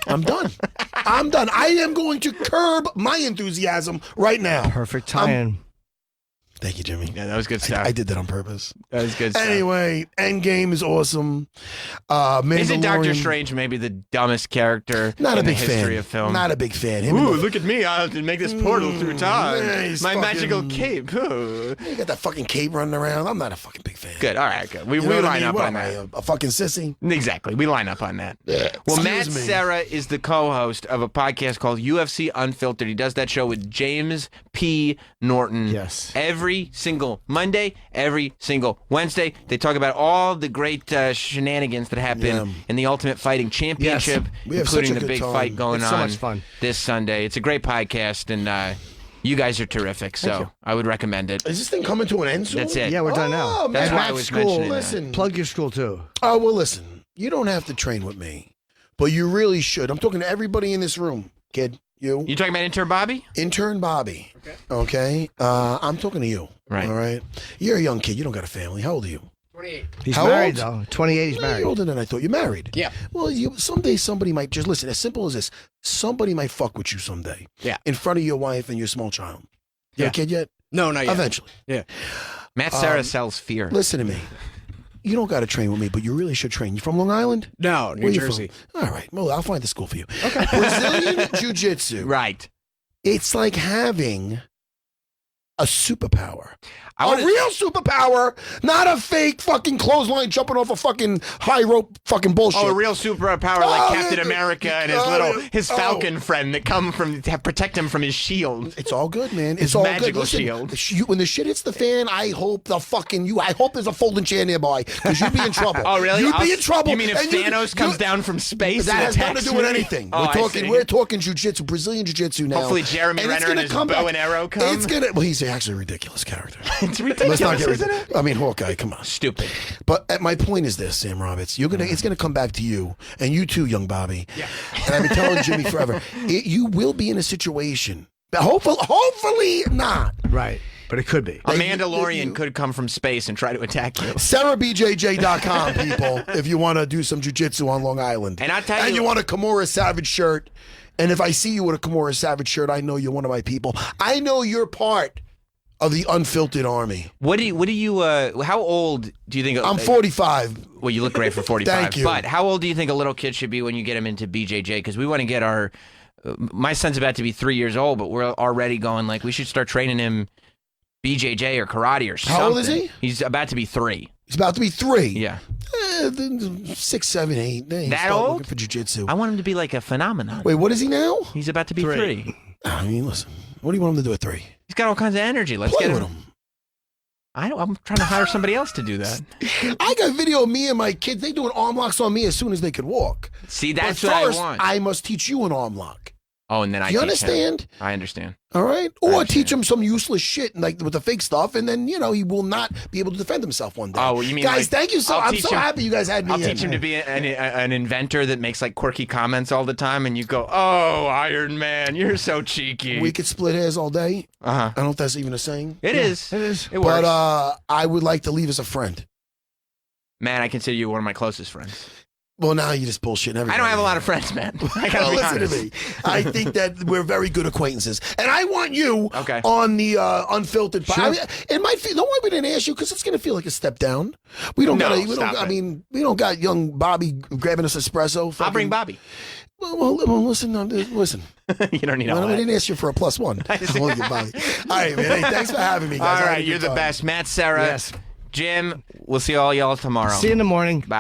I'm done. I am going to curb my enthusiasm right now. Perfect tie-in. Thank you, Jimmy. Yeah, that was good stuff. I did that on purpose. That was good stuff. Anyway, Endgame is awesome. Isn't Doctor Mandalorian- Strange maybe the dumbest character Not in a big the history fan. of film? Not a big fan. Ooh, look at me. I have to make this portal through time. yeah, he's My fucking- magical cape. Ooh. You got that fucking cape running around. I'm not a fucking big fan. Good. All right, good. We You know what I line mean? up What on am I, that. a fucking sissy? Exactly. We line up on that. Yeah. Well, Excuse Matt me. Serra is the co-host of a podcast called UFC Unfiltered. He does that show with James P. Norton. Yes. Every single Monday, every single Wednesday. They talk about all the great shenanigans that happen in the Ultimate Fighting Championship, We have including such a the good big time. fight going It's on so much fun. this Sunday. It's a great podcast, and you guys are terrific. So I would recommend it. Is this thing coming to an end soon? That's it. Yeah, we're done now. Oh, That's man. why I was school. mentioning that. Listen. Plug your school too. Oh, well, listen. You don't have to train with me, but you really should. I'm talking to everybody in this room, kid. You talking about intern Bobby? Intern Bobby. Okay. I'm talking to you. Right. All right. You're a young kid. You don't got a family. How old are you? 28. He's How married old? though. 28. He's No, married. you're older than I thought. You're married. Yeah. Well, someday somebody might just listen. As simple as this. Somebody might fuck with you someday. Yeah. In front of your wife and your small child. You have a kid yet? No, not yet. Eventually. Yeah. Matt Serra sells fear. Listen to me. You don't got to train with me, but you really should train. You from Long Island? No, Where New you Jersey. from? All right. Well, I'll find the school for you. Okay. Brazilian Jiu-Jitsu. Right. It's like having a superpower. I A real superpower, not a fake fucking clothesline jumping off a fucking high rope fucking bullshit. Oh, a real superpower like Oh, Captain yeah, America and his Falcon friend that come from to protect him from his shield. It's all good, man. His It's all magical good. Listen, shield. when the shit hits the fan, I hope I hope there's a folding chair nearby because you'd be in trouble. Oh, really? You'd be in trouble. You mean if and Thanos comes down from space that and has nothing to attacks do with me? anything. Oh, I see. We're talking jiu-jitsu, Brazilian jiu-jitsu now. Hopefully Jeremy And it's Renner and gonna his come bow back. and arrow come. It's gonna. Well, he's actually a ridiculous character. It's Let's ridiculous, not get isn't ridiculous. it? I mean, Hawkeye, come on. Stupid. But my point is this, Sam Roberts. It's gonna come back to you, and you too, young Bobby. Yeah. And I've been telling Jimmy forever. You will be in a situation. Hopefully not. Right. But it could be. A Mandalorian could come from space and try to attack you. SarahBJJ.com, people, if you want to do some jiu-jitsu on Long Island. And I'll tell and you- you want a Kimura Savage shirt. And if I see you with a Kimura Savage shirt, I know you're one of my people. I know you're part of the unfiltered army. What do you how old do you think? I'm 45. Well, you look great for 45. Thank you. But how old do you think a little kid should be when you get him into BJJ? Because we want to get our, my son's about to be 3 years old, but we're already going like, we should start training him BJJ or karate or something. How old is he? He's about to be 3. He's about to be 3. Yeah. 6, 7, 8. That old? For jiu-jitsu. I want him to be like a phenomenon. Wait, what is he now? He's about to be 3. I mean, listen. What do you want him to do at 3? He's got all kinds of energy. Let's Play get with him. him. I'm trying to hire somebody else to do that. I got video of me and my kids. They doing arm locks on me as soon as they could walk. See, that's but what first, I want. I must teach you an arm lock. Oh, and then I You teach understand? him. I understand. All right? Or teach him some useless shit like with the fake stuff, and then, you know, he will not be able to defend himself one day. Oh, you mean guys, like, thank you so I'll I'm teach so him- happy you guys had me I'll in. teach him to be an inventor that makes like quirky comments all the time, and you go, "Oh, Iron Man, you're so cheeky." We could split hairs all day. Uh-huh. I don't know if that's even a saying. It is. It is. It works. But I would like to leave as a friend. Man, I consider you one of my closest friends. Well, now you just bullshit everybody. I don't have a lot of friends, man. I gotta Well, be listen honest. to me. I think that we're very good acquaintances, and I want you Okay. on the unfiltered. Sure. I mean, it might feel. Don't we didn't ask you because it's going to feel like a step down. We don't No, got. We stop don't. I it. mean, we don't got young Bobby grabbing us espresso. I'll bring Bobby. Well, listen. Listen. You don't need all We that. didn't ask you for a +1. I want you, Bobby. All right, man. Hey, thanks for having me, guys. All I had a right, good you're the time. best. Matt, Sarah, Yes. Jim, we'll see all y'all tomorrow. See you in the morning. Bye.